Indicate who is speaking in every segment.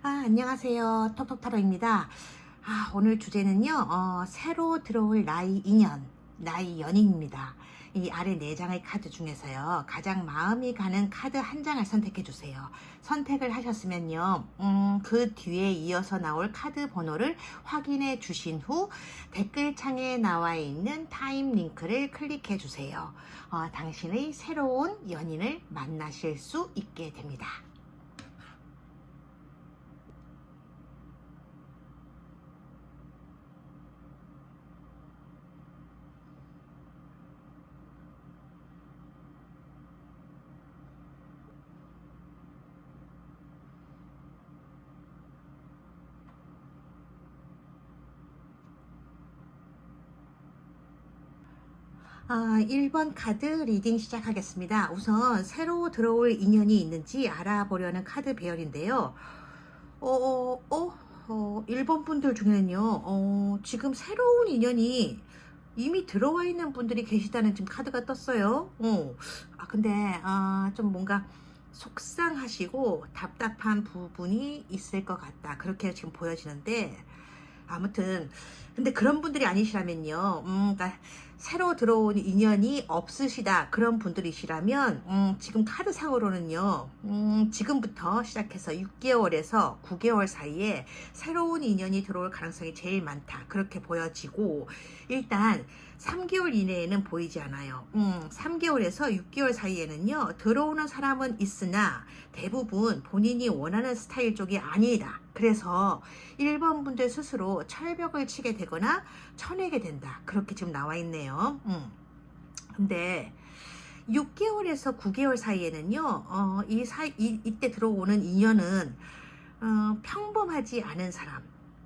Speaker 1: 안녕하세요. 톡톡타로입니다. 오늘 주제는요, 새로 들어올 나이 인연, 나이 연인입니다. 이 아래 4장의 카드 중에서요, 가장 마음이 가는 카드 한 장을 선택해 주세요. 선택을 하셨으면요, 그 뒤에 이어서 나올 카드 번호를 확인해 주신 후 댓글창에 나와 있는 타임 링크를 클릭해 주세요. 당신의 새로운 연인을 만나실 수 있게 됩니다. 아, 1번 카드 리딩 시작하겠습니다. 우선 새로 들어올 인연이 있는지 알아보려는 카드 배열인데요. 1번 분들 중에는요, 지금 새로운 인연이 이미 들어와 있는 분들이 계시다는 지금 카드가 떴어요. 근데, 좀 뭔가 속상하시고 답답한 부분이 있을 것 같다. 그렇게 지금 보여지는데, 아무튼 근데 그런 분들이 아니시라면요, 그러니까 새로 들어온 인연이 없으시다 그런 분들이시라면 지금 카드상으로는요, 지금부터 시작해서 6개월에서 9개월 사이에 새로운 인연이 들어올 가능성이 제일 많다 그렇게 보여지고, 일단 3개월 이내에는 보이지 않아요. 3개월에서 6개월 사이에는요, 들어오는 사람은 있으나 대부분 본인이 원하는 스타일 쪽이 아니다. 그래서 1번 분들 스스로 철벽을 치게 되거나 쳐내게 된다. 그렇게 지금 나와 있네요. 근데 6개월에서 9개월 사이에는요, 이때 들어오는 인연은 평범하지 않은 사람.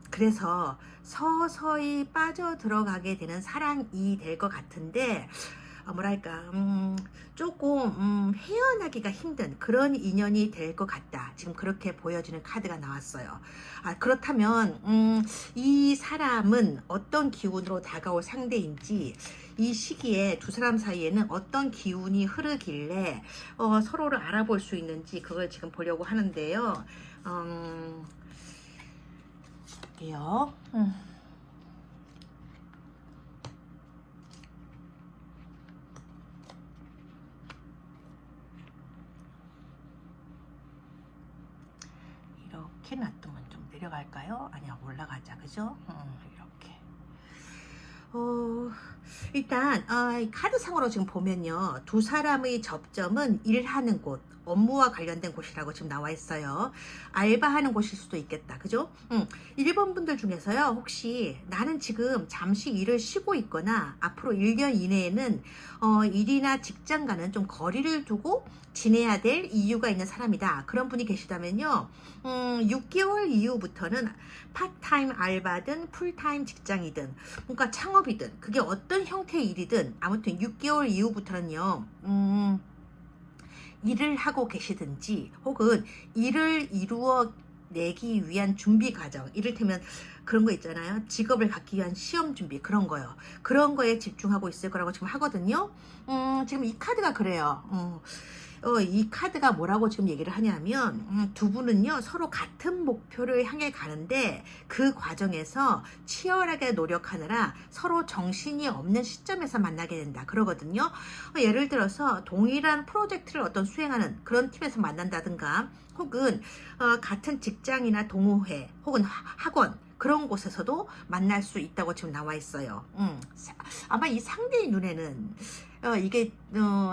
Speaker 1: 그래서 서서히 빠져 들어가게 되는 사랑이 될 것 같은데, 뭐랄까, 조금 헤어나기가 힘든 그런 인연이 될 것 같다. 지금 그렇게 보여지는 카드가 나왔어요. 그렇다면 이 사람은 어떤 기운으로 다가올 상대인지, 이 시기에 두 사람 사이에는 어떤 기운이 흐르길래 서로를 알아볼 수 있는지, 그걸 지금 보려고 하는데요. 볼게요. 이렇게 놔두면 좀 내려갈까요? 아니야, 올라가자. 그죠? 이렇게. 일단 카드상으로 지금 보면요, 두 사람의 접점은 일하는 곳, 업무와 관련된 곳이라고 지금 나와 있어요. 알바하는 곳일 수도 있겠다. 그죠? 1번 분들 중에서요, 혹시 나는 지금 잠시 일을 쉬고 있거나 앞으로 1년 이내에는 일이나 직장과는 좀 거리를 두고 지내야 될 이유가 있는 사람이다. 그런 분이 계시다면요, 6개월 이후부터는 파트타임 알바든 풀타임 직장이든 뭔가 창업이든 그게 어떤 형태의 일이든 아무튼 6개월 이후부터는요, 일을 하고 계시든지 혹은 일을 이루어 내기 위한 준비 과정, 이를테면 그런 거 있잖아요, 직업을 갖기 위한 시험 준비, 그런 거요. 그런 거에 집중하고 있을 거라고 지금 하거든요. 지금 이 카드가 그래요. 이 카드가 뭐라고 지금 얘기를 하냐면, 두 분은요 서로 같은 목표를 향해 가는데 그 과정에서 치열하게 노력하느라 서로 정신이 없는 시점에서 만나게 된다 그러거든요. 예를 들어서 동일한 프로젝트를 어떤 수행하는 그런 팀에서 만난다든가, 혹은 같은 직장이나 동호회 혹은 학원, 그런 곳에서도 만날 수 있다고 지금 나와 있어요. 아마 이 상대의 눈에는 이게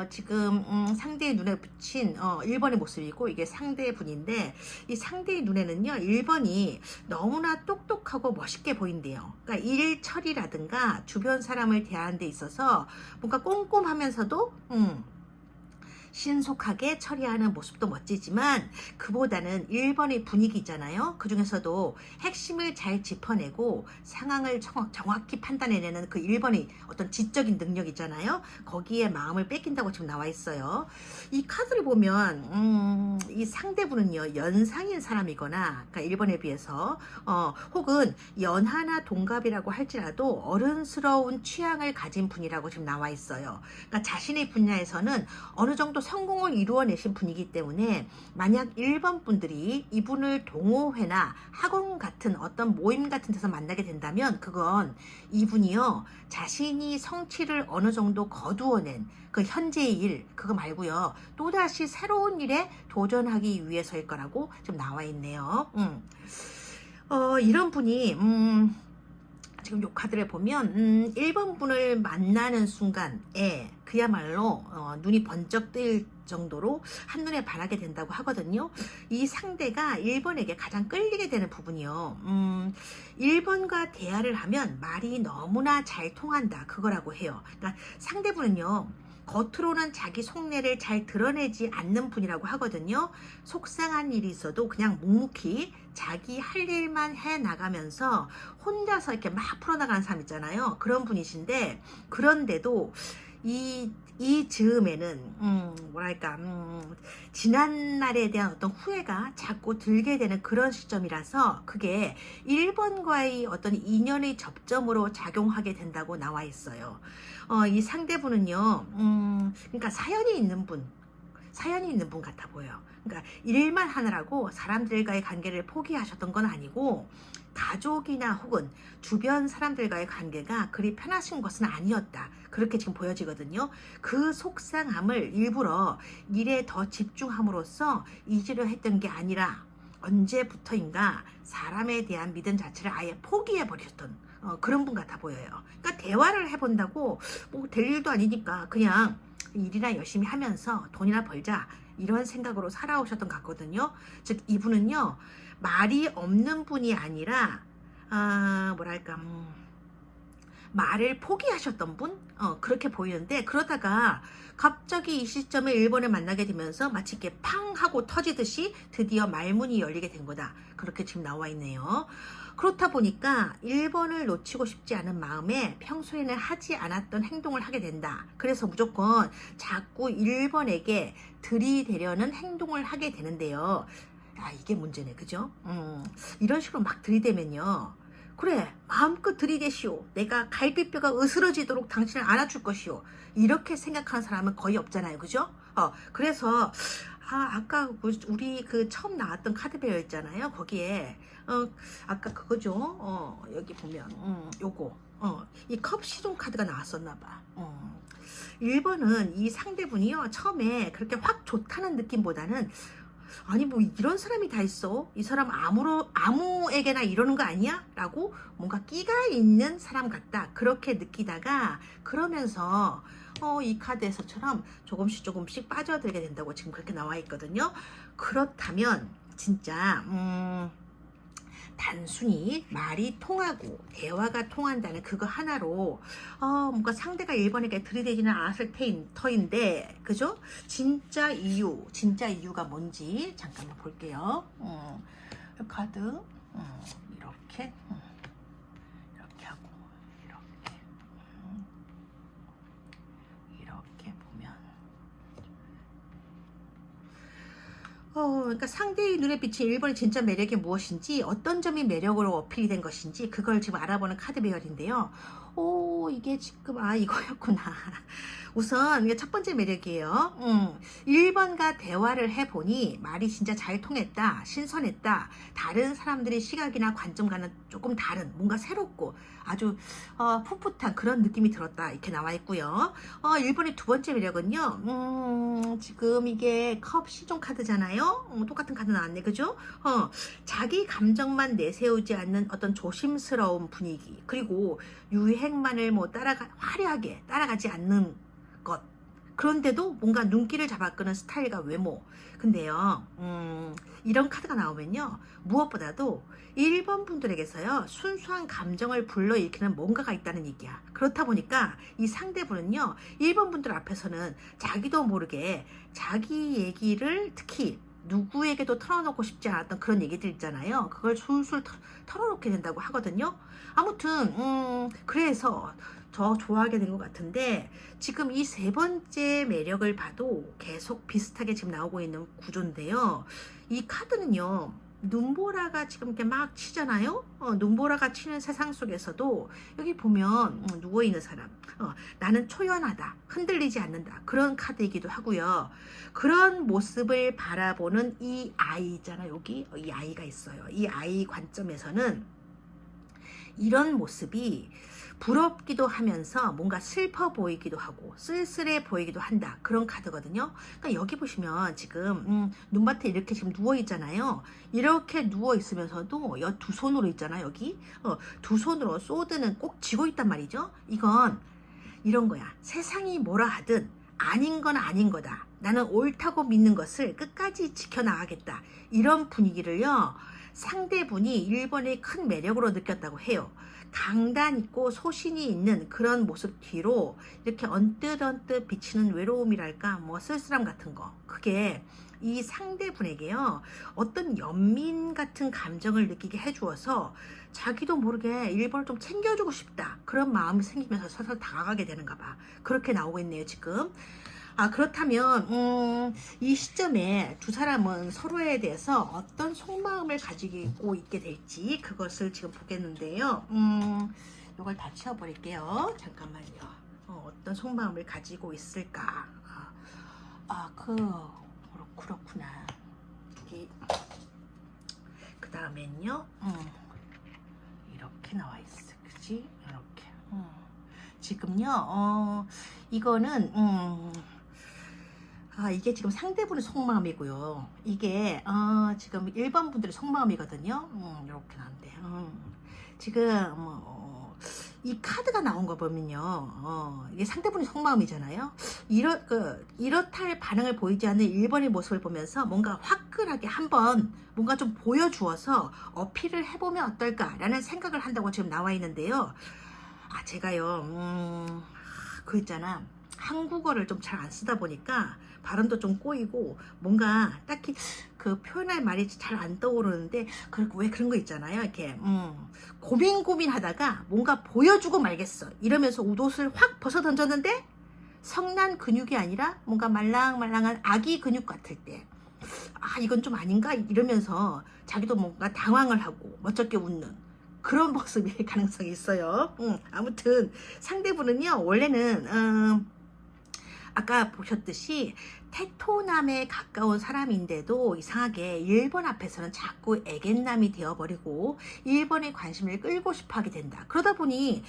Speaker 1: 지금 상대의 눈에 비친 1번의 모습이고, 이게 상대의 분인데, 이 상대의 눈에는요 1번이 너무나 똑똑하고 멋있게 보인대요. 그러니까 일 처리라든가 주변 사람을 대하는 데 있어서 뭔가 꼼꼼하면서도 신속하게 처리하는 모습도 멋지지만, 그보다는 1번의 분위기잖아요. 그 중에서도 핵심을 잘 짚어내고 상황을 정확히 판단해내는 그 1번의 어떤 지적인 능력 있잖아요. 거기에 마음을 뺏긴다고 지금 나와 있어요. 이 카드를 보면 이 상대분은요 연상인 사람이거나, 그러니까 1번에 비해서 혹은 연하나 동갑이라고 할지라도 어른스러운 취향을 가진 분이라고 지금 나와 있어요. 그러니까 자신의 분야에서는 어느 정도 성공을 이루어내신 분이기 때문에 만약 1번 분들이 이분을 동호회나 학원 같은 어떤 모임 같은 데서 만나게 된다면 그건 이분이요 자신이 성취를 어느 정도 거두어낸 그 현재의 일 그거 말고요 또다시 새로운 일에 도전하기 위해서일 거라고 좀 나와 있네요. 이런 분이 지금 요 카드를 보면 1번 분을 만나는 순간에 그야말로 눈이 번쩍 뜰 정도로 한눈에 반하게 된다고 하거든요. 이 상대가 1번에게 가장 끌리게 되는 부분이요. 1번과 대화를 하면 말이 너무나 잘 통한다. 그거라고 해요. 그러니까 상대분은요. 겉으로는 자기 속내를 잘 드러내지 않는 분이라고 하거든요. 속상한 일이 있어도 그냥 묵묵히 자기 할 일만 해 나가면서 혼자서 이렇게 막 풀어나가는 사람 있잖아요. 그런 분이신데 그런데도 이 즈음에는 뭐랄까 지난 날에 대한 어떤 후회가 자꾸 들게 되는 그런 시점이라서 그게 1번과의 어떤 인연의 접점으로 작용하게 된다고 나와 있어요. 이 상대분은요 그러니까 사연이 있는 분 같아 보여요. 그러니까 일만 하느라고 사람들과의 관계를 포기하셨던 건 아니고 가족이나 혹은 주변 사람들과의 관계가 그리 편하신 것은 아니었다. 그렇게 지금 보여지거든요. 그 속상함을 일부러 일에 더 집중함으로써 잊으려 했던 게 아니라 언제부터인가 사람에 대한 믿음 자체를 아예 포기해버렸던 그런 분 같아 보여요. 그러니까 대화를 해본다고 뭐 될 일도 아니니까 그냥 일이나 열심히 하면서 돈이나 벌자 이런 생각으로 살아오셨던 것 같거든요. 즉 이분은요 말이 없는 분이 아니라 뭐랄까 말을 포기하셨던 분 그렇게 보이는데 그러다가 갑자기 이 시점에 1번을 만나게 되면서 마치 이렇게 팡 하고 터지듯이 드디어 말문이 열리게 된 거다. 그렇게 지금 나와 있네요. 그렇다 보니까 1번을 놓치고 싶지 않은 마음에 평소에는 하지 않았던 행동을 하게 된다. 그래서 무조건 자꾸 1번에게 들이대려는 행동을 하게 되는데요. 이게 문제네. 그죠? 이런 식으로 막 들이대면요. 그래 마음껏 들이대시오. 내가 갈비뼈가 으스러지도록 당신을 안아줄 것이오. 이렇게 생각하는 사람은 거의 없잖아요. 그죠? 그래서 아까 우리 그 처음 나왔던 카드베어 있잖아요. 거기에 아까 그거죠. 여기 보면 요거 이 컵 시종 카드가 나왔었나 봐. 1번은 이 상대분이요 처음에 그렇게 확 좋다는 느낌보다는 아니 뭐 이런 사람이 다 있어 이 사람 아무에게나 이러는 거 아니야? 라고 뭔가 끼가 있는 사람 같다 그렇게 느끼다가 그러면서 이 카드에서처럼 조금씩 빠져들게 된다고 지금 그렇게 나와 있거든요. 그렇다면 진짜 단순히 말이 통하고 대화가 통한다는 그거 하나로 뭔가 상대가 1번에게 들이대지는 않았을 터인데 그죠? 진짜 이유가 뭔지 잠깐만 볼게요. 이 카드 이렇게 하고 이렇게 보면 그러니까 상대의 눈에 비친 1번의 진짜 매력이 무엇인지 어떤 점이 매력으로 어필이 된 것인지 그걸 지금 알아보는 카드 배열인데요. 이게 지금 이거였구나. 우선 이게 첫 번째 매력이에요. 1번과 대화를 해보니 말이 진짜 잘 통했다. 신선했다. 다른 사람들의 시각이나 관점과는 조금 다른 뭔가 새롭고 아주 풋풋한 그런 느낌이 들었다. 이렇게 나와 있고요. 1번의 두 번째 매력은요. 지금 이게 컵 시종 카드잖아요. 똑같은 카드 나왔네. 그죠? 자기 감정만 내세우지 않는 어떤 조심스러운 분위기 그리고 유행만을 화려하게 따라가지 않는 것 그런데도 뭔가 눈길을 잡아끄는 스타일과 외모 근데요 이런 카드가 나오면요 무엇보다도 1번 분들에게서요 순수한 감정을 불러일으키는 뭔가가 있다는 얘기야. 그렇다 보니까 이 상대분은요 1번 분들 앞에서는 자기도 모르게 자기 얘기를 특히 누구에게도 털어놓고 싶지 않았던 그런 얘기들 있잖아요. 그걸 술술 털어놓게 된다고 하거든요. 아무튼 그래서 더 좋아하게 된 것 같은데 지금 이 세 번째 매력을 봐도 계속 비슷하게 지금 나오고 있는 구조인데요. 이 카드는요 눈보라가 지금 이렇게 막 치잖아요. 눈보라가 치는 세상 속에서도 여기 보면 누워있는 사람, 나는 초연하다, 흔들리지 않는다, 그런 카드이기도 하고요. 그런 모습을 바라보는 이 아이 있잖아. 여기 이 아이가 있어요. 이 아이 관점에서는 이런 모습이 부럽기도 하면서 뭔가 슬퍼 보이기도 하고 쓸쓸해 보이기도 한다, 그런 카드거든요. 그러니까 여기 보시면 지금 눈밭에 이렇게 지금 누워 있잖아요. 이렇게 누워 있으면서도 두 손으로 있잖아요. 여기 두 손으로 소드는 꼭 쥐고 있단 말이죠. 이건 이런 거야. 세상이 뭐라 하든 아닌 건 아닌 거다, 나는 옳다고 믿는 것을 끝까지 지켜나가겠다, 이런 분위기를요 상대분이 1번의 큰 매력으로 느꼈다고 해요. 강단 있고 소신이 있는 그런 모습 뒤로 이렇게 언뜻언뜻 비치는 외로움이랄까, 뭐 쓸쓸함 같은 거, 그게 이 상대분에게요 어떤 연민 같은 감정을 느끼게 해주어서 자기도 모르게 1번을 좀 챙겨주고 싶다, 그런 마음이 생기면서 서서 다가가게 되는가 봐. 그렇게 나오고 있네요 지금. 그렇다면 이 시점에 두 사람은 서로에 대해서 어떤 속마음을 가지고 있게 될지 그것을 지금 보겠는데요. 이걸 다 치워버릴게요. 잠깐만요. 어떤 속마음을 가지고 있을까? 그렇구나. 그 다음엔요. 이렇게 나와 있어, 그치? 이렇게. 지금요. 이거는 이게 지금 상대분의 속마음이고요. 이게 지금 1번 분들의 속마음이거든요. 이렇게 나는데 지금 이 카드가 나온 거 보면요, 이게 상대분의 속마음이잖아요. 이렇다 할 반응을 보이지 않는 1번의 모습을 보면서 뭔가 화끈하게 한번 뭔가 좀 보여주어서 어필을 해보면 어떨까라는 생각을 한다고 지금 나와 있는데요. 제가요 그 있잖아, 한국어를 좀 잘 안 쓰다 보니까 발음도 좀 꼬이고 뭔가 딱히 그 표현할 말이 잘 안 떠오르는데, 왜 그런 거 있잖아요. 이렇게 고민하다가 뭔가 보여주고 말겠어 이러면서 옷을 확 벗어 던졌는데 성난 근육이 아니라 뭔가 말랑말랑한 아기 근육 같을 때, 이건 좀 아닌가 이러면서 자기도 뭔가 당황을 하고 멋쩍게 웃는 그런 모습일 가능성이 있어요. 아무튼 상대분은요 원래는 아까 보셨듯이 테토남에 가까운 사람인데도 이상하게 1번 앞에서는 자꾸 애견남이 되어버리고 1번의 관심을 끌고 싶어 하게 된다. 그러다 보니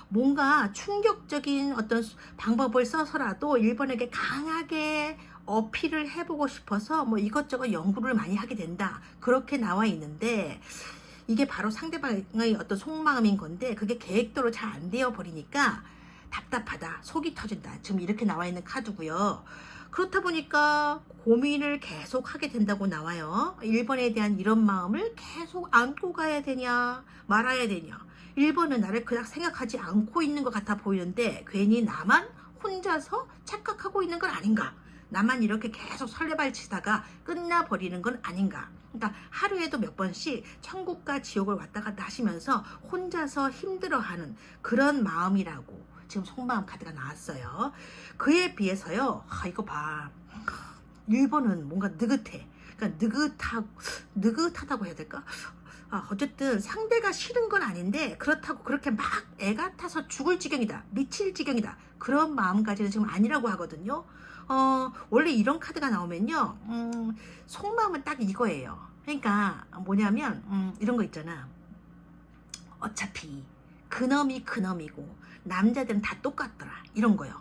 Speaker 1: 뭔가 충격적인 어떤 방법을 써서라도 1번에게 강하게 어필을 해보고 싶어서 뭐 이것저것 연구를 많이 하게 된다, 그렇게 나와 있는데, 이게 바로 상대방의 어떤 속마음인 건데 그게 계획대로 잘 안 되어 버리니까 답답하다, 속이 터진다, 지금 이렇게 나와 있는 카드고요. 그렇다 보니까 고민을 계속 하게 된다고 나와요. 1번에 대한 이런 마음을 계속 안고 가야 되냐 말아야 되냐. 1번은 나를 그닥 생각하지 않고 있는 것 같아 보이는데 괜히 나만 혼자서 착각하고 있는 건 아닌가, 나만 이렇게 계속 설레발치다가 끝나버리는 건 아닌가. 그러니까 하루에도 몇 번씩 천국과 지옥을 왔다 갔다 하시면서 혼자서 힘들어하는 그런 마음이라고 지금 속마음 카드가 나왔어요. 그에 비해서요, 이거 봐, 1번은 뭔가 느긋해. 그러니까 느긋하다고 해야 될까? 어쨌든 상대가 싫은 건 아닌데 그렇다고 그렇게 막 애가 타서 죽을 지경이다, 미칠 지경이다, 그런 마음까지는 지금 아니라고 하거든요. 원래 이런 카드가 나오면요, 속마음은 딱 이거예요. 그러니까 뭐냐면 이런 거 있잖아. 어차피 그놈이 그놈이고 남자들은 다 똑같더라, 이런 거요.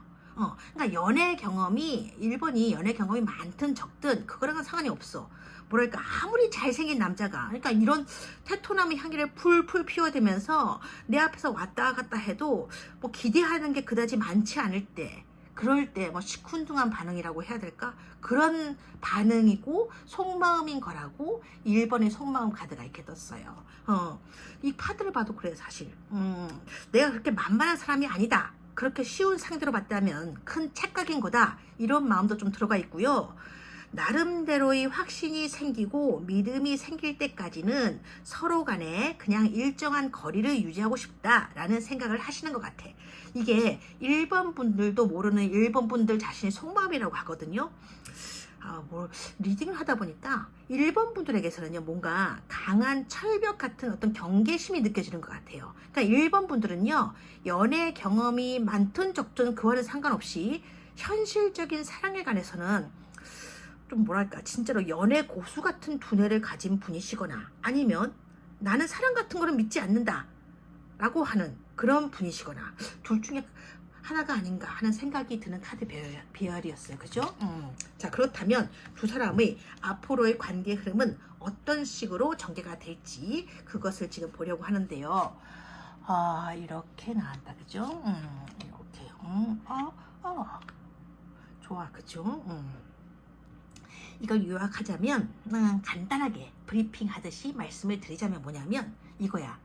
Speaker 1: 그러니까 연애 경험이 1번이 연애 경험이 많든 적든 그거랑은 상관이 없어. 뭐랄까, 아무리 잘생긴 남자가, 그러니까 이런 테토나무 향기를 풀풀 피워대면서 내 앞에서 왔다 갔다 해도 뭐 기대하는 게 그다지 많지 않을 때, 그럴 때 뭐 시큰둥한 반응이라고 해야 될까? 그런 반응이고 속마음인 거라고 1번의 속마음 카드가 이렇게 떴어요. 이 카드를 봐도 그래, 사실. 내가 그렇게 만만한 사람이 아니다, 그렇게 쉬운 상대로 봤다면 큰 착각인 거다, 이런 마음도 좀 들어가 있고요. 나름대로의 확신이 생기고 믿음이 생길 때까지는 서로 간에 그냥 일정한 거리를 유지하고 싶다라는 생각을 하시는 것 같아. 이게 1번 분들도 모르는 1번 분들 자신의 속마음이라고 하거든요. 리딩을 하다 보니까 1번 분들에게서는요, 뭔가 강한 철벽 같은 어떤 경계심이 느껴지는 것 같아요. 그러니까 1번 분들은요, 연애 경험이 많든 적든 그와는 상관없이 현실적인 사랑에 관해서는 좀 뭐랄까, 진짜로 연애 고수 같은 두뇌를 가진 분이시거나, 아니면 나는 사랑 같은 거는 믿지 않는다 라고 하는 그런 분이시거나, 둘 중에 하나가 아닌가 하는 생각이 드는 카드 배열이었어요. 그죠? 자, 그렇다면 두 사람의 앞으로의 관계 흐름은 어떤 식으로 전개가 될지 그것을 지금 보려고 하는데요. 이렇게 나왔다. 그죠? 이렇게. 좋아. 그죠? 이걸 요약하자면 간단하게 브리핑 하듯이 말씀을 드리자면 뭐냐면 이거야.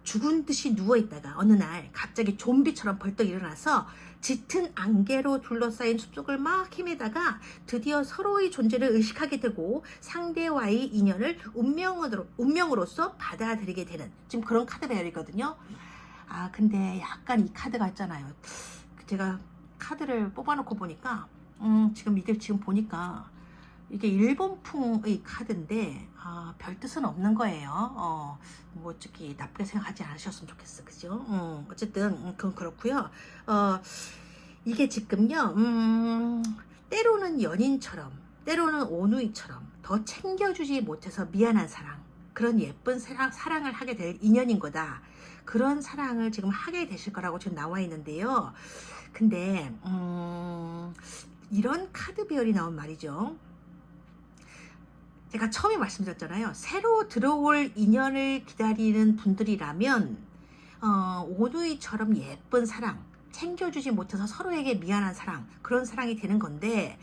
Speaker 1: 죽은 듯이 누워있다가 어느 날 갑자기 좀비처럼 벌떡 일어나서 짙은 안개로 둘러싸인 숲속을 막 헤매다가 드디어 서로의 존재를 의식하게 되고 상대와의 인연을 운명으로서 받아들이게 되는 지금 그런 카드 배열이거든요. 근데 약간 이 카드가 있잖아요. 제가 카드를 뽑아놓고 보니까 지금 보니까 이게 일본풍의 카드인데 별 뜻은 없는 거예요. 뭐 어떻게 나쁘게 생각하지 않으셨으면 좋겠어. 그죠? 어쨌든 그건 그렇고요. 이게 지금요, 때로는 연인처럼, 때로는 오누이처럼 더 챙겨주지 못해서 미안한 사랑, 그런 예쁜 사랑을 하게 될 인연인 거다. 그런 사랑을 지금 하게 되실 거라고 지금 나와 있는데요. 근데 이런 카드 배열이 나온 말이죠. 제가 처음에 말씀드렸잖아요. 새로 들어올 인연을 기다리는 분들이라면 오누이처럼 예쁜 사랑, 챙겨주지 못해서 서로에게 미안한 사랑, 그런 사랑이 되는 건데,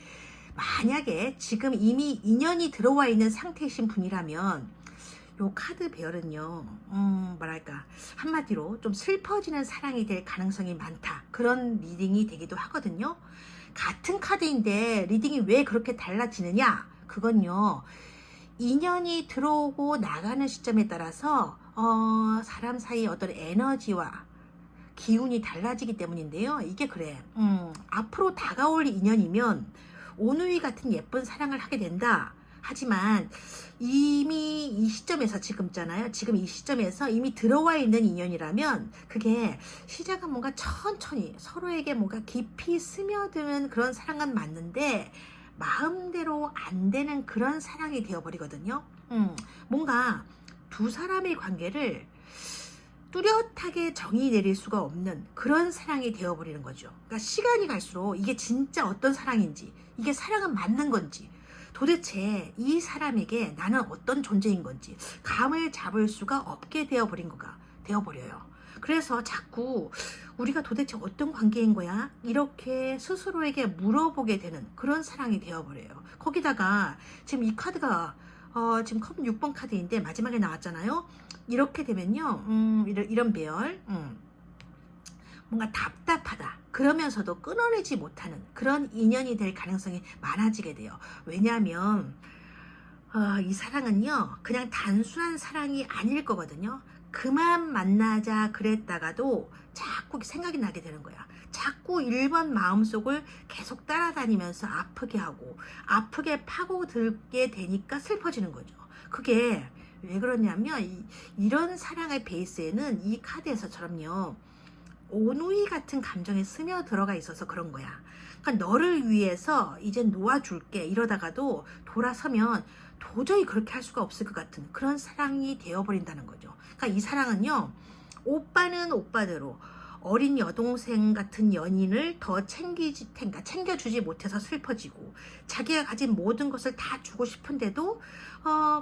Speaker 1: 만약에 지금 이미 인연이 들어와 있는 상태이신 분이라면 요 카드 배열은요, 뭐랄까, 한마디로 좀 슬퍼지는 사랑이 될 가능성이 많다, 그런 리딩이 되기도 하거든요. 같은 카드인데 리딩이 왜 그렇게 달라지느냐, 그건요, 인연이 들어오고 나가는 시점에 따라서 사람 사이 어떤 에너지와 기운이 달라지기 때문인데요. 이게 그래. 앞으로 다가올 인연이면 오누이 같은 예쁜 사랑을 하게 된다. 하지만 이미 이 시점에서 지금 있잖아요. 지금 이 시점에서 이미 들어와 있는 인연이라면 그게 시작은 뭔가 천천히 서로에게 뭔가 깊이 스며드는 그런 사랑은 맞는데 마음대로 안 되는 그런 사랑이 되어버리거든요. 뭔가 두 사람의 관계를 뚜렷하게 정의 내릴 수가 없는 그런 사랑이 되어버리는 거죠. 그러니까 시간이 갈수록 이게 진짜 어떤 사랑인지, 이게 사랑은 맞는 건지, 도대체 이 사람에게 나는 어떤 존재인 건지 감을 잡을 수가 없게 되어버려요. 그래서 자꾸 우리가 도대체 어떤 관계인 거야? 이렇게 스스로에게 물어보게 되는 그런 사랑이 되어버려요. 거기다가 지금 이 카드가 지금 컵 6번 카드인데 마지막에 나왔잖아요. 이렇게 되면요, 이런 배열, 뭔가 답답하다, 그러면서도 끊어내지 못하는 그런 인연이 될 가능성이 많아지게 돼요. 왜냐하면 이 사랑은요, 그냥 단순한 사랑이 아닐 거거든요. 그만 만나자 그랬다가도 자꾸 생각이 나게 되는 거야. 자꾸 1번 마음속을 계속 따라다니면서 아프게 하고 아프게 파고들게 되니까 슬퍼지는 거죠. 그게 왜 그러냐면 이런 사랑의 베이스에는 이 카드에서처럼요, 오누이 같은 감정에 스며들어가 있어서 그런 거야. 그러니까 너를 위해서 이제 놓아줄게 이러다가도 돌아서면 도저히 그렇게 할 수가 없을 것 같은 그런 사랑이 되어버린다는 거죠. 그러니까 이 사랑은요, 오빠는 오빠대로 어린 여동생 같은 연인을 더 챙겨주지 못해서 슬퍼지고, 자기가 가진 모든 것을 다 주고 싶은데도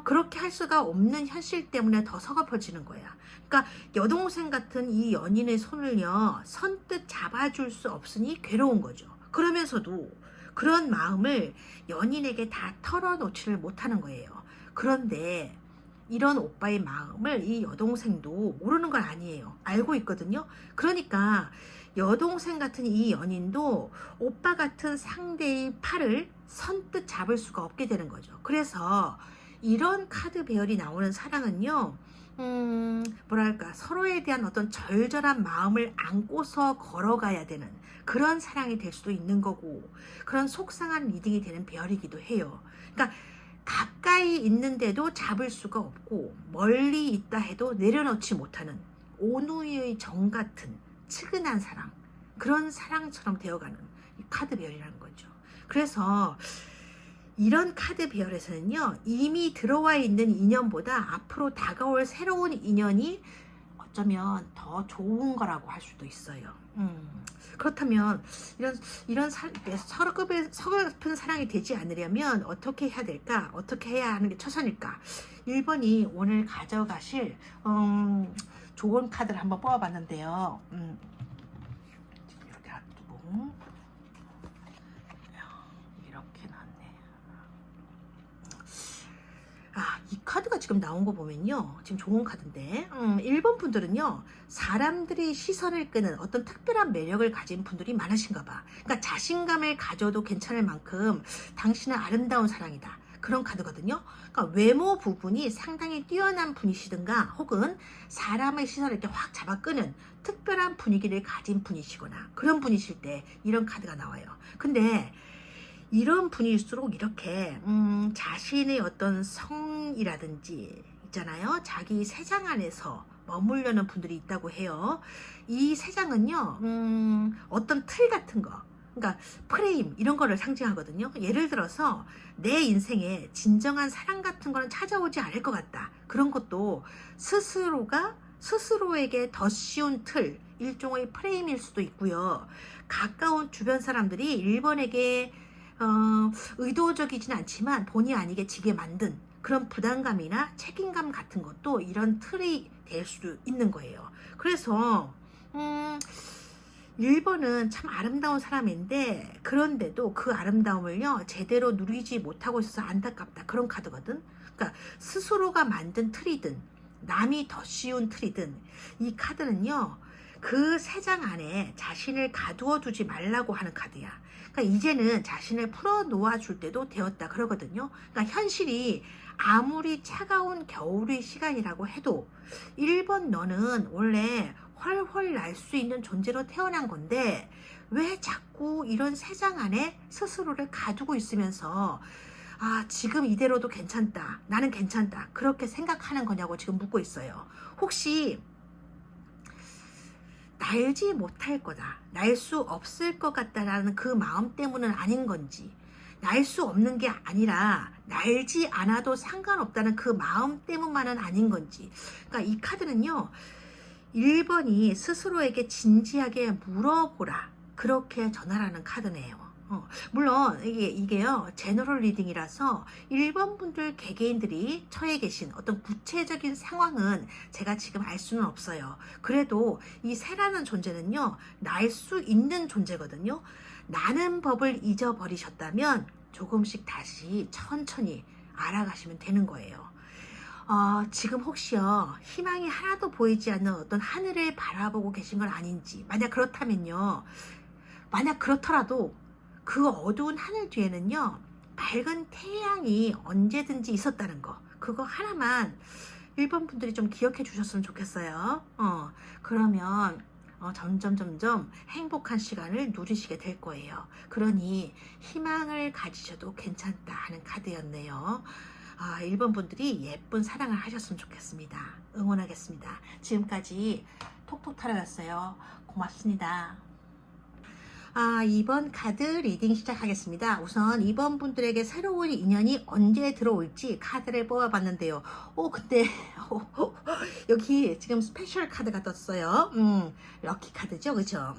Speaker 1: 그렇게 할 수가 없는 현실 때문에 더 서글퍼지는 거야. 그러니까 여동생 같은 이 연인의 손을요, 선뜻 잡아줄 수 없으니 괴로운 거죠. 그러면서도 그런 마음을 연인에게 다 털어놓지를 못하는 거예요. 그런데 이런 오빠의 마음을 이 여동생도 모르는 건 아니에요. 알고 있거든요. 그러니까 여동생 같은 이 연인도 오빠 같은 상대의 팔을 선뜻 잡을 수가 없게 되는 거죠. 그래서 이런 카드 배열이 나오는 사랑은요, 뭐랄까, 서로에 대한 어떤 절절한 마음을 안고서 걸어가야 되는 그런 사랑이 될 수도 있는 거고, 그런 속상한 리딩이 되는 배열이기도 해요. 그러니까 가까이 있는데도 잡을 수가 없고 멀리 있다 해도 내려놓지 못하는 온누이의 정 같은 측은한 사랑, 그런 사랑처럼 되어가는 이 카드 배열이라는 거죠. 그래서 이런 카드 배열에서는요, 이미 들어와 있는 인연보다 앞으로 다가올 새로운 인연이 어쩌면 더 좋은 거라고 할 수도 있어요. 그렇다면 서글픈 사랑이 되지 않으려면 어떻게 해야 될까? 어떻게 해야 하는 게 최선일까? 1번이 오늘 가져가실 좋은 카드를 한번 뽑아봤는데요. 이렇게 놔두고 이렇게 놨네. 이 카드가 지금 나온 거 보면요, 지금 좋은 카드인데 1번 분들은요, 사람들이 시선을 끄는 어떤 특별한 매력을 가진 분들이 많으신가 봐. 그러니까 자신감을 가져도 괜찮을 만큼 당신은 아름다운 사랑이다, 그런 카드거든요. 그러니까 외모 부분이 상당히 뛰어난 분이시든가 혹은 사람의 시선을 이렇게 확 잡아 끄는 특별한 분위기를 가진 분이시거나 그런 분이실 때 이런 카드가 나와요. 근데 이런 분일수록 이렇게 자신의 어떤 성이라든지 있잖아요, 자기 세상 안에서 머물려는 분들이 있다고 해요. 이 세상은요, 어떤 틀 같은 거, 그러니까 프레임 이런 거를 상징하거든요. 예를 들어서 내 인생에 진정한 사랑 같은 거는 찾아오지 않을 것 같다, 그런 것도 스스로에게 더 쉬운 틀, 일종의 프레임일 수도 있고요. 가까운 주변 사람들이 1번에게 의도적이진 않지만 본의 아니게 지게 만든 그런 부담감이나 책임감 같은 것도 이런 틀이 될 수도 있는 거예요. 그래서 1번은 참 아름다운 사람인데 그런데도 그 아름다움을요, 제대로 누리지 못하고 있어서 안타깝다, 그런 카드거든. 그러니까 스스로가 만든 틀이든 남이 더 쉬운 틀이든 이 카드는요, 그 세상 안에 자신을 가두어 두지 말라고 하는 카드야. 그러니까 이제는 자신을 풀어 놓아 줄 때도 되었다, 그러거든요. 그러니까 현실이 아무리 차가운 겨울의 시간이라고 해도 1번 너는 원래 훨훨 날 수 있는 존재로 태어난 건데 왜 자꾸 이런 세상 안에 스스로를 가두고 있으면서 지금 이대로도 괜찮다, 나는 괜찮다, 그렇게 생각하는 거냐고 지금 묻고 있어요. 혹시 날지 못할 거다, 날 수 없을 것 같다라는 그 마음 때문은 아닌 건지, 날 수 없는 게 아니라 날지 않아도 상관없다는 그 마음 때문만은 아닌 건지. 그러니까 이 카드는요, 1번이 스스로에게 진지하게 물어보라, 그렇게 전하라는 카드네요. 물론 이게요, 제너럴 리딩이라서 1번 분들 개개인들이 처해 계신 어떤 구체적인 상황은 제가 지금 알 수는 없어요. 그래도 이 새라는 존재는요, 날 수 있는 존재거든요. 나는 법을 잊어버리셨다면 조금씩 다시 천천히 알아가시면 되는 거예요. 지금 혹시요, 희망이 하나도 보이지 않는 어떤 하늘을 바라보고 계신 건 아닌지, 만약 그렇다면요, 만약 그렇더라도 그 어두운 하늘 뒤에는요, 밝은 태양이 언제든지 있었다는 거, 그거 하나만 1번 분들이 좀 기억해 주셨으면 좋겠어요. 그러면 점점 행복한 시간을 누리시게 될 거예요. 그러니 희망을 가지셔도 괜찮다 하는 카드였네요. 1번 분들이 예쁜 사랑을 하셨으면 좋겠습니다. 응원하겠습니다. 지금까지 톡톡 타로였어요. 고맙습니다. 2번 카드 리딩 시작하겠습니다. 우선 2번 분들에게 새로운 인연이 언제 들어올지 카드를 뽑아봤는데요. 근데 여기 지금 스페셜 카드가 떴어요. 럭키 카드죠, 그죠?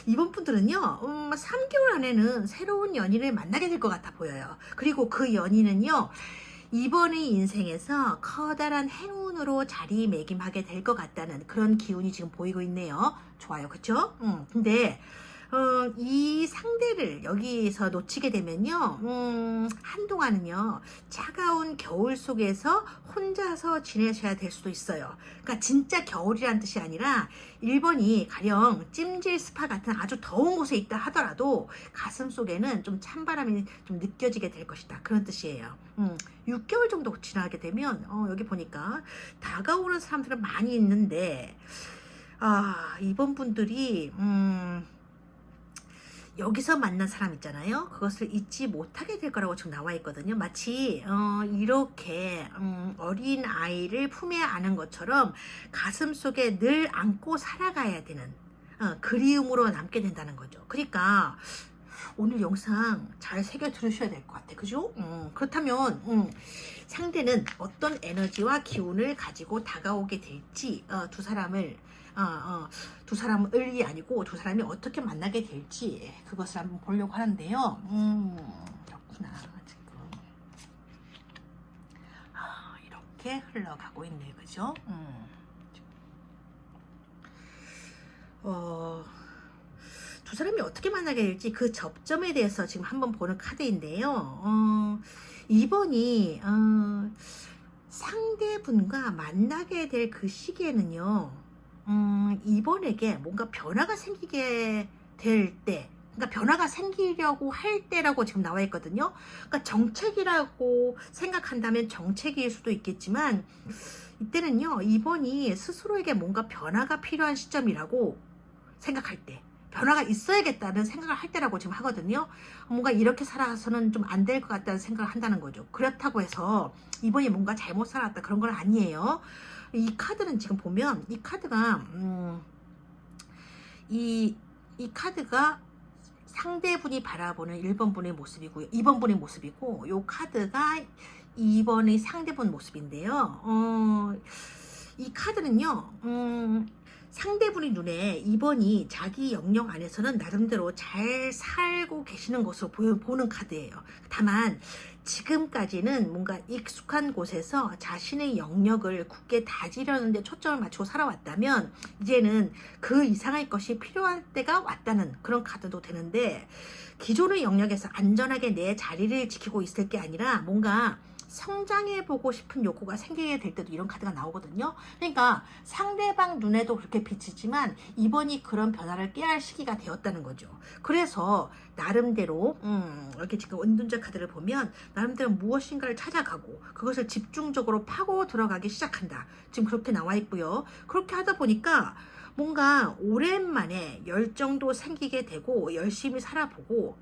Speaker 1: 2번 분들은요, 3개월 안에는 새로운 연인을 만나게 될 것 같아 보여요. 그리고 그 연인은요, 이번의 인생에서 커다란 행운으로 자리매김하게 될 것 같다는 그런 기운이 지금 보이고 있네요. 좋아요, 그쵸? 근데 이 상대를 여기서 놓치게 되면요, 한동안은요, 차가운 겨울 속에서 혼자서 지내셔야 될 수도 있어요. 그러니까 진짜 겨울이란 뜻이 아니라 1번이 가령 찜질 스파 같은 아주 더운 곳에 있다 하더라도 가슴 속에는 좀 찬바람이 좀 느껴지게 될 것이다, 그런 뜻이에요. 6개월 정도 지나게 되면 여기 보니까 다가오는 사람들은 많이 있는데 이번 분들이 여기서 만난 사람 있잖아요. 그것을 잊지 못하게 될 거라고 지금 나와 있거든요. 마치 이렇게 어린 아이를 품에 안은 것처럼 가슴 속에 늘 안고 살아가야 되는 그리움으로 남게 된다는 거죠. 그러니까 오늘 영상 잘 새겨 들으셔야 될 것 같아. 그죠? 그렇다면 상대는 어떤 에너지와 기운을 가지고 다가오게 될지 두 사람을이 아니고 두 사람이 어떻게 만나게 될지 그것을 한번 보려고 하는데요. 그렇구나. 지금 이렇게 흘러가고 있네. 그죠? 두 사람이 어떻게 만나게 될지 그 접점에 대해서 지금 한번 보는 카드인데요. 2번이 상대분과 만나게 될 그 시기에는요. 이번에게 뭔가 변화가 생기게 될 때, 그러니까 변화가 생기려고 할 때라고 지금 나와 있거든요. 그러니까 정책이라고 생각한다면 정책일 수도 있겠지만 이때는요, 이번이 스스로에게 뭔가 변화가 필요한 시점이라고 생각할 때, 변화가 있어야겠다는 생각을 할 때라고 지금 하거든요. 뭔가 이렇게 살아서는 좀 안 될 것 같다는 생각을 한다는 거죠. 그렇다고 해서 이번이 뭔가 잘못 살았다 그런 건 아니에요. 이 카드는 지금 보면 이 카드가 이 카드가 상대분이 바라보는 1번 분의 모습이고요. 2번 분의 모습이고 이 카드가 2번의 상대분 모습인데요. 이 카드는요. 상대분의 눈에 2번이 자기 영역 안에서는 나름대로 잘 살고 계시는 것으로 보는 카드예요. 다만 지금까지는 뭔가 익숙한 곳에서 자신의 영역을 굳게 다지려는 데 초점을 맞추고 살아왔다면 이제는 그 이상의 것이 필요할 때가 왔다는 그런 카드도 되는데, 기존의 영역에서 안전하게 내 자리를 지키고 있을 게 아니라 뭔가 성장해보고 싶은 욕구가 생기게 될 때도 이런 카드가 나오거든요. 그러니까 상대방 눈에도 그렇게 비치지만 이번이 그런 변화를 깨할 시기가 되었다는 거죠. 그래서 나름대로 이렇게 지금 은둔자 카드를 보면 나름대로 무엇인가를 찾아가고 그것을 집중적으로 파고 들어가기 시작한다. 지금 그렇게 나와 있고요. 그렇게 하다 보니까 뭔가 오랜만에 열정도 생기게 되고 열심히 살아보고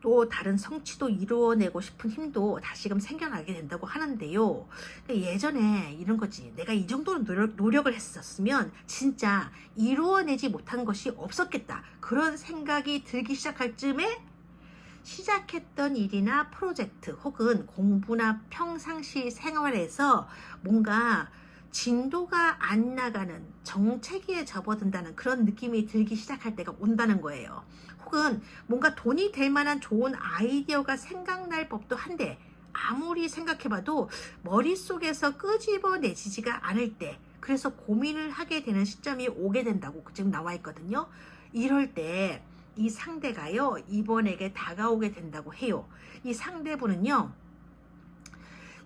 Speaker 1: 또 다른 성취도 이루어내고 싶은 힘도 다시금 생겨나게 된다고 하는데요. 예전에 이런 거지. 내가 이 정도는 노력을 했었으면 진짜 이루어내지 못한 것이 없었겠다. 그런 생각이 들기 시작할 즈음에 시작했던 일이나 프로젝트 혹은 공부나 평상시 생활에서 뭔가 진도가 안 나가는 정체기에 접어든다는 그런 느낌이 들기 시작할 때가 온다는 거예요. 혹은 뭔가 돈이 될 만한 좋은 아이디어가 생각날 법도 한데 아무리 생각해봐도 머릿속에서 끄집어내지지가 않을 때, 그래서 고민을 하게 되는 시점이 오게 된다고 지금 나와 있거든요. 이럴 때 이 상대가요 이번에게 다가오게 된다고 해요. 이 상대분은요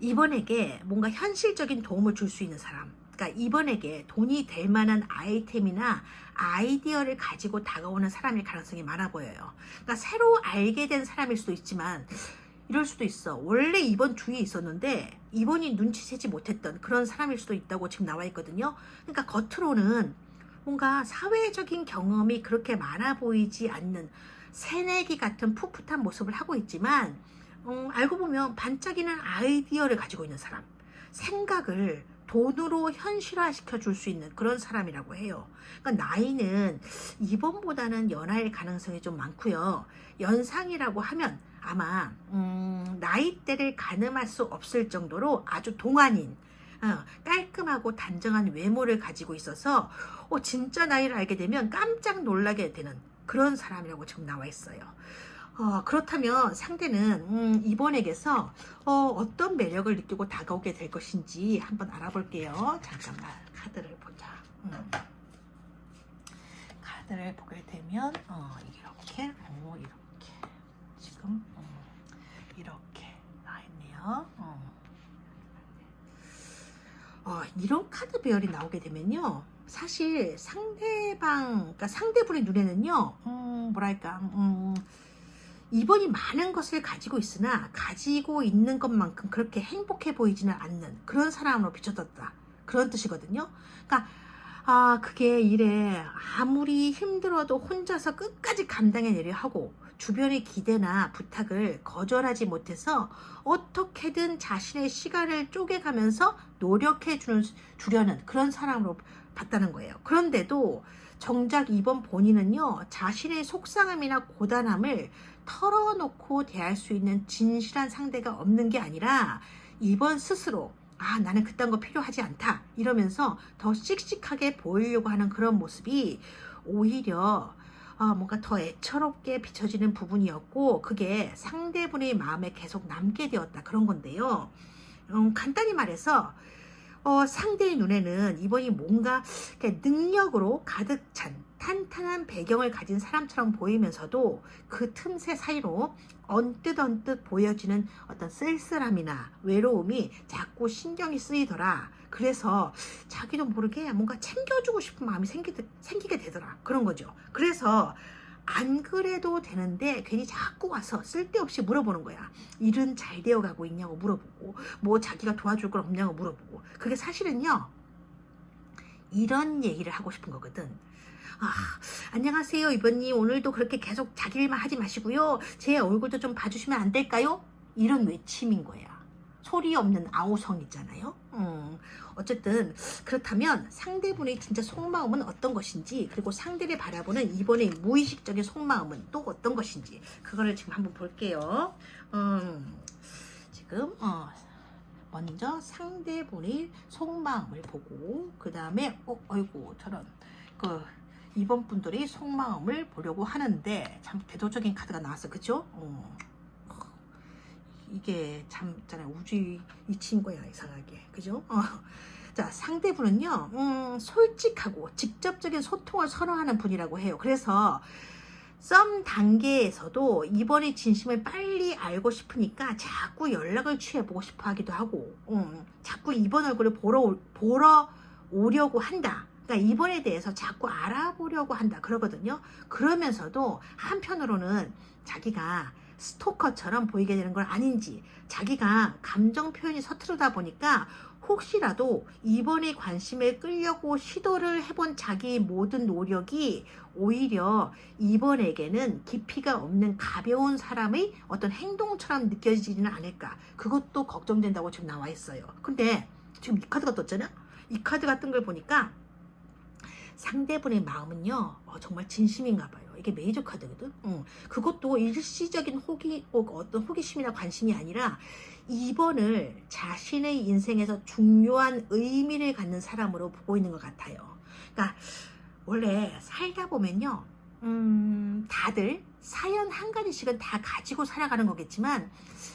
Speaker 1: 이번에게 뭔가 현실적인 도움을 줄 수 있는 사람, 그러니까 이번에게 돈이 될 만한 아이템이나 아이디어를 가지고 다가오는 사람일 가능성이 많아 보여요. 그러니까 새로 알게 된 사람일 수도 있지만 이럴 수도 있어. 원래 이번 주위에 있었는데 이번이 눈치채지 못했던 그런 사람일 수도 있다고 지금 나와 있거든요. 그러니까 겉으로는 뭔가 사회적인 경험이 그렇게 많아 보이지 않는 새내기 같은 풋풋한 모습을 하고 있지만 알고 보면 반짝이는 아이디어를 가지고 있는 사람, 생각을 돈으로 현실화시켜 줄 수 있는 그런 사람이라고 해요. 그러니까 나이는 이번보다는 연하일 가능성이 좀 많고요. 연상이라고 하면 아마 나이대를 가늠할 수 없을 정도로 아주 동안인 깔끔하고 단정한 외모를 가지고 있어서 진짜 나이를 알게 되면 깜짝 놀라게 되는 그런 사람이라고 지금 나와 있어요. 그렇다면 상대는 이번에게서 어떤 매력을 느끼고 다가오게 될 것인지 한번 알아볼게요. 잠깐만 카드를 보자. 카드를 보게 되면 이렇게 지금 이렇게 나와있네요. 이런 카드 배열이 나오게 되면요, 사실 그러니까 상대분의 눈에는요 뭐랄까 이번이 많은 것을 가지고 있으나 가지고 있는 것만큼 그렇게 행복해 보이지는 않는 그런 사람으로 비춰졌다, 그런 뜻이거든요. 그러니까 그게 이래. 아무리 힘들어도 혼자서 끝까지 감당해내려 하고 주변의 기대나 부탁을 거절하지 못해서 어떻게든 자신의 시간을 쪼개가면서 주려는 그런 사람으로 봤다는 거예요. 그런데도 정작 이번 본인은요, 자신의 속상함이나 고단함을 털어놓고 대할 수 있는 진실한 상대가 없는 게 아니라 이번 스스로 나는 그딴 거 필요하지 않다 이러면서 더 씩씩하게 보이려고 하는 그런 모습이 오히려 뭔가 더 애처롭게 비춰지는 부분이었고, 그게 상대분의 마음에 계속 남게 되었다 그런 건데요. 간단히 말해서 상대의 눈에는 이번이 뭔가 능력으로 가득 찬 탄탄한 배경을 가진 사람처럼 보이면서도 그 틈새 사이로 언뜻 보여지는 어떤 쓸쓸함이나 외로움이 자꾸 신경이 쓰이더라. 그래서 자기도 모르게 뭔가 챙겨주고 싶은 마음이 생기게 되더라. 그런 거죠. 그래서 안 그래도 되는데 괜히 자꾸 와서 쓸데없이 물어보는 거야. 일은 잘 되어가고 있냐고 물어보고, 뭐 자기가 도와줄 건 없냐고 물어보고. 그게 사실은요, 이런 얘기를 하고 싶은 거거든. 안녕하세요 이번님, 오늘도 그렇게 계속 자기 일만 하지 마시고요, 제 얼굴도 좀 봐주시면 안 될까요? 이런 외침인 거야. 소리 없는 아우성 있잖아요. 어쨌든 그렇다면 상대분의 진짜 속마음은 어떤 것인지, 그리고 상대를 바라보는 이번의 무의식적인 속마음은 또 어떤 것인지, 그거를 지금 한번 볼게요. 지금 먼저 상대분의 속마음을 보고, 그 다음에 어이구 저런 이번 분들이 속마음을 보려고 하는데, 참 대도적인 카드가 나왔어. 그죠? 이게 참 있잖아요, 우주 이치인 거야 이상하게. 그죠? 자, 상대분은요 솔직하고 직접적인 소통을 선호하는 분이라고 해요. 그래서 썸 단계에서도 이번의 진심을 빨리 알고 싶으니까 자꾸 연락을 취해보고 싶어 하기도 하고, 자꾸 이번 얼굴을 보러 오려고 한다. 그러니까 이번에 대해서 자꾸 알아보려고 한다 그러거든요. 그러면서도 한편으로는 자기가 스토커처럼 보이게 되는 건 아닌지, 자기가 감정 표현이 서투르다 보니까 혹시라도 이번에 관심을 끌려고 시도를 해본 자기의 모든 노력이 오히려 이번에게는 깊이가 없는 가벼운 사람의 어떤 행동처럼 느껴지지는 않을까, 그것도 걱정된다고 지금 나와 있어요. 근데 지금 이 카드가 떴잖아. 이 카드가 뜬 걸 보니까 상대분의 마음은요 정말 진심인가 봐요. 이게 메이저 카드거든. 그것도 일시적인 어떤 호기심이나 관심이 아니라 이번을 자신의 인생에서 중요한 의미를 갖는 사람으로 보고 있는 것 같아요. 그러니까 원래 살다 보면요, 다들 사연 한 가지씩은 다 가지고 살아가는 거겠지만,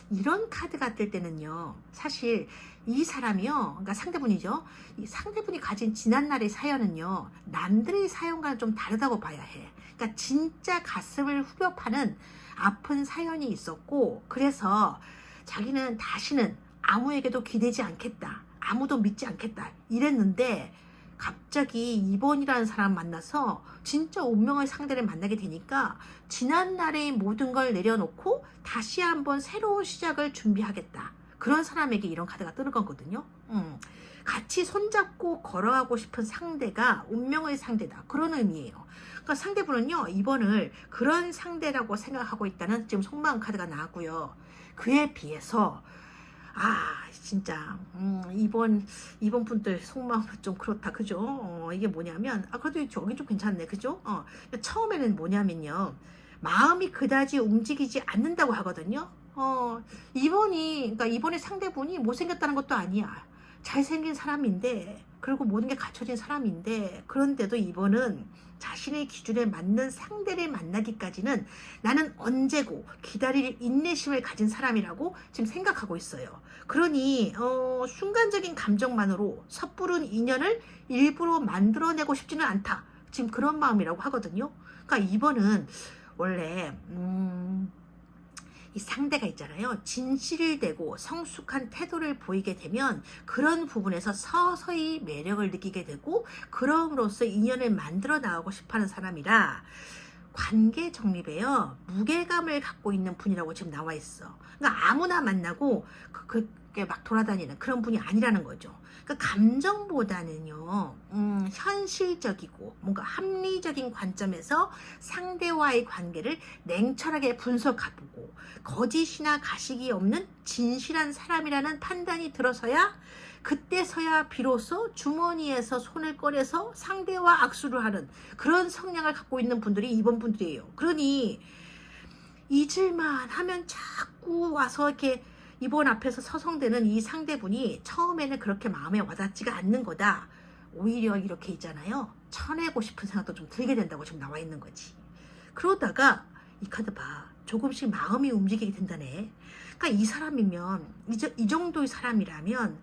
Speaker 1: 이런 카드가 뜰 때는요, 사실 이 사람이요, 그러니까 상대분이죠, 이 상대분이 가진 지난날의 사연은요 남들의 사연과는 좀 다르다고 봐야 해. 그러니까 진짜 가슴을 후벼 파는 아픈 사연이 있었고, 그래서 자기는 다시는 아무에게도 기대지 않겠다, 아무도 믿지 않겠다 이랬는데, 갑자기 이번이라는 사람 만나서 진짜 운명의 상대를 만나게 되니까 지난날의 모든 걸 내려놓고 다시 한번 새로운 시작을 준비하겠다, 그런 사람에게 이런 카드가 뜨는 거거든요. 같이 손잡고 걸어가고 싶은 상대가 운명의 상대다, 그런 의미예요. 그러니까 상대분은요 이번을 그런 상대라고 생각하고 있다는 지금 속마음 카드가 나왔고요. 그에 비해서 진짜 이번 분들 속마음은 좀 그렇다. 그죠? 이게 뭐냐면 그래도 저긴 좀 괜찮네. 그죠? 처음에는 뭐냐면요, 마음이 그다지 움직이지 않는다고 하거든요. 그러니까 이번에 상대분이 못생겼다는 것도 아니야. 잘생긴 사람인데, 그리고 모든 게 갖춰진 사람인데, 그런데도 이번은 자신의 기준에 맞는 상대를 만나기까지는 나는 언제고 기다릴 인내심을 가진 사람이라고 지금 생각하고 있어요. 그러니 순간적인 감정만으로 섣부른 인연을 일부러 만들어내고 싶지는 않다, 지금 그런 마음이라고 하거든요. 그러니까 이번은 원래 이 상대가 있잖아요, 진실되고 성숙한 태도를 보이게 되면 그런 부분에서 서서히 매력을 느끼게 되고, 그럼으로써 인연을 만들어 나가고 싶어하는 사람이라 관계 정립에요 무게감을 갖고 있는 분이라고 지금 나와 있어. 그러니까 아무나 만나고 막 돌아다니는 그런 분이 아니라는 거죠. 그러니까 감정보다는요, 현실적이고 뭔가 합리적인 관점에서 상대와의 관계를 냉철하게 분석해보고 거짓이나 가식이 없는 진실한 사람이라는 판단이 들어서야 그때서야 비로소 주머니에서 손을 꺼내서 상대와 악수를 하는 그런 성향을 갖고 있는 분들이 이번 분들이에요. 그러니 잊을만 하면 자꾸 와서 이렇게 이번 앞에서 서성대는 이 상대분이 처음에는 그렇게 마음에 와닿지가 않는 거다. 오히려 이렇게 있잖아요. 쳐내고 싶은 생각도 좀 들게 된다고 지금 나와 있는 거지. 그러다가 이 카드 봐. 조금씩 마음이 움직이게 된다네. 그러니까 이 사람이면 이 정도의 사람이라면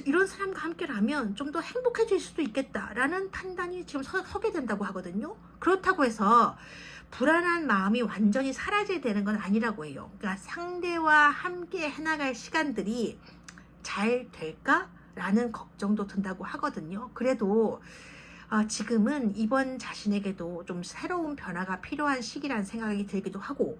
Speaker 1: 이런 사람과 함께라면 좀 더 행복해질 수도 있겠다라는 판단이 지금 서게 된다고 하거든요. 그렇다고 해서 불안한 마음이 완전히 사라져야 되는 건 아니라고 해요. 그러니까 상대와 함께 해나갈 시간들이 잘 될까라는 걱정도 든다고 하거든요. 그래도 지금은 이번 자신에게도 좀 새로운 변화가 필요한 시기라는 생각이 들기도 하고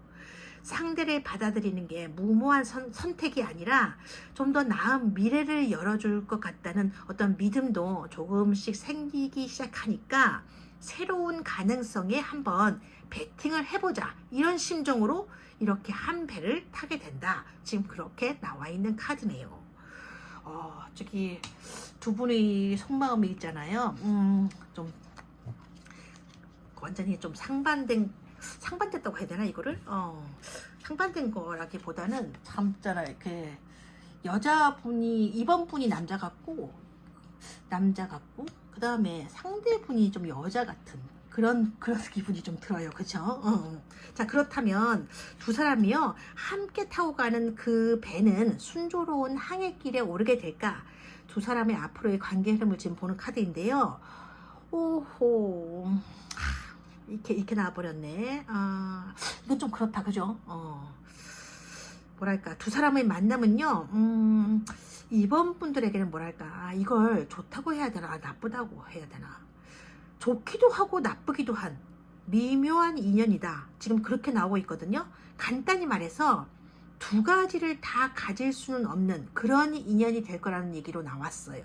Speaker 1: 상대를 받아들이는 게 무모한 선택이 아니라 좀 더 나은 미래를 열어줄 것 같다는 어떤 믿음도 조금씩 생기기 시작하니까 새로운 가능성에 한번 베팅을 해보자 이런 심정으로 이렇게 한 배를 타게 된다. 지금 그렇게 나와 있는 카드네요. 저기 두 분의 속마음이 있잖아요. 좀 완전히 좀 상반됐다고 해야 되나 이거를? 상반된 거라기보다는 참잖아 이렇게 여자분이 이번 분이 남자 같고 그 다음에 상대분이 좀 여자 같은 그런 기분이 좀 들어요. 그쵸? 자, 그렇다면 두 사람이요 함께 타고 가는 그 배는 순조로운 항해길에 오르게 될까? 두 사람의 앞으로의 관계 흐름을 지금 보는 카드인데요. 오호, 이렇게 나와버렸네. 이건 좀 그렇다, 그죠? 뭐랄까, 두 사람의 만남은요, 이번 분들에게는 뭐랄까, 이걸 좋다고 해야 되나, 나쁘다고 해야 되나. 좋기도 하고 나쁘기도 한 미묘한 인연이다. 지금 그렇게 나오고 있거든요. 간단히 말해서 두 가지를 다 가질 수는 없는 그런 인연이 될 거라는 얘기로 나왔어요.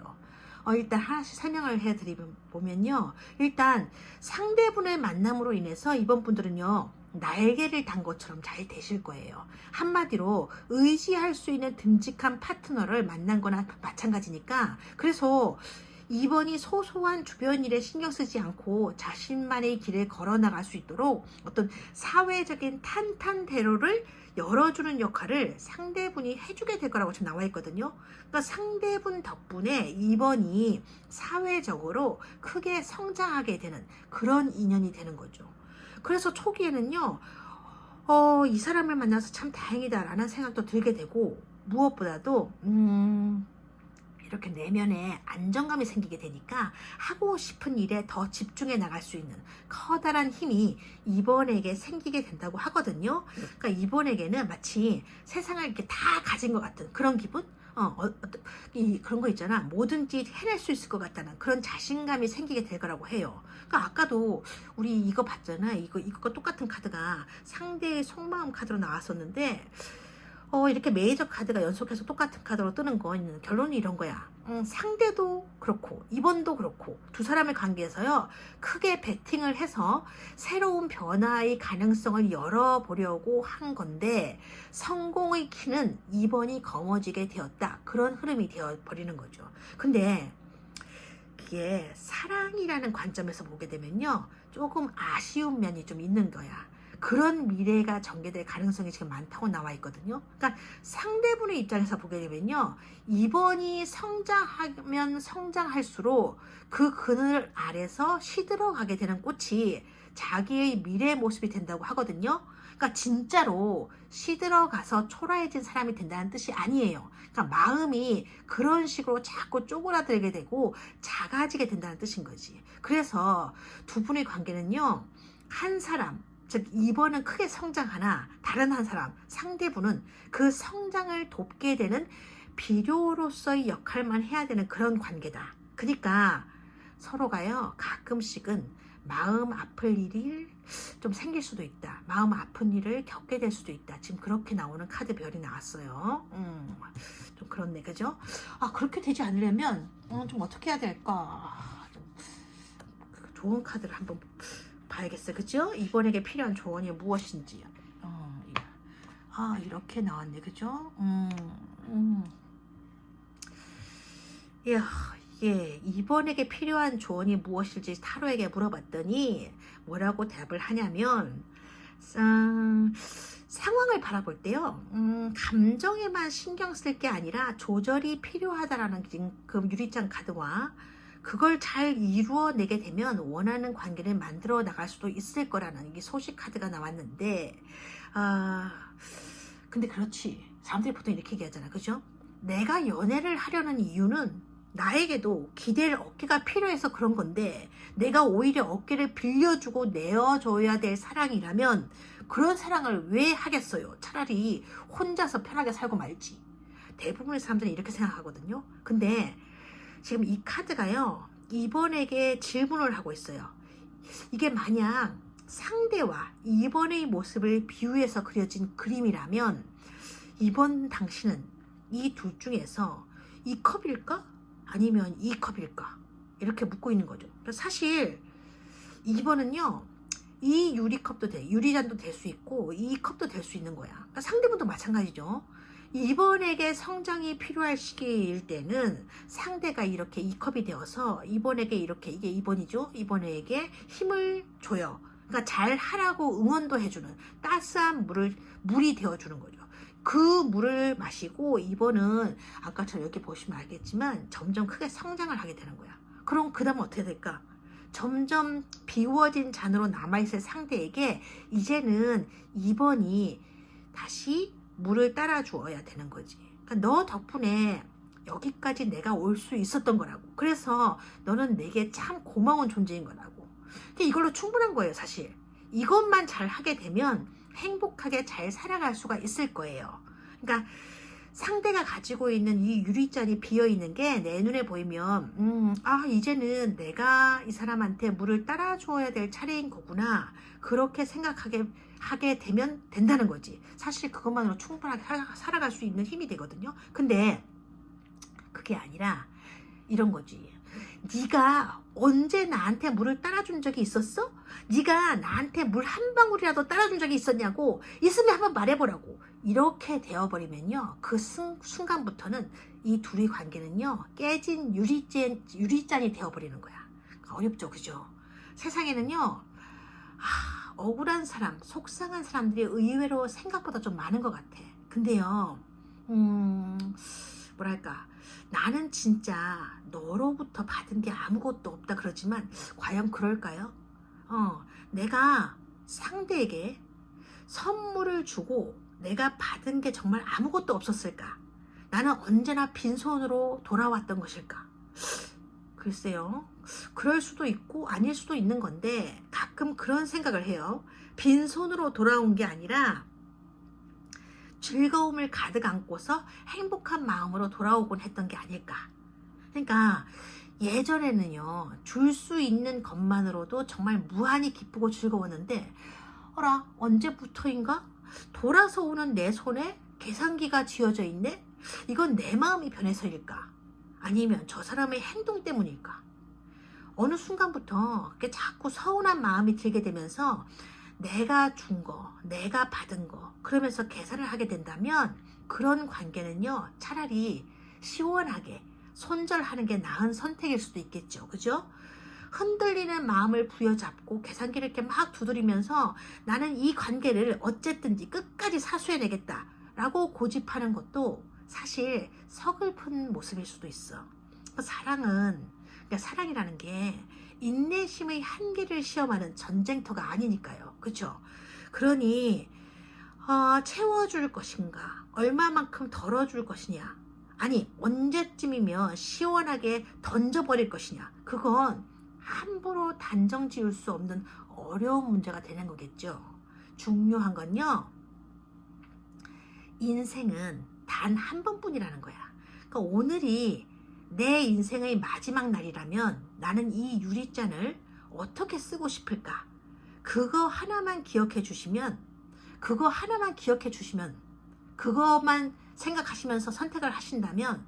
Speaker 1: 일단 하나씩 설명을 해드리면요. 일단 상대분의 만남으로 인해서 이번 분들은요. 날개를 단 것처럼 잘 되실 거예요. 한마디로 의지할 수 있는 듬직한 파트너를 만난 거나 마찬가지니까 그래서 이번이 소소한 주변 일에 신경 쓰지 않고 자신만의 길을 걸어 나갈 수 있도록 어떤 사회적인 탄탄대로를 열어주는 역할을 상대분이 해주게 될 거라고 지금 나와 있거든요. 그러니까 상대분 덕분에 이번이 사회적으로 크게 성장하게 되는 그런 인연이 되는 거죠. 그래서 초기에는요, 이 사람을 만나서 참 다행이다라는 생각도 들게 되고 무엇보다도 이렇게 내면에 안정감이 생기게 되니까 하고 싶은 일에 더 집중해 나갈 수 있는 커다란 힘이 이번에게 생기게 된다고 하거든요. 그러니까 이번에게는 마치 세상을 이렇게 다 가진 것 같은 그런 기분? 그런 거 있잖아. 뭐든지 해낼 수 있을 것 같다는 그런 자신감이 생기게 될 거라고 해요. 그러니까 아까도 우리 이거 봤잖아. 이거 똑같은 카드가 상대의 속마음 카드로 나왔었는데 이렇게 메이저 카드가 연속해서 똑같은 카드로 뜨는 건 결론이 이런 거야. 상대도 그렇고 이번도 그렇고 두 사람의 관계에서요 크게 베팅을 해서 새로운 변화의 가능성을 열어보려고 한 건데 성공의 키는 이번이 거머쥐게 되었다. 그런 흐름이 되어버리는 거죠. 근데 이게 사랑이라는 관점에서 보게 되면요 조금 아쉬운 면이 좀 있는 거야. 그런 미래가 전개될 가능성이 지금 많다고 나와 있거든요. 그러니까 상대분의 입장에서 보게 되면요. 이번이 성장하면 성장할수록 그 그늘 아래서 시들어가게 되는 꽃이 자기의 미래의 모습이 된다고 하거든요. 그러니까 진짜로 시들어가서 초라해진 사람이 된다는 뜻이 아니에요. 그러니까 마음이 그런 식으로 자꾸 쪼그라들게 되고 작아지게 된다는 뜻인 거지. 그래서 두 분의 관계는요. 한 사람 즉 2번은 크게 성장하나 다른 한 사람 상대분은 그 성장을 돕게 되는 비료로서의 역할만 해야 되는 그런 관계다. 그러니까 서로가요 가끔씩은 마음 아플 일이 좀 생길 수도 있다. 마음 아픈 일을 겪게 될 수도 있다. 지금 그렇게 나오는 카드 별이 나왔어요. 좀 그렇네, 그죠? 아, 그렇게 되지 않으려면 좀 어떻게 해야 될까? 좀 좋은 카드를 한번 봐야겠어요, 그죠? 이번에게 필요한 조언이 무엇인지. 아, 이렇게 나왔네, 그죠? 이야, 예, 이번에게 필요한 조언이 무엇일지 타로에게 물어봤더니 뭐라고 대답을 하냐면, 상황을 바라볼 때요, 감정에만 신경 쓸 게 아니라 조절이 필요하다라는 지금 유리장 카드와 그걸 잘 이루어내게 되면 원하는 관계를 만들어 나갈 수도 있을 거라는 이게 소식 카드가 나왔는데, 근데 그렇지. 사람들이 보통 이렇게 얘기하잖아, 그죠? 내가 연애를 하려는 이유는 나에게도 기댈 어깨가 필요해서 그런 건데, 내가 오히려 어깨를 빌려주고 내어줘야 될 사랑이라면 그런 사랑을 왜 하겠어요? 차라리 혼자서 편하게 살고 말지. 대부분의 사람들은 이렇게 생각하거든요. 근데 지금 이 카드가요, 이번에게 질문을 하고 있어요. 이게 만약 상대와 이번의 모습을 비유해서 그려진 그림이라면 이번 당신은 이 둘 중에서 이 컵일까? 아니면 이 컵일까? 이렇게 묻고 있는 거죠. 사실 이번은요, 이 유리컵도 유리잔도 될 수 있고 이 컵도 될 수 있는 거야. 그러니까 상대분도 마찬가지죠. 이번에게 성장이 필요할 시기일 때는 상대가 이렇게 이 컵이 되어서 이번에게 이렇게, 이게 이번이죠. 이번에게 힘을 줘요. 그러니까 잘 하라고 응원도 해주는 따스한 물이 되어주는 거죠. 그 물을 마시고 이번은 아까처럼 여기 보시면 알겠지만 점점 크게 성장을 하게 되는 거야. 그럼 그 다음 어떻게 될까? 점점 비워진 잔으로 남아있을 상대에게 이제는 2번이 다시 물을 따라 주어야 되는 거지. 그러니까 너 덕분에 여기까지 내가 올 수 있었던 거라고. 그래서 너는 내게 참 고마운 존재인 거라고. 근데 이걸로 충분한 거예요, 사실. 이것만 잘 하게 되면 행복하게 잘 살아갈 수가 있을 거예요. 그러니까 상대가 가지고 있는 이 유리잔이 비어있는 게 내 눈에 보이면 이제는 내가 이 사람한테 물을 따라줘야 될 차례인 거구나, 그렇게 하게 되면 된다는 거지. 사실 그것만으로 충분하게 살아갈 수 있는 힘이 되거든요. 근데 그게 아니라 이런 거지. 네가 언제 나한테 물을 따라준 적이 있었어? 네가 나한테 물 한 방울이라도 따라준 적이 있었냐고. 있으면 한번 말해보라고. 이렇게 되어버리면요, 그 순간부터는 이 둘의 관계는요, 깨진 유리잔이 되어버리는 거야. 어렵죠, 그죠? 세상에는요, 억울한 사람, 속상한 사람들이 의외로 생각보다 좀 많은 것 같아. 근데요, 뭐랄까, 나는 진짜 너로부터 받은 게 아무것도 없다 그러지만 과연 그럴까요? 내가 상대에게 선물을 주고 내가 받은 게 정말 아무것도 없었을까? 나는 언제나 빈손으로 돌아왔던 것일까? 글쎄요. 그럴 수도 있고 아닐 수도 있는 건데 가끔 그런 생각을 해요. 빈손으로 돌아온 게 아니라 즐거움을 가득 안고서 행복한 마음으로 돌아오곤 했던 게 아닐까. 그러니까 예전에는요, 줄 수 있는 것만으로도 정말 무한히 기쁘고 즐거웠는데, 어라, 언제부터인가 돌아서 오는 내 손에 계산기가 쥐어져 있네? 이건 내 마음이 변해서일까? 아니면 저 사람의 행동 때문일까? 어느 순간부터 자꾸 서운한 마음이 들게 되면서 내가 준 거, 내가 받은 거, 그러면서 계산을 하게 된다면 그런 관계는요, 차라리 시원하게 손절하는 게 나은 선택일 수도 있겠죠. 그죠? 흔들리는 마음을 부여잡고 계산기를 이렇게 막 두드리면서 나는 이 관계를 어쨌든지 끝까지 사수해내겠다 라고 고집하는 것도 사실 서글픈 모습일 수도 있어. 그러니까 사랑이라는 게 인내심의 한계를 시험하는 전쟁터가 아니니까요. 그렇죠? 그러니 채워줄 것인가, 얼마만큼 덜어줄 것이냐, 아니 언제쯤이면 시원하게 던져버릴 것이냐, 그건 함부로 단정 지을 수 없는 어려운 문제가 되는 거겠죠. 중요한 건요, 인생은 단 한 번뿐이라는 거야. 그러니까 오늘이 내 인생의 마지막 날이라면 나는 이 유리잔을 어떻게 쓰고 싶을까? 그거 하나만 기억해 주시면, 그것만 생각하시면서 선택을 하신다면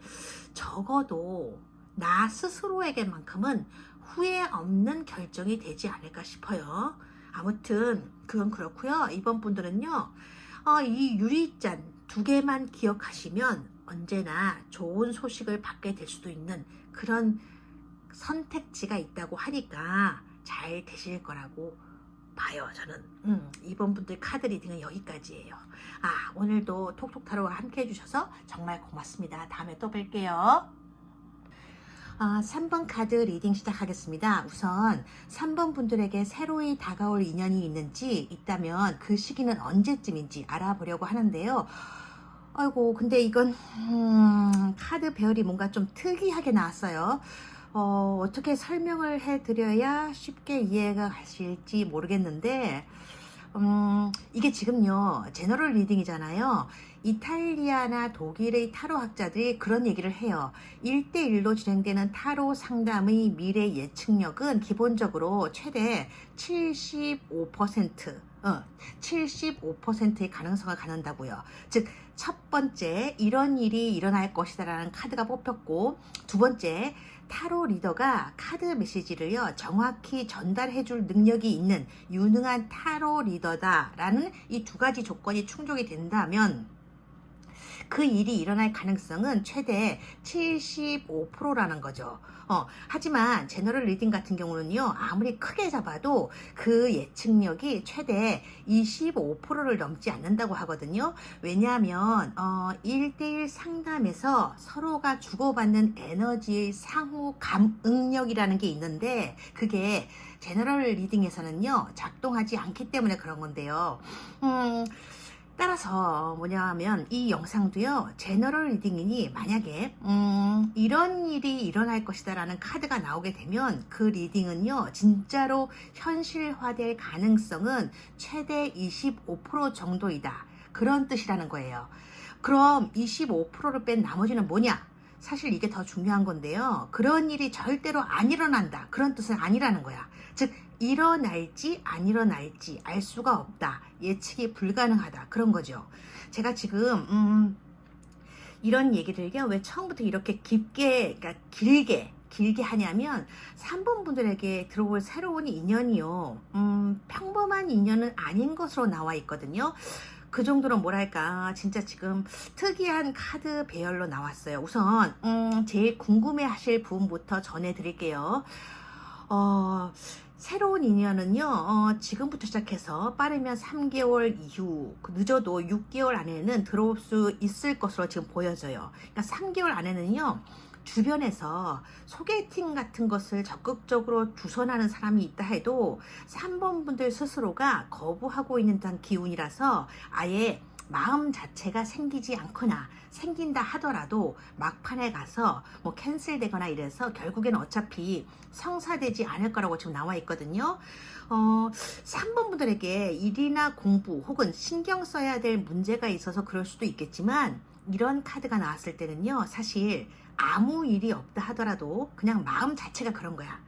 Speaker 1: 적어도 나 스스로에게만큼은 후회 없는 결정이 되지 않을까 싶어요. 아무튼 그건 그렇고요. 이번 분들은요, 이 유리잔 2개만 기억하시면 언제나 좋은 소식을 받게 될 수도 있는 그런 선택지가 있다고 하니까 잘 되실 거라고 봐요. 저는 이번 분들 카드 리딩은 여기까지예요. 오늘도 톡톡타로와 함께 해주셔서 정말 고맙습니다. 다음에 또 뵐게요. 3번 카드 리딩 시작하겠습니다. 우선 3번 분들에게 새로이 다가올 인연이 있다면 그 시기는 언제쯤인지 알아보려고 하는데요. 아이고, 근데 이건 카드 배열이 뭔가 좀 특이하게 나왔어요. 어떻게 설명을 해드려야 쉽게 이해가 가실지 모르겠는데, 이게 지금요, 제너럴 리딩이잖아요. 이탈리아나 독일의 타로 학자들이 그런 얘기를 해요. 1대1로 진행되는 타로 상담의 미래 예측력은 기본적으로 최대 75%의 가능성을 갖는다고요. 즉, 첫 번째, 이런 일이 일어날 것이다 라는 카드가 뽑혔고, 두 번째, 타로 리더가 카드 메시지를요 정확히 전달해 줄 능력이 있는 유능한 타로 리더다 라는 이 2가지 조건이 충족이 된다면 그 일이 일어날 가능성은 최대 75%라는 거죠. 하지만 제너럴 리딩 같은 경우는요, 아무리 크게 잡아도 그 예측력이 최대 25%를 넘지 않는다고 하거든요. 왜냐하면 1대1 상담에서 서로가 주고받는 에너지의 상호 감응력이라는 게 있는데, 그게 제너럴 리딩에서는요 작동하지 않기 때문에 그런 건데요. 따라서 뭐냐 하면 이 영상도요, 제너럴 리딩이니 만약에 이런 일이 일어날 것이다 라는 카드가 나오게 되면 그 리딩은요 진짜로 현실화될 가능성은 최대 25% 정도이다, 그런 뜻이라는 거예요. 그럼 25%를 뺀 나머지는 뭐냐? 사실 이게 더 중요한 건데요, 그런 일이 절대로 안 일어난다, 그런 뜻은 아니라는 거야. 즉, 일어날지 안 일어날지 알 수가 없다, 예측이 불가능하다, 그런 거죠. 제가 지금 이런 얘기들요 왜 처음부터 이렇게 깊게, 그러니까 길게 하냐면 3번 분들에게 들어올 새로운 인연이요, 평범한 인연은 아닌 것으로 나와 있거든요. 그 정도로 뭐랄까 진짜 지금 특이한 카드 배열로 나왔어요. 우선 제일 궁금해 하실 부분부터 전해드릴게요. 새로운 인연은요, 지금부터 시작해서 빠르면 3개월 이후, 늦어도 6개월 안에는 들어올 수 있을 것으로 지금 보여져요. 그러니까 3개월 안에는요, 주변에서 소개팅 같은 것을 적극적으로 주선하는 사람이 있다 해도 3번 분들 스스로가 거부하고 있는 듯한 기운이라서 아예 마음 자체가 생기지 않거나 생긴다 하더라도 막판에 가서 뭐 캔슬되거나 이래서 결국에는 어차피 성사되지 않을 거라고 지금 나와 있거든요. 3번 분들에게 일이나 공부 혹은 신경 써야 될 문제가 있어서 그럴 수도 있겠지만, 이런 카드가 나왔을 때는요, 사실 아무 일이 없다 하더라도 그냥 마음 자체가 그런 거야.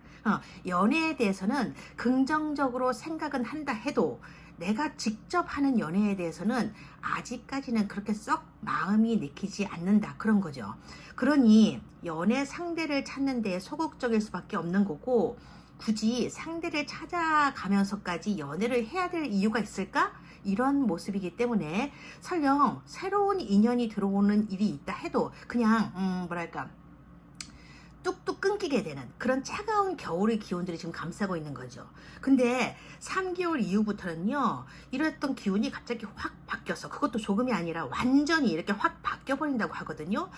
Speaker 1: 연애에 대해서는 긍정적으로 생각은 한다 해도 내가 직접 하는 연애에 대해서는 아직까지는 그렇게 썩 마음이 내키지 않는다, 그런 거죠. 그러니 연애 상대를 찾는 데 소극적일 수밖에 없는 거고, 굳이 상대를 찾아가면서까지 연애를 해야 될 이유가 있을까? 이런 모습이기 때문에 설령 새로운 인연이 들어오는 일이 있다 해도 그냥 뭐랄까 뚝뚝 끊기게 되는 그런 차가운 겨울의 기운들이 지금 감싸고 있는 거죠. 근데 3개월 이후부터는요, 이랬던 기운이 갑자기 확 바뀌어서, 그것도 조금이 아니라 완전히 이렇게 확 바뀌어버린다고 하거든요.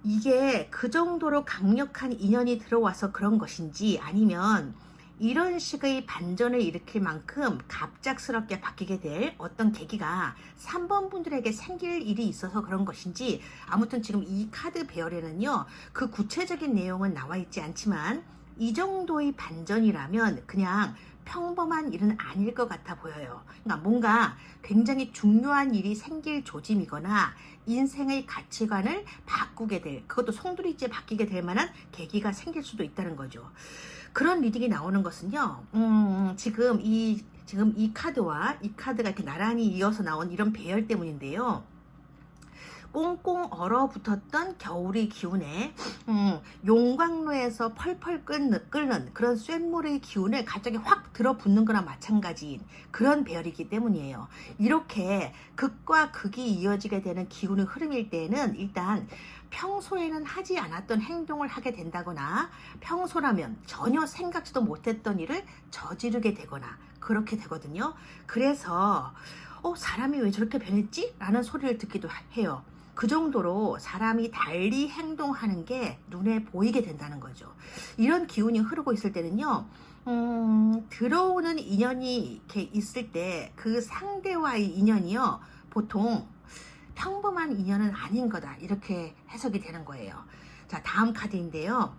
Speaker 1: 이게 그 정도로 강력한 인연이 들어와서 그런 것인지, 아니면 이런 식의 반전을 일으킬 만큼 갑작스럽게 바뀌게 될 어떤 계기가 3번 분들에게 생길 일이 있어서 그런 것인지, 아무튼 지금 이 카드 배열에는요 그 구체적인 내용은 나와 있지 않지만 이 정도의 반전이라면 그냥 평범한 일은 아닐 것 같아 보여요. 그러니까 뭔가 굉장히 중요한 일이 생길 조짐이거나 인생의 가치관을 바꾸게 될, 그것도 송두리째 바뀌게 될 만한 계기가 생길 수도 있다는 거죠. 그런 리딩이 나오는 것은요, 지금 이 카드와 이 카드가 이렇게 나란히 이어서 나온 이런 배열 때문인데요. 꽁꽁 얼어붙었던 겨울의 기운에 용광로에서 펄펄 끓는 그런 쇳물의 기운을 갑자기 확 들어붙는 거나 마찬가지인 그런 배열이기 때문이에요. 이렇게 극과 극이 이어지게 되는 기운의 흐름일 때는 일단 평소에는 하지 않았던 행동을 하게 된다거나 평소라면 전혀 생각지도 못했던 일을 저지르게 되거나 그렇게 되거든요. 그래서 사람이 왜 저렇게 변했지? 라는 소리를 듣기도 해요. 그 정도로 사람이 달리 행동하는 게 눈에 보이게 된다는 거죠. 이런 기운이 흐르고 있을 때는요, 들어오는 인연이 이렇게 있을 때 그 상대와의 인연이요, 보통 평범한 인연은 아닌 거다. 이렇게 해석이 되는 거예요. 자, 다음 카드인데요.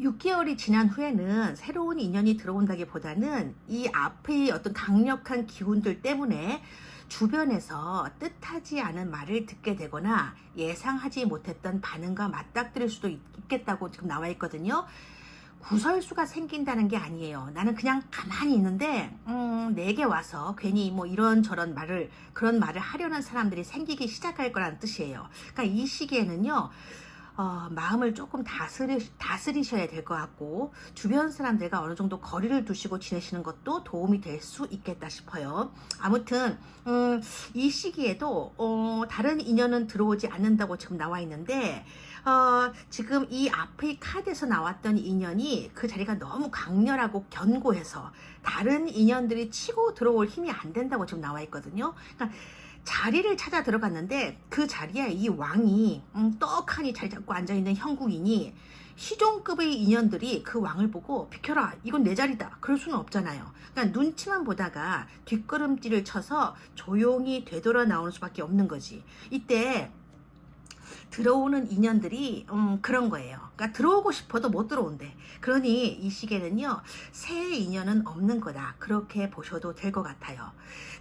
Speaker 1: 6개월이 지난 후에는 새로운 인연이 들어온다기보다는 이 앞의 어떤 강력한 기운들 때문에 주변에서 뜻하지 않은 말을 듣게 되거나 예상하지 못했던 반응과 맞닥뜨릴 수도 있겠다고 지금 나와 있거든요. 구설수가 생긴다는 게 아니에요. 나는 그냥 가만히 있는데 내게 와서 괜히 뭐 이런저런 그런 말을 하려는 사람들이 생기기 시작할 거라는 뜻이에요. 그러니까 이 시기에는요, 마음을 조금 다스리셔야 될 것 같고 주변 사람들과 어느 정도 거리를 두시고 지내시는 것도 도움이 될 수 있겠다 싶어요. 아무튼 이 시기에도 다른 인연은 들어오지 않는다고 지금 나와 있는데 지금 이 앞의 카드에서 나왔던 인연이 그 자리가 너무 강렬하고 견고해서 다른 인연들이 치고 들어올 힘이 안 된다고 지금 나와 있거든요. 그러니까 자리를 찾아 들어갔는데 그 자리에 이 왕이 떡하니 잘 잡고 앉아있는 형국이니 시종급의 인연들이 그 왕을 보고 비켜라, 이건 내 자리다, 그럴 수는 없잖아요. 그러니까 눈치만 보다가 뒷걸음질을 쳐서 조용히 되돌아 나오는 수밖에 없는 거지. 이때 들어오는 인연들이 그런 거예요. 그러니까 들어오고 싶어도 못 들어온대. 그러니 이 시기에는요, 새 인연은 없는 거다, 그렇게 보셔도 될 것 같아요.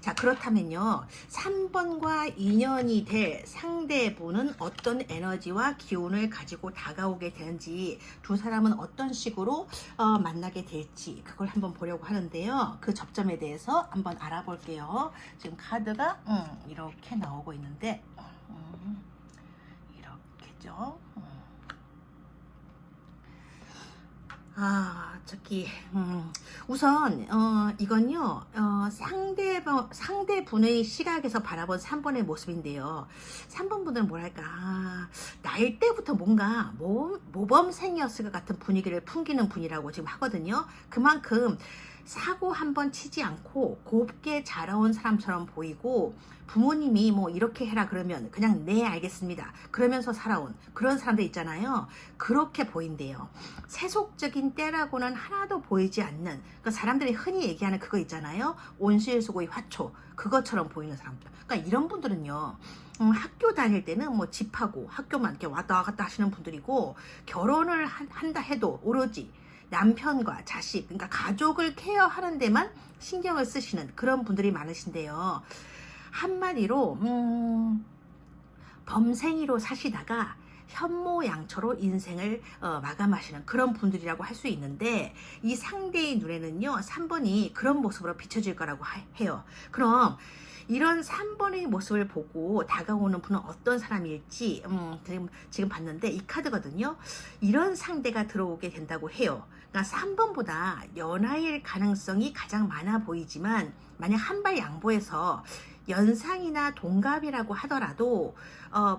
Speaker 1: 자, 그렇다면요, 3번과 인연이 될 상대분은 어떤 에너지와 기운을 가지고 다가오게 되는지, 두 사람은 어떤 식으로 만나게 될지 그걸 한번 보려고 하는데요. 그 접점에 대해서 한번 알아볼게요. 지금 카드가 이렇게 나오고 있는데 이렇게죠. 우선 이건요, 상대분의 시각에서 바라본 3번의 모습인데요. 3번 분들은 뭐랄까, 나일 때부터 뭔가 모범생이었을 것 같은 분위기를 풍기는 분이라고 지금 하거든요. 그만큼 사고 한번 치지 않고 곱게 자라온 사람처럼 보이고, 부모님이 뭐 이렇게 해라 그러면 그냥 네 알겠습니다 그러면서 살아온 그런 사람들 있잖아요. 그렇게 보인대요. 세속적인 때라고는 하나도 보이지 않는, 그러니까 사람들이 흔히 얘기하는 그거 있잖아요, 온실수고의 화초, 그것처럼 보이는 사람들. 그러니까 이런 분들은요, 학교 다닐 때는 뭐 집하고 학교만 이렇게 왔다 갔다 하시는 분들이고, 결혼을 한다 해도 오로지 남편과 자식, 그러니까 가족을 케어하는 데만 신경을 쓰시는 그런 분들이 많으신데요. 한마디로 범생이로 사시다가 현모양처로 인생을 마감하시는 그런 분들이라고 할 수 있는데, 이 상대의 눈에는요, 3번이 그런 모습으로 비춰질 거라고 해요. 그럼 이런 3번의 모습을 보고 다가오는 분은 어떤 사람일지 지금 봤는데 이 카드거든요. 이런 상대가 들어오게 된다고 해요. 그러니까 3번보다 연하일 가능성이 가장 많아 보이지만, 만약 한 발 양보해서 연상이나 동갑이라고 하더라도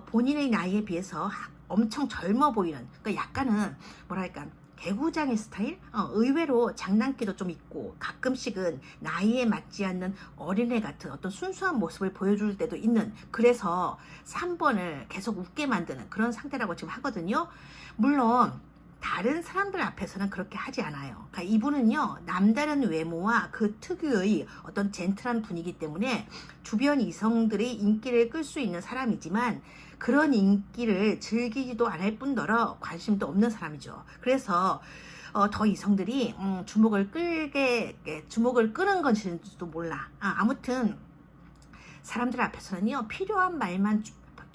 Speaker 1: 본인의 나이에 비해서 엄청 젊어 보이는, 그러니까 약간은 뭐랄까, 개구장의 스타일? 의외로 장난기도 좀 있고 가끔씩은 나이에 맞지 않는 어린애 같은 어떤 순수한 모습을 보여줄 때도 있는, 그래서 3번을 계속 웃게 만드는 그런 상태라고 지금 하거든요. 물론 다른 사람들 앞에서는 그렇게 하지 않아요. 그러니까 이분은요, 남다른 외모와 그 특유의 어떤 젠틀한 분위기 때문에 주변 이성들의 인기를 끌 수 있는 사람이지만, 그런 인기를 즐기지도 않을 뿐더러 관심도 없는 사람이죠. 그래서 더 이성들이 주목을 끄는 것인지도 몰라. 아무튼 사람들 앞에서는요, 필요한 말만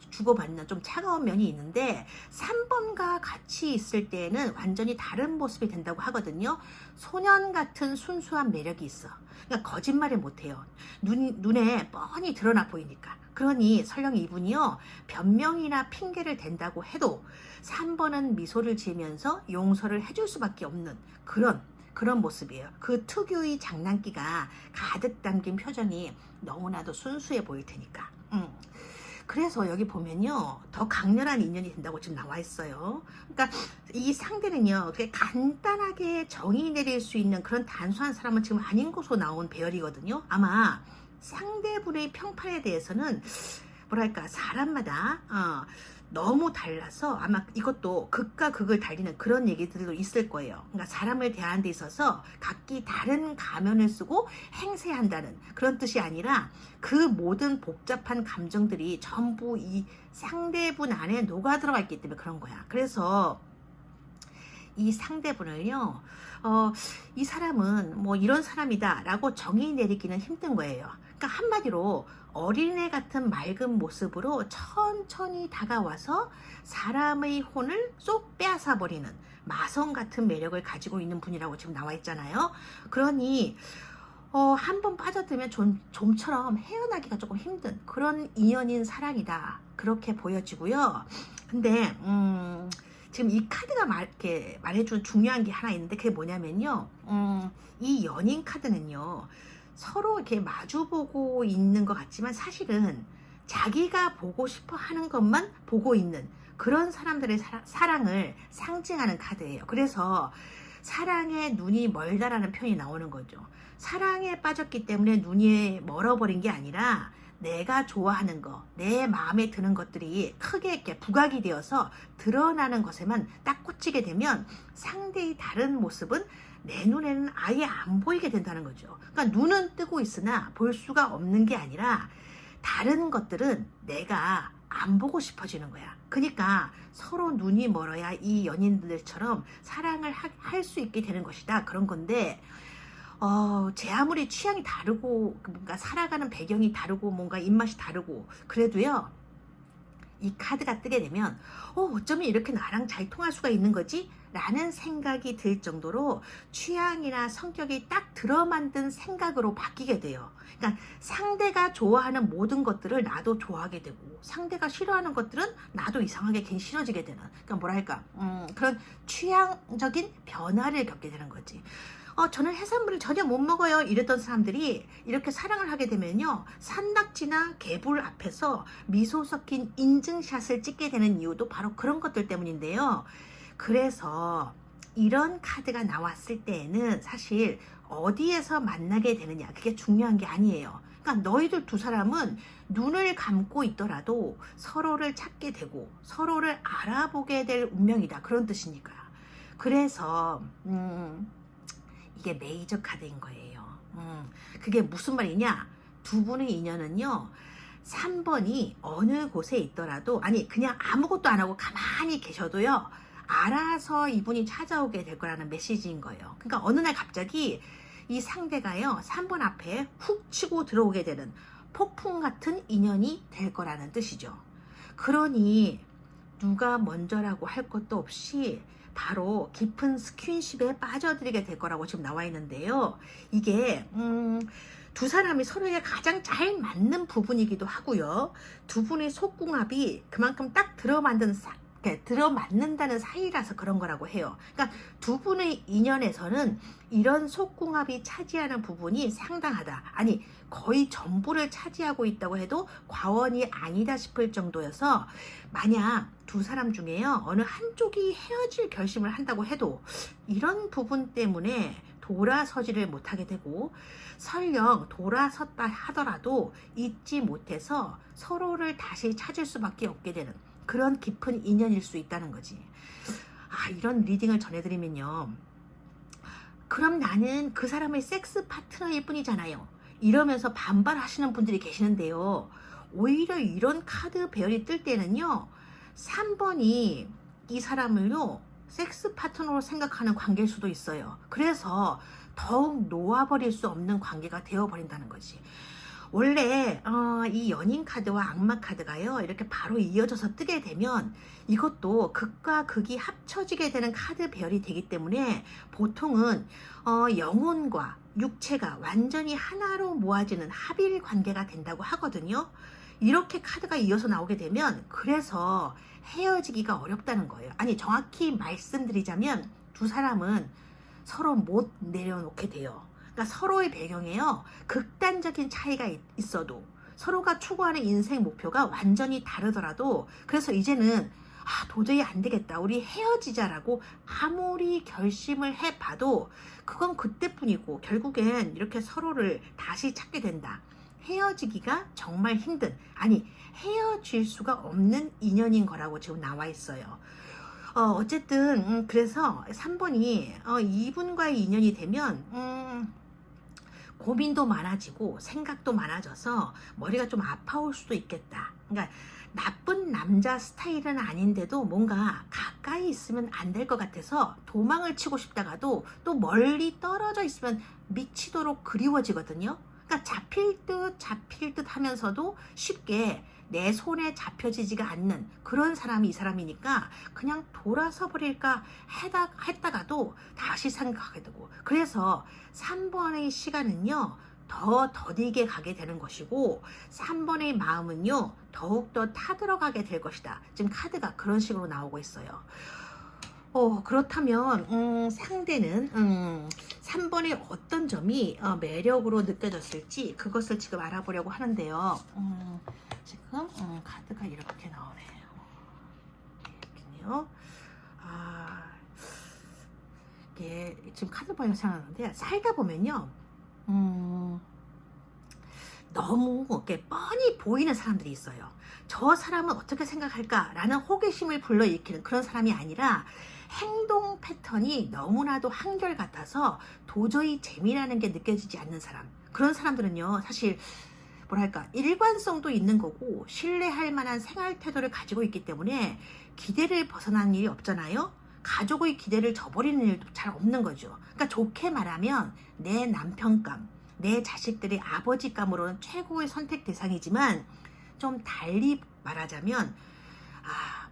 Speaker 1: 주고받는 좀 차가운 면이 있는데, 3번과 같이 있을 때는 완전히 다른 모습이 된다고 하거든요. 소년 같은 순수한 매력이 있어. 그러니까 거짓말을 못해요. 눈에 뻔히 드러나 보이니까. 그러니 설령 이분이요 변명이나 핑계를 댄다고 해도 3번은 미소를 지으면서 용서를 해줄 수밖에 없는 그런 모습이에요. 그 특유의 장난기가 가득 담긴 표정이 너무나도 순수해 보일 테니까. 그래서 여기 보면요 더 강렬한 인연이 된다고 지금 나와 있어요. 그러니까 이 상대는요 간단하게 정의 내릴 수 있는 그런 단순한 사람은 지금 아닌 곳으로 나온 배열이거든요. 아마 상대분의 평판에 대해서는 뭐랄까 사람마다 너무 달라서 아마 이것도 극과 극을 달리는 그런 얘기들도 있을 거예요. 그러니까 사람을 대하는 데 있어서 각기 다른 가면을 쓰고 행세한다는 그런 뜻이 아니라 그 모든 복잡한 감정들이 전부 이 상대분 안에 녹아 들어가 있기 때문에 그런 거야. 그래서 이 상대분을요 이 사람은 뭐 이런 사람이다 라고 정의 내리기는 힘든 거예요. 그러니까 한마디로 어린애 같은 맑은 모습으로 천천히 다가와서 사람의 혼을 쏙 빼앗아 버리는 마성 같은 매력을 가지고 있는 분이라고 지금 나와 있잖아요. 그러니 한번 빠져들면 좀처럼 헤어나기가 조금 힘든 그런 인연인 사랑이다 그렇게 보여지고요. 근데 지금 이 카드가 이렇게 말해준 중요한 게 하나 있는데 그게 뭐냐면요 이 연인 카드는요 서로 이렇게 마주보고 있는 것 같지만 사실은 자기가 보고 싶어 하는 것만 보고 있는 그런 사람들의 사랑을 상징하는 카드예요. 그래서 사랑에 눈이 멀다라는 표현이 나오는 거죠. 사랑에 빠졌기 때문에 눈이 멀어버린 게 아니라 내가 좋아하는 거, 내 마음에 드는 것들이 크게 이렇게 부각이 되어서 드러나는 것에만 딱 꽂히게 되면 상대의 다른 모습은 내 눈에는 아예 안 보이게 된다는 거죠. 그러니까 눈은 뜨고 있으나 볼 수가 없는 게 아니라 다른 것들은 내가 안 보고 싶어지는 거야. 그러니까 서로 눈이 멀어야 이 연인들처럼 사랑을 할 수 있게 되는 것이다. 그런 건데 제 아무리 취향이 다르고 뭔가 살아가는 배경이 다르고 뭔가 입맛이 다르고 그래도요 이 카드가 뜨게 되면 어쩌면 이렇게 나랑 잘 통할 수가 있는 거지? 라는 생각이 들 정도로 취향이나 성격이 딱 들어만든 생각으로 바뀌게 돼요. 그러니까 상대가 좋아하는 모든 것들을 나도 좋아하게 되고 상대가 싫어하는 것들은 나도 이상하게 괜히 싫어지게 되는 그러니까 뭐랄까 그런 취향적인 변화를 겪게 되는 거지. 저는 해산물을 전혀 못 먹어요 이랬던 사람들이 이렇게 사랑을 하게 되면요 산낙지나 개불 앞에서 미소 섞인 인증샷을 찍게 되는 이유도 바로 그런 것들 때문인데요. 그래서 이런 카드가 나왔을 때에는 사실 어디에서 만나게 되느냐 그게 중요한 게 아니에요. 그러니까 너희들 두 사람은 눈을 감고 있더라도 서로를 찾게 되고 서로를 알아보게 될 운명이다 그런 뜻이니까. 그래서 이게 메이저 카드인 거예요. 그게 무슨 말이냐? 두 분의 인연은요. 3번이 어느 곳에 있더라도 아니 그냥 아무것도 안 하고 가만히 계셔도요. 알아서 이분이 찾아오게 될 거라는 메시지인 거예요. 그러니까 어느 날 갑자기 이 상대가요. 3번 앞에 훅 치고 들어오게 되는 폭풍 같은 인연이 될 거라는 뜻이죠. 그러니 누가 먼저라고 할 것도 없이 바로 깊은 스킨십에 빠져들게 될 거라고 지금 나와 있는데요. 이게 두 사람이 서로에게 가장 잘 맞는 부분이기도 하고요. 두 분의 속궁합이 그만큼 딱 들어맞는다는 사이라서 그런 거라고 해요. 그러니까 두 분의 인연에서는 이런 속궁합이 차지하는 부분이 상당하다. 아니 거의 전부를 차지하고 있다고 해도 과언이 아니다 싶을 정도여서 만약 두 사람 중에요 어느 한쪽이 헤어질 결심을 한다고 해도 이런 부분 때문에 돌아서지를 못하게 되고 설령 돌아섰다 하더라도 잊지 못해서 서로를 다시 찾을 수밖에 없게 되는 그런 깊은 인연일 수 있다는 거지. 이런 리딩을 전해드리면요. 그럼 나는 그 사람의 섹스 파트너일 뿐이잖아요. 이러면서 반발하시는 분들이 계시는데요. 오히려 이런 카드 배열이 뜰 때는요. 3번이 이 사람을요. 섹스 파트너로 생각하는 관계일 수도 있어요. 그래서 더욱 놓아버릴 수 없는 관계가 되어버린다는 거지. 원래 이 연인 카드와 악마 카드가요 이렇게 바로 이어져서 뜨게 되면 이것도 극과 극이 합쳐지게 되는 카드 배열이 되기 때문에 보통은 영혼과 육체가 완전히 하나로 모아지는 합일 관계가 된다고 하거든요. 이렇게 카드가 이어서 나오게 되면 그래서 헤어지기가 어렵다는 거예요. 아니 정확히 말씀드리자면 두 사람은 서로 못 내려놓게 돼요. 그러니까 서로의 배경에요. 극단적인 차이가 있어도 서로가 추구하는 인생 목표가 완전히 다르더라도 그래서 이제는 도저히 안 되겠다. 우리 헤어지자라고 아무리 결심을 해봐도 그건 그때뿐이고 결국엔 이렇게 서로를 다시 찾게 된다. 헤어지기가 정말 힘든, 아니 헤어질 수가 없는 인연인 거라고 지금 나와 있어요. 어쨌든 그래서 3번이 이분과의 인연이 되면 고민도 많아지고 생각도 많아져서 머리가 좀 아파올 수도 있겠다. 그러니까 나쁜 남자 스타일은 아닌데도 뭔가 가까이 있으면 안 될 것 같아서 도망을 치고 싶다가도 또 멀리 떨어져 있으면 미치도록 그리워지거든요. 그러니까 잡힐 듯 하면서도 쉽게 내 손에 잡혀지지가 않는 그런 사람이 이 사람이니까 그냥 돌아서 버릴까 했다가도 다시 생각하게 되고, 그래서 3번의 시간은요 더 더디게 가게 되는 것이고 3번의 마음은요 더욱더 타들어가게 될 것이다. 지금 카드가 그런 식으로 나오고 있어요. 그렇다면 상대는 3번의 어떤 점이 매력으로 느껴졌을지 그것을 지금 알아보려고 하는데요. 지금 카드가 이렇게 나오네요. 이렇게요. 이게 지금 카드 보면 생각나는데 살다 보면요. 너무 이렇게 뻔히 보이는 사람들이 있어요. 저 사람은 어떻게 생각할까라는 호기심을 불러일으키는 그런 사람이 아니라 행동 패턴이 너무나도 한결같아서 도저히 재미라는 게 느껴지지 않는 사람. 그런 사람들은요 사실 뭐랄까 일관성도 있는 거고 신뢰할 만한 생활 태도를 가지고 있기 때문에 기대를 벗어나는 일이 없잖아요. 가족의 기대를 저버리는 일도 잘 없는 거죠. 그러니까 좋게 말하면 내 남편감, 내 자식들의 아버지감으로는 최고의 선택 대상이지만 좀 달리 말하자면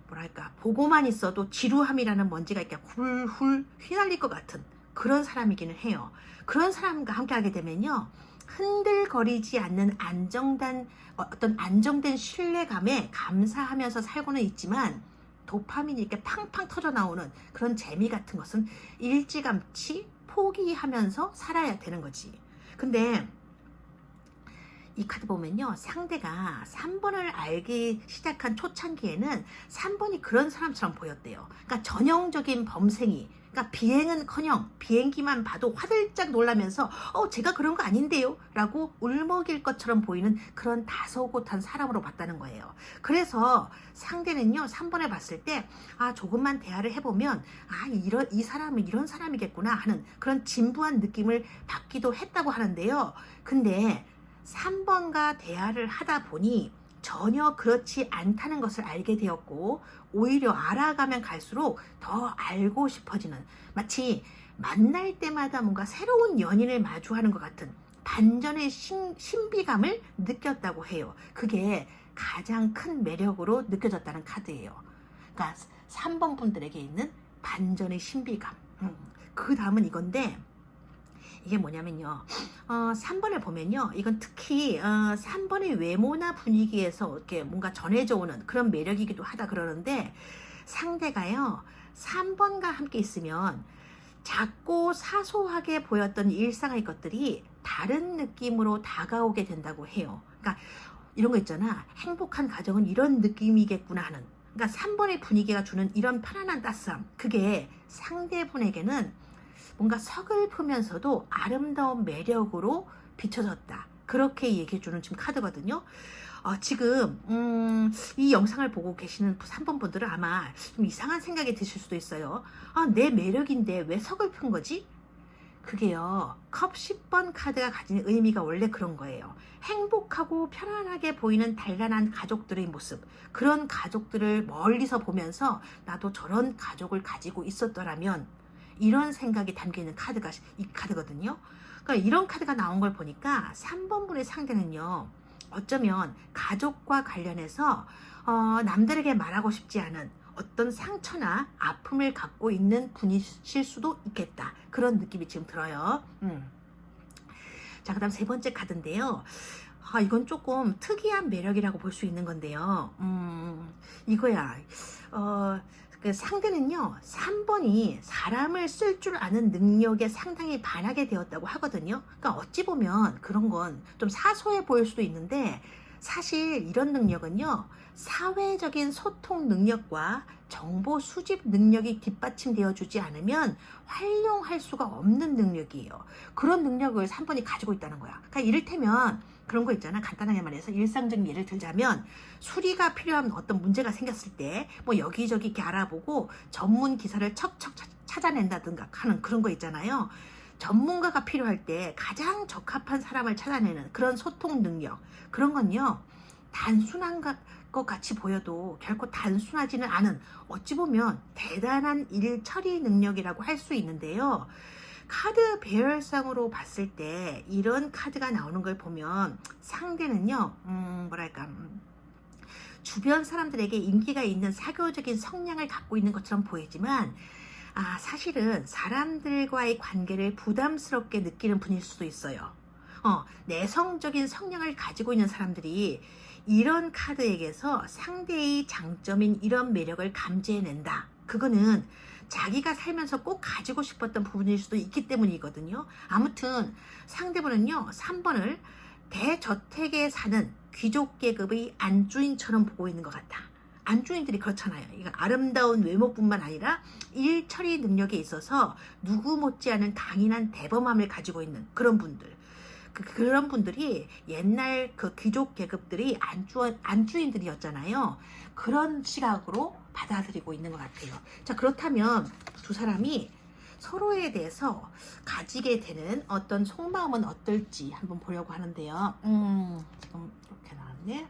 Speaker 1: 뭐랄까 보고만 있어도 지루함이라는 먼지가 이렇게 훌훌 휘날릴 것 같은 그런 사람이기는 해요. 그런 사람과 함께 하게 되면요 흔들거리지 않는 어떤 안정된 신뢰감에 감사하면서 살고는 있지만 도파민이 이렇게 팡팡 터져 나오는 그런 재미 같은 것은 일찌감치 포기하면서 살아야 되는 거지. 근데 이 카드 보면요 상대가 3번을 알기 시작한 초창기에는 3번이 그런 사람처럼 보였대요. 그러니까 전형적인 범생이, 그러니까 비행은커녕 비행기만 봐도 화들짝 놀라면서 제가 그런 거 아닌데요 라고 울먹일 것처럼 보이는 그런 다소곳한 사람으로 봤다는 거예요. 그래서 상대는요 3번을 봤을 때 조금만 대화를 해보면 이 사람은 이런 사람이겠구나 하는 그런 진부한 느낌을 받기도 했다고 하는데요. 근데 3번과 대화를 하다 보니 전혀 그렇지 않다는 것을 알게 되었고 오히려 알아가면 갈수록 더 알고 싶어지는, 마치 만날 때마다 뭔가 새로운 연인을 마주하는 것 같은 반전의 신비감을 느꼈다고 해요. 그게 가장 큰 매력으로 느껴졌다는 카드예요. 그러니까 3번 분들에게 있는 반전의 신비감. 그 다음은 이건데 이게 뭐냐면요 3번을 보면요 이건 특히 3번의 외모나 분위기에서 이렇게 뭔가 전해져 오는 그런 매력이기도 하다 그러는데 상대가요 3번과 함께 있으면 작고 사소하게 보였던 일상의 것들이 다른 느낌으로 다가오게 된다고 해요. 그러니까 이런 거 있잖아, 행복한 가정은 이런 느낌이겠구나 하는, 그러니까 3번의 분위기가 주는 이런 편안한 따스함, 그게 상대분에게는 뭔가 서글프면서도 아름다운 매력으로 비춰졌다, 그렇게 얘기해주는 지금 카드거든요. 지금 이 영상을 보고 계시는 3번 분들은 아마 좀 이상한 생각이 드실 수도 있어요. 내 매력인데 왜 서글픈 거지? 그게요 컵 10번 카드가 가진 의미가 원래 그런 거예요. 행복하고 편안하게 보이는 단란한 가족들의 모습, 그런 가족들을 멀리서 보면서 나도 저런 가족을 가지고 있었더라면, 이런 생각이 담겨있는 카드가 이 카드거든요. 그러니까 이런 카드가 나온 걸 보니까 3번 분의 상대는요 어쩌면 가족과 관련해서 남들에게 말하고 싶지 않은 어떤 상처나 아픔을 갖고 있는 분이실 수도 있겠다, 그런 느낌이 지금 들어요. 자, 그 다음 세 번째 카드인데요 이건 조금 특이한 매력이라고 볼 수 있는 건데요. 이거야. 그 상대는요, 3번이 사람을 쓸 줄 아는 능력에 상당히 반하게 되었다고 하거든요. 그러니까 어찌 보면 그런 건 좀 사소해 보일 수도 있는데, 사실 이런 능력은요, 사회적인 소통 능력과 정보 수집 능력이 뒷받침되어 주지 않으면 활용할 수가 없는 능력이에요. 그런 능력을 3번이 가지고 있다는 거야. 그러니까 이를테면 그런 거 있잖아. 간단하게 말해서 일상적인 예를 들자면, 수리가 필요한 어떤 문제가 생겼을 때 뭐 여기저기 이렇게 알아보고 전문 기사를 척척 찾아낸다든가 하는 그런 거 있잖아요. 전문가가 필요할 때 가장 적합한 사람을 찾아내는 그런 소통 능력, 그런 건요, 단순한 것 같이 보여도 결코 단순하지는 않은, 어찌 보면 대단한 일 처리 능력이라고 할 수 있는데요. 카드 배열상으로 봤을 때 이런 카드가 나오는 걸 보면 상대는요, 뭐랄까, 주변 사람들에게 인기가 있는 사교적인 성향을 갖고 있는 것처럼 보이지만, 사실은 사람들과의 관계를 부담스럽게 느끼는 분일 수도 있어요. 내성적인 성향을 가지고 있는 사람들이 이런 카드에게서 상대의 장점인 이런 매력을 감지해낸다. 그거는 자기가 살면서 꼭 가지고 싶었던 부분일 수도 있기 때문이거든요. 아무튼 상대분은요, 3번을 대저택에 사는 귀족 계급의 안주인처럼 보고 있는 것 같아. 안주인들이 그렇잖아요. 이거 아름다운 외모뿐만 아니라 일 처리 능력에 있어서 누구 못지않은 강인한 대범함을 가지고 있는 그런 분들. 그런 분들이 옛날 그 귀족 계급들이 안주인들이었잖아요. 그런 시각으로 받아들이고 있는 것 같아요. 자, 그렇다면 두 사람이 서로에 대해서 가지게 되는 어떤 속마음은 어떨지 한번 보려고 하는데요. 지금 이렇게 나왔네.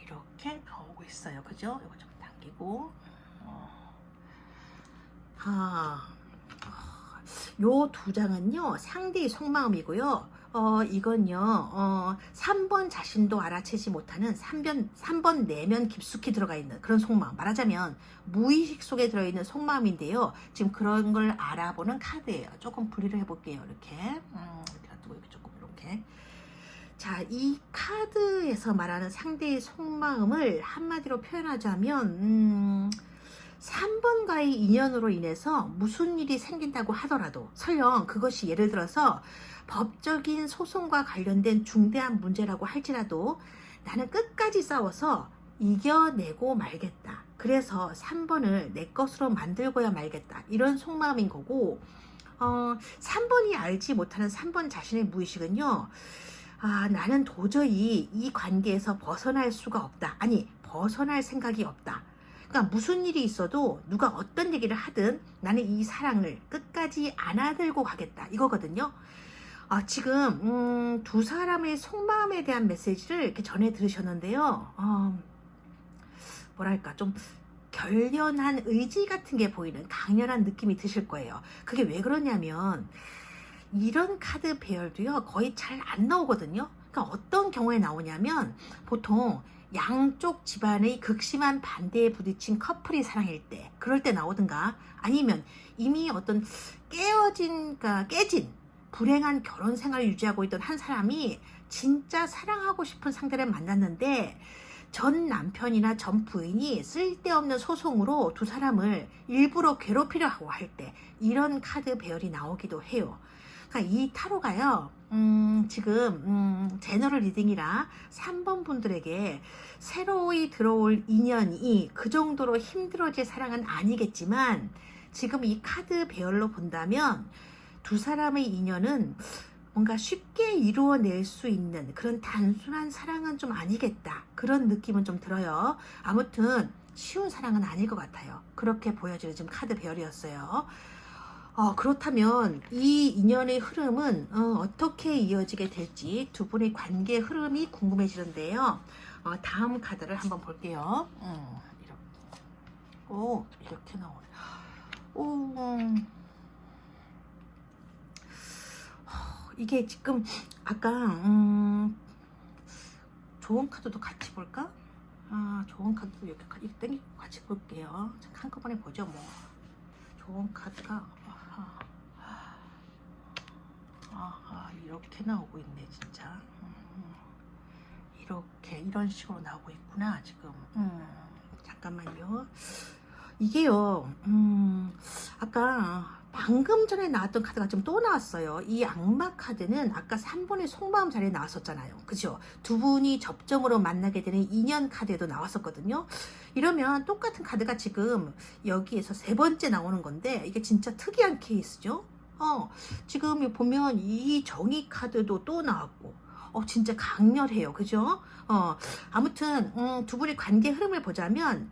Speaker 1: 이렇게 나오고 있어요. 그죠? 이거 좀 당기고. 요 두 장은요, 상대의 속마음이고요. 이건요, 3번 자신도 알아채지 못하는 3번 내면 깊숙이 들어가 있는 그런 속마음. 말하자면 무의식 속에 들어있는 속마음인데요. 지금 그런 걸 알아보는 카드예요. 조금 분리를 해볼게요. 이렇게. 이렇게 놔두고 이렇게 조금 이렇게. 자, 이 카드에서 말하는 상대의 속마음을 한마디로 표현하자면, 3번과의 인연으로 인해서 무슨 일이 생긴다고 하더라도, 설령 그것이 예를 들어서 법적인 소송과 관련된 중대한 문제라고 할지라도 나는 끝까지 싸워서 이겨내고 말겠다. 그래서 3번을 내 것으로 만들고야 말겠다. 이런 속마음인 거고, 3번이 알지 못하는 3번 자신의 무의식은요, 나는 도저히 이 관계에서 벗어날 수가 없다. 아니, 벗어날 생각이 없다. 그러니까 무슨 일이 있어도 누가 어떤 얘기를 하든 나는 이 사랑을 끝까지 안아들고 가겠다. 이거거든요. 지금 두 사람의 속마음에 대한 메시지를 이렇게 전해 들으셨는데요. 뭐랄까, 좀 결연한 의지 같은 게 보이는 강렬한 느낌이 드실 거예요. 그게 왜 그러냐면, 이런 카드 배열도요, 거의 잘 안 나오거든요. 그러니까 어떤 경우에 나오냐면, 보통 양쪽 집안의 극심한 반대에 부딪힌 커플이 사랑일 때, 그럴 때 나오든가, 아니면 이미 어떤 깨진 불행한 결혼 생활을 유지하고 있던 한 사람이 진짜 사랑하고 싶은 상대를 만났는데, 전 남편이나 전 부인이 쓸데없는 소송으로 두 사람을 일부러 괴롭히려고 할 때, 이런 카드 배열이 나오기도 해요. 그러니까 이 타로가요, 지금 제너럴 리딩이라 3번 분들에게 새로이 들어올 인연이 그 정도로 힘들어질 사랑은 아니겠지만, 지금 이 카드 배열로 본다면 두 사람의 인연은 뭔가 쉽게 이루어낼 수 있는 그런 단순한 사랑은 좀 아니겠다. 그런 느낌은 좀 들어요. 아무튼 쉬운 사랑은 아닐 것 같아요. 그렇게 보여지는 지금 카드 배열이었어요. 그렇다면 이 인연의 흐름은 어떻게 이어지게 될지 두 분의 관계의 흐름이 궁금해지는데요. 다음 카드를 한번 볼게요. 이렇게 나오네. 이게 지금 아까 좋은 카드도 같이 볼까? 좋은 카드도 이렇게 땡기고 같이 볼게요. 한꺼번에 보죠. 뭐 좋은 카드가 이렇게 나오고 있네 진짜. 이렇게 이런 식으로 나오고 있구나 지금. 잠깐만요. 이게요, 아까 방금 전에 나왔던 카드가 지금 또 나왔어요. 이 악마 카드는 아까 3번의 속마음 자리에 나왔었잖아요. 그죠? 두 분이 접점으로 만나게 되는 인연 카드에도 나왔었거든요. 이러면 똑같은 카드가 지금 여기에서 세 번째 나오는 건데, 이게 진짜 특이한 케이스죠. 지금 보면 이 정의 카드도 또 나왔고, 진짜 강렬해요. 그죠? 아무튼, 두 분의 관계 흐름을 보자면,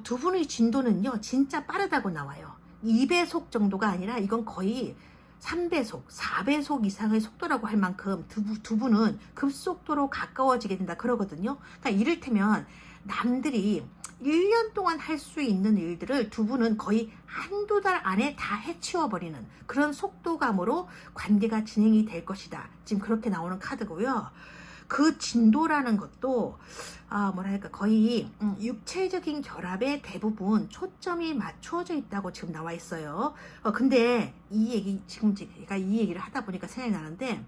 Speaker 1: 두 분의 진도는요, 진짜 빠르다고 나와요. 2배속 정도가 아니라 이건 거의 3배속, 4배속 이상의 속도라고 할 만큼 두 분은 급속도로 가까워지게 된다 그러거든요. 그러니까 이를테면 남들이 1년 동안 할 수 있는 일들을 두 분은 거의 한두 달 안에 다 해치워버리는 그런 속도감으로 관계가 진행이 될 것이다. 지금 그렇게 나오는 카드고요. 그 진도라는 것도 뭐랄까 거의 육체적인 결합에 대부분 초점이 맞추어져 있다고 지금 나와 있어요. 근데 이 얘기 지금 제가 이 얘기를 하다 보니까 생각이 나는데,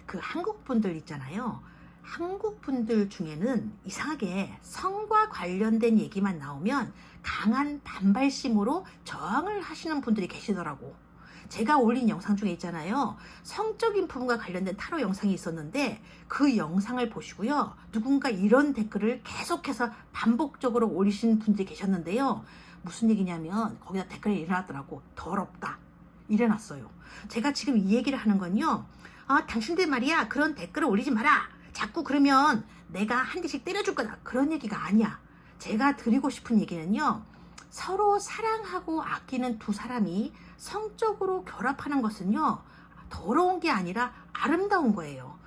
Speaker 1: 그 한국 분들 있잖아요. 한국 분들 중에는 이상하게 성과 관련된 얘기만 나오면 강한 반발심으로 저항을 하시는 분들이 계시더라고. 제가 올린 영상 중에 있잖아요. 성적인 부분과 관련된 타로 영상이 있었는데 그 영상을 보시고요. 누군가 이런 댓글을 계속해서 반복적으로 올리신 분들이 계셨는데요. 무슨 얘기냐면 거기다 댓글이 일어났더라고. 더럽다. 일어났어요. 제가 지금 이 얘기를 하는 건요. 당신들 말이야. 그런 댓글을 올리지 마라. 자꾸 그러면 내가 한 대씩 때려줄 거다. 그런 얘기가 아니야. 제가 드리고 싶은 얘기는요. 서로 사랑하고 아끼는 두 사람이 성적으로 결합하는 것은요, 더러운 게 아니라 아름다운 거예요.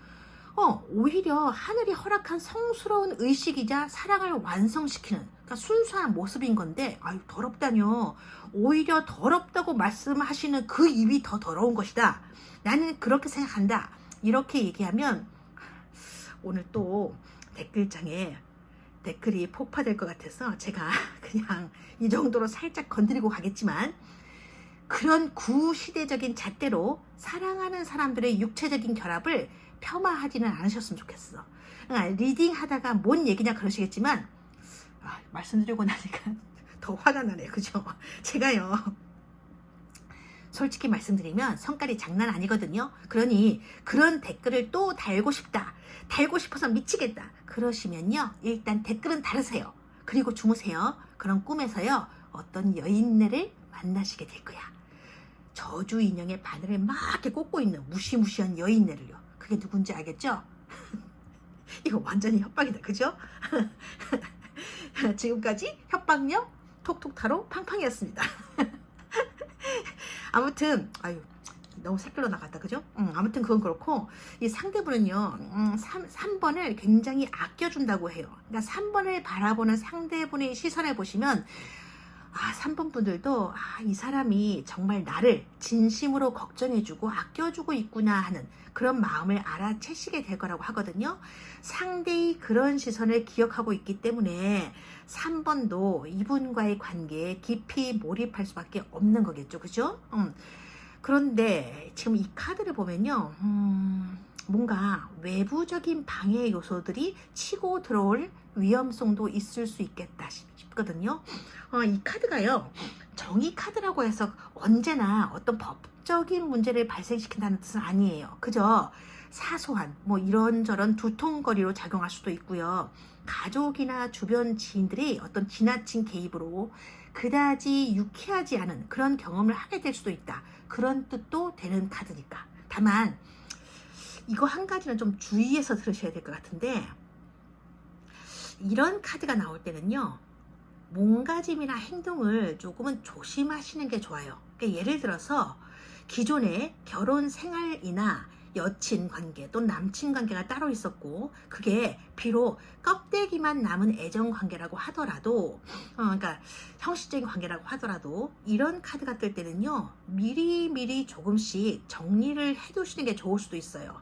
Speaker 1: 오히려 하늘이 허락한 성스러운 의식이자 사랑을 완성시키는, 그러니까 순수한 모습인 건데, 아유, 더럽다뇨. 오히려 더럽다고 말씀하시는 그 입이 더 더러운 것이다. 나는 그렇게 생각한다. 이렇게 얘기하면, 오늘 또 댓글창에 댓글이 폭파될 것 같아서 제가 그냥 이 정도로 살짝 건드리고 가겠지만, 그런 구시대적인 잣대로 사랑하는 사람들의 육체적인 결합을 폄하하지는 않으셨으면 좋겠어. 리딩 하다가 뭔 얘기냐 그러시겠지만, 말씀드리고 나니까 더 화가 나네요. 그죠? 제가요, 솔직히 말씀드리면 성깔이 장난 아니거든요. 그러니 그런 댓글을 또 달고 싶다. 달고 싶어서 미치겠다. 그러시면요. 일단 댓글은 달으세요. 그리고 주무세요. 그런 꿈에서요. 어떤 여인네를 만나시게 될 거야. 저주 인형의 바늘을 막 이렇게 꽂고 있는 무시무시한 여인네를요. 그게 누군지 알겠죠? 이거 완전히 협박이다. 그죠? 지금까지 협박력 톡톡타로 팡팡이었습니다. 아무튼 너무 새끼로 나갔다. 그죠? 아무튼 그건 그렇고, 이 상대분은요 3번을 굉장히 아껴준다고 해요. 그러니까 3번을 바라보는 상대분의 시선을 보시면 3번 분들도 이 사람이 정말 나를 진심으로 걱정해주고 아껴주고 있구나 하는 그런 마음을 알아채시게 될 거라고 하거든요. 상대의 그런 시선을 기억하고 있기 때문에 3번도 이분과의 관계에 깊이 몰입할 수밖에 없는 거겠죠. 그죠? 그런데 지금 이 카드를 보면요. 뭔가 외부적인 방해 요소들이 치고 들어올 위험성도 있을 수 있겠다 싶거든요. 이 카드가요. 정의 카드라고 해서 언제나 어떤 법적인 문제를 발생시킨다는 뜻은 아니에요. 그저 사소한 이런저런 두통거리로 작용할 수도 있고요. 가족이나 주변 지인들이 어떤 지나친 개입으로 그다지 유쾌하지 않은 그런 경험을 하게 될 수도 있다. 그런 뜻도 되는 카드니까. 다만 이거 한 가지는 좀 주의해서 들으셔야 될 것 같은데, 이런 카드가 나올 때는요. 몸가짐이나 행동을 조금은 조심하시는 게 좋아요. 그러니까 예를 들어서 기존에 결혼 생활이나 여친 관계 또는 남친 관계가 따로 있었고, 그게 비록 껍데기만 남은 애정 관계라고 하더라도, 그러니까 형식적인 관계라고 하더라도, 이런 카드가 뜰 때는요 미리미리 조금씩 정리를 해두시는 게 좋을 수도 있어요.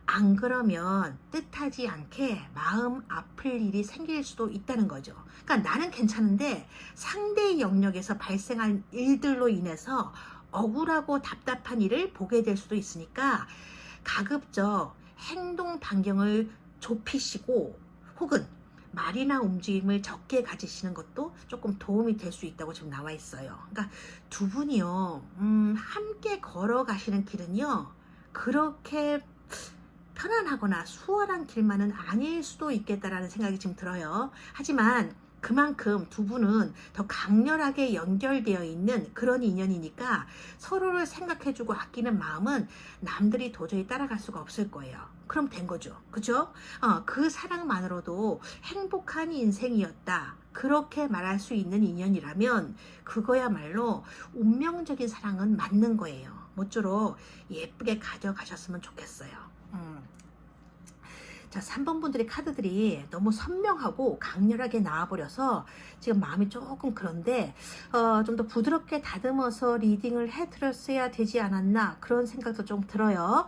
Speaker 1: 안 그러면 뜻하지 않게 마음 아플 일이 생길 수도 있다는 거죠. 그러니까 나는 괜찮은데 상대의 영역에서 발생한 일들로 인해서 억울하고 답답한 일을 보게 될 수도 있으니까 가급적 행동 반경을 좁히시고 혹은 말이나 움직임을 적게 가지시는 것도 조금 도움이 될 수 있다고 지금 나와 있어요. 그러니까 두 분이요, 함께 걸어가시는 길은요, 그렇게 편안하거나 수월한 길만은 아닐 수도 있겠다라는 생각이 지금 들어요. 하지만 그만큼 두 분은 더 강렬하게 연결되어 있는 그런 인연이니까 서로를 생각해주고 아끼는 마음은 남들이 도저히 따라갈 수가 없을 거예요. 그럼 된 거죠. 그죠? 그 사랑만으로도 행복한 인생이었다. 그렇게 말할 수 있는 인연이라면 그거야말로 운명적인 사랑은 맞는 거예요. 모쪼록 예쁘게 가져가셨으면 좋겠어요. 자, 3번 분들의 카드들이 너무 선명하고 강렬하게 나와버려서 지금 마음이 조금 그런데 좀 더 부드럽게 다듬어서 리딩을 해드렸어야 되지 않았나 그런 생각도 좀 들어요.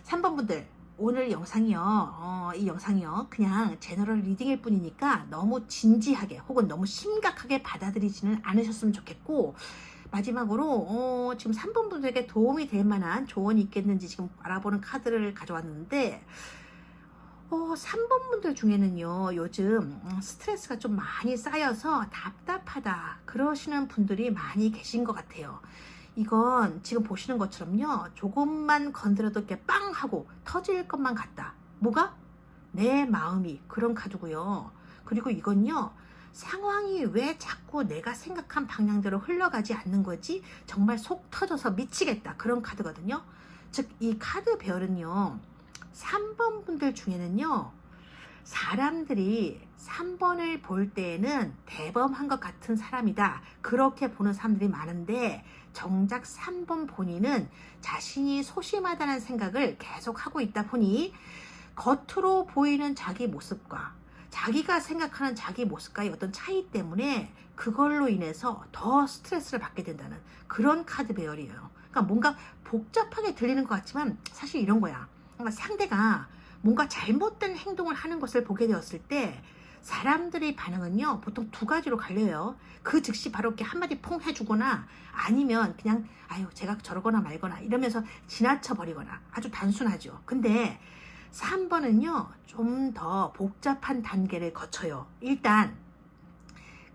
Speaker 1: 3번 분들 오늘 영상이요, 이 영상이요, 그냥 제너럴 리딩일 뿐이니까 너무 진지하게 혹은 너무 심각하게 받아들이지는 않으셨으면 좋겠고, 마지막으로 지금 3번 분들에게 도움이 될 만한 조언이 있겠는지 지금 알아보는 카드를 가져왔는데, 3번 분들 중에는요, 요즘 스트레스가 좀 많이 쌓여서 답답하다 그러시는 분들이 많이 계신 것 같아요. 이건 지금 보시는 것처럼요, 조금만 건드려도 이렇게 빵 하고 터질 것만 같다. 뭐가? 내 마음이. 그런 카드고요. 그리고 이건요, 상황이 왜 자꾸 내가 생각한 방향대로 흘러가지 않는 거지? 정말 속 터져서 미치겠다. 그런 카드거든요. 즉, 이 카드 배열은요, 3번 분들 중에는요, 사람들이 3번을 볼 때에는 대범한 것 같은 사람이다. 그렇게 보는 사람들이 많은데, 정작 3번 본인은 자신이 소심하다는 생각을 계속 하고 있다 보니 겉으로 보이는 자기 모습과 자기가 생각하는 자기 모습과의 어떤 차이 때문에 그걸로 인해서 더 스트레스를 받게 된다는 그런 카드 배열이에요. 그러니까 뭔가 복잡하게 들리는 것 같지만 사실 이런 거야. 그러니까 상대가 뭔가 잘못된 행동을 하는 것을 보게 되었을 때 사람들의 반응은요, 보통 두 가지로 갈려요. 그 즉시 바로 이렇게 한마디 퐁 해주거나 아니면 그냥 아유 제가 저러거나 말거나 이러면서 지나쳐 버리거나 아주 단순하죠. 근데 3번은요 좀 더 복잡한 단계를 거쳐요. 일단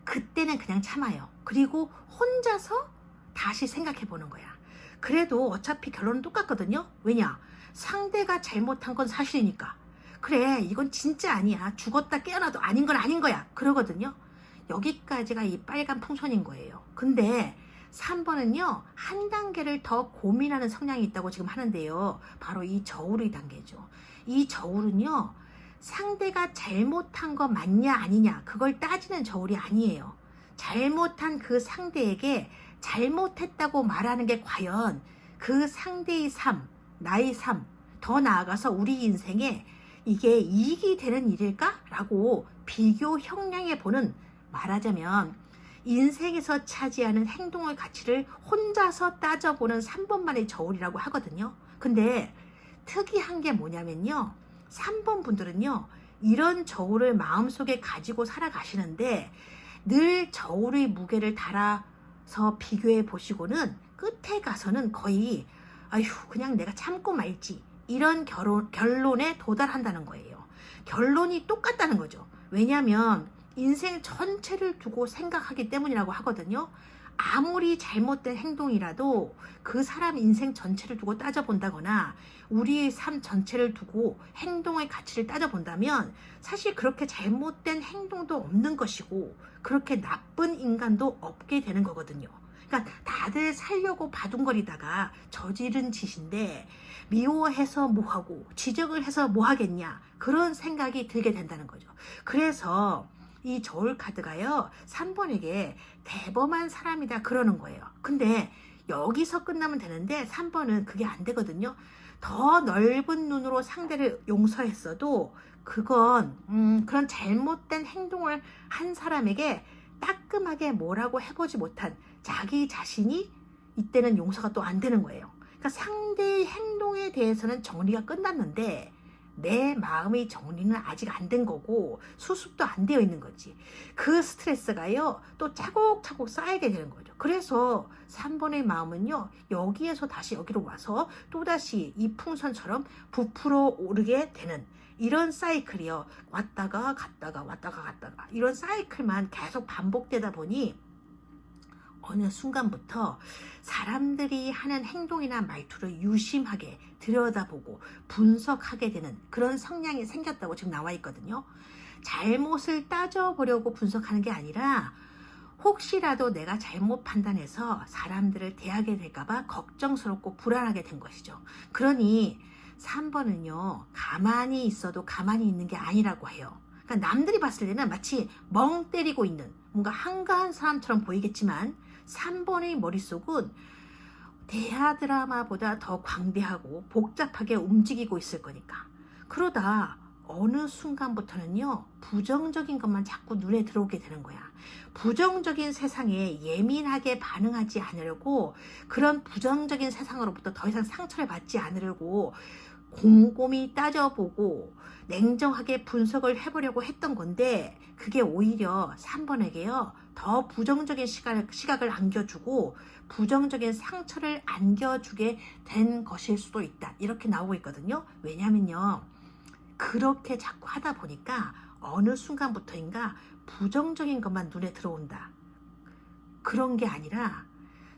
Speaker 1: 그때는 그냥 참아요. 그리고 혼자서 다시 생각해 보는 거야. 그래도 어차피 결론은 똑같거든요. 왜냐? 상대가 잘못한 건 사실이니까. 그래, 이건 진짜 아니야. 죽었다 깨어나도 아닌 건 아닌 거야. 그러거든요. 여기까지가 이 빨간 풍선인 거예요. 근데 3번은요, 한 단계를 더 고민하는 성향이 있다고 지금 하는데요. 바로 이 저울의 단계죠. 이 저울은요, 상대가 잘못한 거 맞냐 아니냐 그걸 따지는 저울이 아니에요. 잘못한 그 상대에게 잘못했다고 말하는 게 과연 그 상대의 삶, 나의 삶, 더 나아가서 우리 인생에 이게 이익이 되는 일일까? 라고 비교 형량해 보는, 말하자면 인생에서 차지하는 행동의 가치를 혼자서 따져보는 3번만의 저울이라고 하거든요. 근데 특이한 게 뭐냐면요, 3번 분들은요 이런 저울을 마음속에 가지고 살아가시는데 늘 저울의 무게를 달아서 비교해 보시고는 끝에 가서는 거의 아휴 그냥 내가 참고 말지 이런 결론에 도달한다는 거예요. 결론이 똑같다는 거죠. 왜냐하면 인생 전체를 두고 생각하기 때문이라고 하거든요. 아무리 잘못된 행동이라도 그 사람 인생 전체를 두고 따져본다거나 우리의 삶 전체를 두고 행동의 가치를 따져본다면 사실 그렇게 잘못된 행동도 없는 것이고 그렇게 나쁜 인간도 없게 되는 거거든요. 그러니까 다들 살려고 바둥거리다가 저지른 짓인데 미워해서 뭐하고 지적을 해서 뭐하겠냐 그런 생각이 들게 된다는 거죠. 그래서 이 저울 카드가요 3번에게 대범한 사람이다 그러는 거예요. 근데 여기서 끝나면 되는데 3번은 그게 안 되거든요. 더 넓은 눈으로 상대를 용서했어도 그건 그런 잘못된 행동을 한 사람에게 따끔하게 뭐라고 해보지 못한 자기 자신이 이때는 용서가 또 안 되는 거예요. 그러니까 상대의 행동에 대해서는 정리가 끝났는데 내 마음의 정리는 아직 안 된 거고 수습도 안 되어 있는 거지. 그 스트레스가요 또 차곡차곡 쌓이게 되는 거죠. 그래서 3번의 마음은요 여기에서 다시 여기로 와서 또다시 이 풍선처럼 부풀어 오르게 되는 이런 사이클이요. 왔다가 갔다가 왔다가 갔다가 이런 사이클만 계속 반복되다 보니 어느 순간부터 사람들이 하는 행동이나 말투를 유심하게 들여다보고 분석하게 되는 그런 성향이 생겼다고 지금 나와 있거든요. 잘못을 따져보려고 분석하는 게 아니라 혹시라도 내가 잘못 판단해서 사람들을 대하게 될까봐 걱정스럽고 불안하게 된 것이죠. 그러니 3번은요 가만히 있어도 가만히 있는 게 아니라고 해요. 그러니까 남들이 봤을 때는 마치 멍 때리고 있는 뭔가 한가한 사람처럼 보이겠지만 3번의 머릿속은 대하 드라마보다 더 광대하고 복잡하게 움직이고 있을 거니까. 그러다 어느 순간부터는요 부정적인 것만 자꾸 눈에 들어오게 되는 거야. 부정적인 세상에 예민하게 반응하지 않으려고, 그런 부정적인 세상으로부터 더 이상 상처를 받지 않으려고 곰곰이 따져보고 냉정하게 분석을 해보려고 했던 건데, 그게 오히려 3번에게요 더 부정적인 시각을 안겨주고 부정적인 상처를 안겨주게 된 것일 수도 있다, 이렇게 나오고 있거든요. 왜냐면요 그렇게 자꾸 하다 보니까 어느 순간부터인가 부정적인 것만 눈에 들어온다. 그런 게 아니라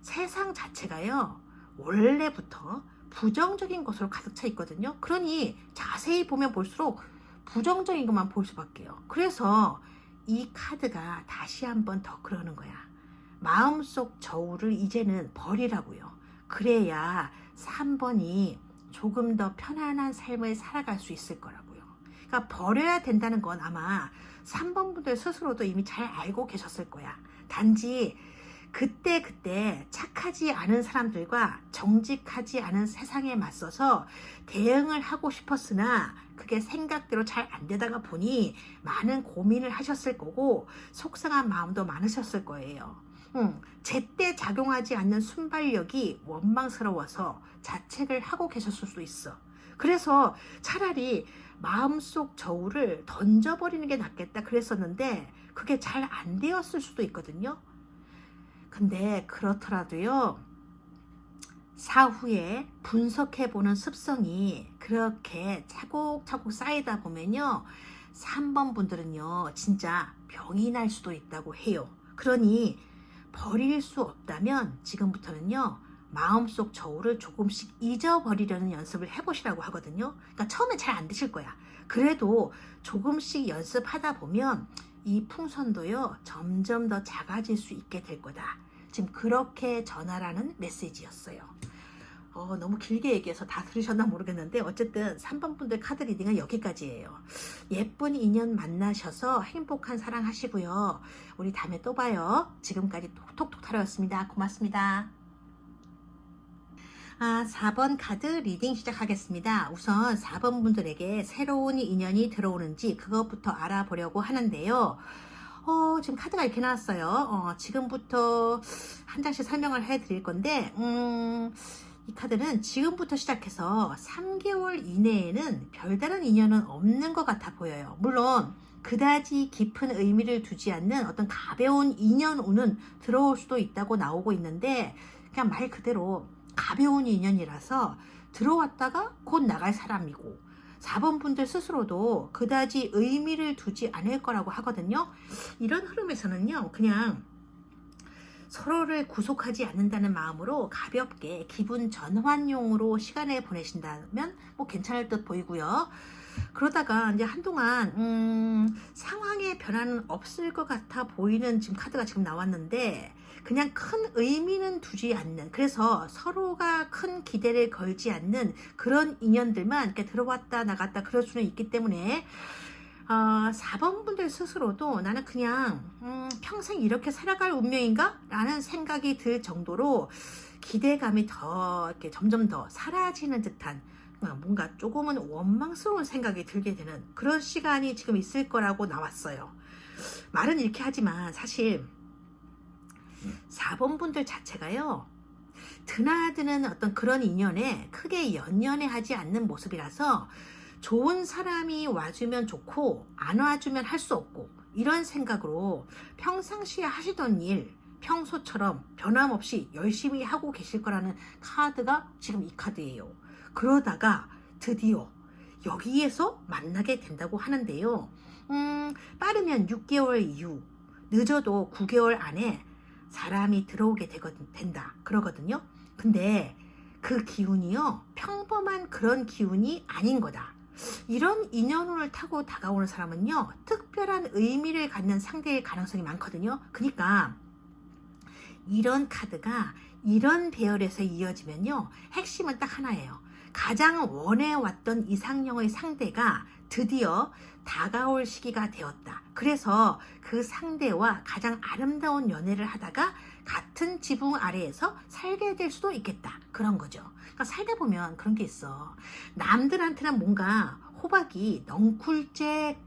Speaker 1: 세상 자체가요 원래부터 부정적인 것으로 가득 차 있거든요. 그러니 자세히 보면 볼수록 부정적인 것만 볼 수밖에요. 그래서 이 카드가 다시 한번 더 그러는 거야. 마음속 저울을 이제는 버리라고요. 그래야 3번이 조금 더 편안한 삶을 살아갈 수 있을 거라고요. 그러니까 버려야 된다는 건 아마 3번 분들 스스로도 이미 잘 알고 계셨을 거야. 단지 그때 착하지 않은 사람들과 정직하지 않은 세상에 맞서서 대응을 하고 싶었으나 그게 생각대로 잘 안 되다가 보니 많은 고민을 하셨을 거고 속상한 마음도 많으셨을 거예요. 제때 작용하지 않는 순발력이 원망스러워서 자책을 하고 계셨을 수도 있어. 그래서 차라리 마음속 저울을 던져버리는 게 낫겠다 그랬었는데 그게 잘 안 되었을 수도 있거든요. 근데 그렇더라도요 사후에 분석해보는 습성이 그렇게 차곡차곡 쌓이다 보면요 3번 분들은요 진짜 병이 날 수도 있다고 해요. 그러니 버릴 수 없다면 지금부터는요 마음속 저울을 조금씩 잊어버리려는 연습을 해보시라고 하거든요. 그러니까 처음에 잘 안 되실 거야. 그래도 조금씩 연습하다 보면 이 풍선도요 점점 더 작아질 수 있게 될 거다. 지금 그렇게 전하라는 메시지였어요. 너무 길게 얘기해서 다 들으셨나 모르겠는데 어쨌든 3번 분들 카드 리딩은 여기까지예요. 예쁜 인연 만나셔서 행복한 사랑 하시고요. 우리 다음에 또 봐요. 지금까지 톡톡 타로였습니다. 고맙습니다. 4번 카드 리딩 시작하겠습니다. 우선 4번 분들에게 새로운 인연이 들어오는지 그것부터 알아보려고 하는데요. 지금 카드가 이렇게 나왔어요. 지금부터 한 장씩 설명을 해드릴 건데 이 카드는 지금부터 시작해서 3개월 이내에는 별다른 인연은 없는 것 같아 보여요. 물론 그다지 깊은 의미를 두지 않는 어떤 가벼운 인연운은 들어올 수도 있다고 나오고 있는데 그냥 말 그대로 가벼운 인연이라서 들어왔다가 곧 나갈 사람이고 4번 분들 스스로도 그다지 의미를 두지 않을 거라고 하거든요. 이런 흐름에서는요 그냥 서로를 구속하지 않는다는 마음으로 가볍게 기분 전환용으로 시간을 보내신다면 뭐 괜찮을 듯 보이고요. 그러다가 이제 한동안 상황의 변화는 없을 것 같아 보이는 지금 카드가 지금 나왔는데 그냥 큰 의미는 두지 않는, 그래서 서로가 큰 기대를 걸지 않는 그런 인연들만 이렇게 들어왔다 나갔다 그럴 수는 있기 때문에 4번 분들 스스로도 나는 그냥 평생 이렇게 살아갈 운명인가? 라는 생각이 들 정도로 기대감이 더 이렇게 점점 더 사라지는 듯한 뭔가 조금은 원망스러운 생각이 들게 되는 그런 시간이 지금 있을 거라고 나왔어요. 말은 이렇게 하지만 사실 4번 분들 자체가요 드나드는 어떤 그런 인연에 크게 연연해 하지 않는 모습이라서 좋은 사람이 와주면 좋고 안 와주면 할 수 없고 이런 생각으로 평상시에 하시던 일 평소처럼 변함없이 열심히 하고 계실 거라는 카드가 지금 이 카드예요. 그러다가 드디어 여기에서 만나게 된다고 하는데요. 빠르면 6개월 이후, 늦어도 9개월 안에 사람이 들어오게 된다 그러거든요. 근데 그 기운이요, 평범한 그런 기운이 아닌 거다. 이런 인연운을 타고 다가오는 사람은요, 특별한 의미를 갖는 상대일 가능성이 많거든요. 그러니까 이런 카드가 이런 배열에서 이어지면요, 핵심은 딱 하나예요. 가장 원해왔던 이상형의 상대가 드디어 다가올 시기가 되었다. 그래서 그 상대와 가장 아름다운 연애를 하다가 같은 지붕 아래에서 살게 될 수도 있겠다. 그런 거죠. 그러니까 살다 보면 그런 게 있어. 남들한테는 뭔가 호박이 넝쿨째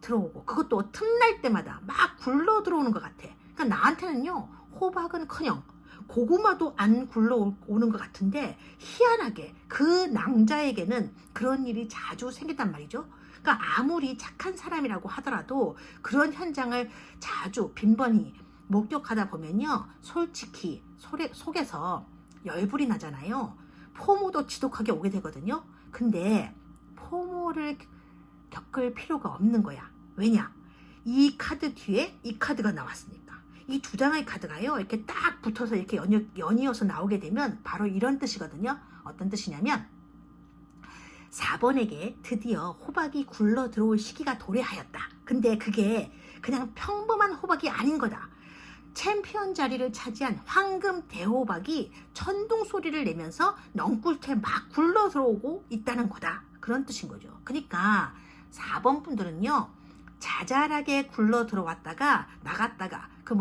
Speaker 1: 들어오고 그것도 틈날 때마다 막 굴러 들어오는 것 같아. 그러니까 나한테는요, 호박은커녕 고구마도 안 굴러오는 것 같은데 희한하게 그 낭자에게는 그런 일이 자주 생긴단 말이죠. 그러니까 아무리 착한 사람이라고 하더라도 그런 현장을 자주 빈번히 목격하다 보면요, 솔직히 속에서 열불이 나잖아요. 포모도 지독하게 오게 되거든요. 근데 포모를 겪을 필요가 없는 거야. 왜냐? 이 카드 뒤에 이 카드가 나왔으니까. 이 두 장의 카드가요, 이렇게 딱 붙어서 이렇게 연이어서 나오게 되면 바로 이런 뜻이거든요. 어떤 뜻이냐면 4번에게 드디어 호박이 굴러 들어올 시기가 도래하였다. 근데 그게 그냥 평범한 호박이 아닌 거다. 챔피언 자리를 차지한 황금 대호박이 천둥 소리를 내면서 넝쿨째 막 굴러 들어오고 있다는 거다. 그런 뜻인 거죠. 그러니까 4번 분들은요, 자잘하게 굴러 들어왔다가 나갔다가 그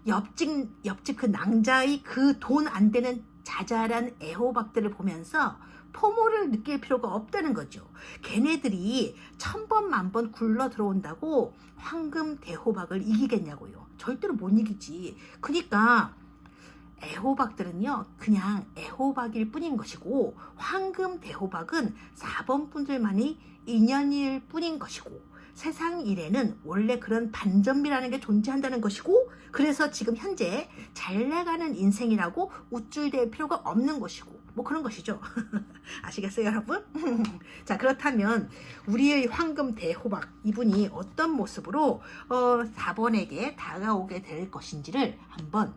Speaker 1: 옆집 그 낭자의 그 돈 안 되는 자잘한 애호박들을 보면서 포모를 느낄 필요가 없다는 거죠. 걔네들이 1000번 만번 굴러 들어온다고 황금 대호박을 이기겠냐고요. 절대로 못 이기지. 그러니까 애호박들은요, 그냥 애호박일 뿐인 것이고 황금 대호박은 4번 분들만이 인연일 뿐인 것이고 세상 일에는 원래 그런 반전비라는 게 존재한다는 것이고, 그래서 지금 현재 잘 나가는 인생이라고 우쭐댈 필요가 없는 것이고 뭐 그런 것이죠. 아시겠어요, 여러분? 자, 그렇다면 우리의 황금 대호박 이분이 어떤 모습으로 4번에게 다가오게 될 것인지를 한번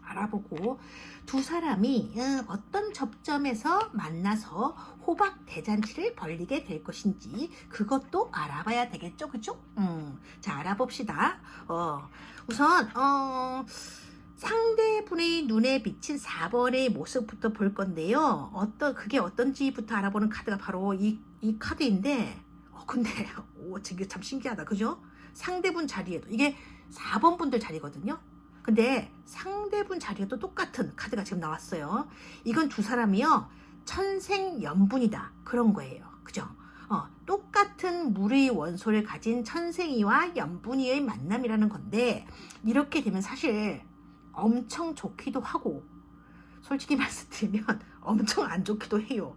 Speaker 1: 알아보고, 두 사람이 어떤 접점에서 만나서 호박 대잔치를 벌리게 될 것인지 그것도 알아봐야 되겠죠, 그죠? 자, 알아봅시다. 우선 상대분의 눈에 비친 4번의 모습부터 볼 건데요. 그게 어떤지부터 알아보는 카드가 바로 이 카드인데, 근데 이게 참 신기하다, 그죠? 상대분 자리에도 이게 4번 분들 자리거든요. 근데 상대분 자리에도 똑같은 카드가 지금 나왔어요. 이건 두 사람이요, 천생연분이다 그런 거예요. 그죠? 똑같은 물의 원소를 가진 천생이와 연분이의 만남이라는 건데, 이렇게 되면 사실 엄청 좋기도 하고 솔직히 말씀드리면 엄청 안 좋기도 해요.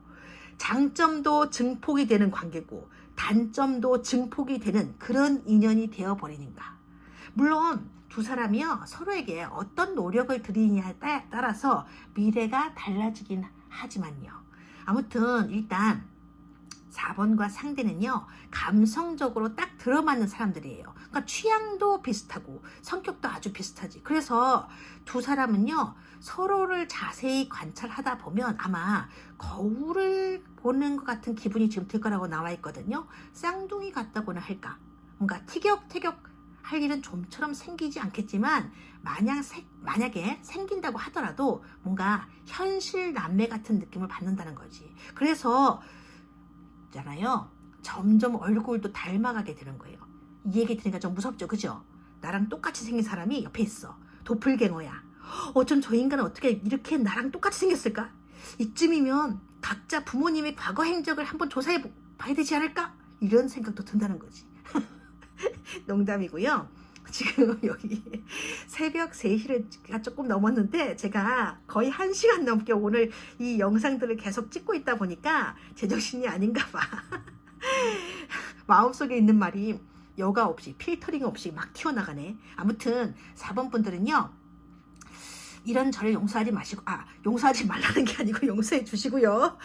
Speaker 1: 장점도 증폭이 되는 관계고 단점도 증폭이 되는 그런 인연이 되어버리는가. 물론 두 사람이요, 서로에게 어떤 노력을 들이느냐에 따라서 미래가 달라지긴 하지만요. 아무튼 일단 4번과 상대는요, 감성적으로 딱 들어맞는 사람들이에요. 그러니까 취향도 비슷하고 성격도 아주 비슷하지. 그래서 두 사람은요, 서로를 자세히 관찰하다 보면 아마 거울을 보는 것 같은 기분이 지금 들 거라고 나와 있거든요. 쌍둥이 같다고나 할까, 뭔가 티격태격 할 일은 좀처럼 생기지 않겠지만 만약에 생긴다고 하더라도 뭔가 현실 남매 같은 느낌을 받는다는 거지. 그래서 있잖아요, 점점 얼굴도 닮아가게 되는 거예요. 이 얘기 들으니까 좀 무섭죠, 그죠? 나랑 똑같이 생긴 사람이 옆에 있어. 도플갱어야. 어쩜 저 인간은 어떻게 이렇게 나랑 똑같이 생겼을까? 이쯤이면 각자 부모님의 과거 행적을 한번 조사해 봐야 되지 않을까? 이런 생각도 든다는 거지. 농담이고요. 지금 여기 새벽 3시가 조금 넘었는데 제가 거의 1시간 넘게 오늘 이 영상들을 계속 찍고 있다 보니까 제정신이 아닌가 봐. 마음속에 있는 말이 여과 없이 필터링 없이 막 튀어나가네. 아무튼 4번 분들은요, 이런 저를 용서하지 마시고, 용서하지 말라는 게 아니고 용서해 주시고요.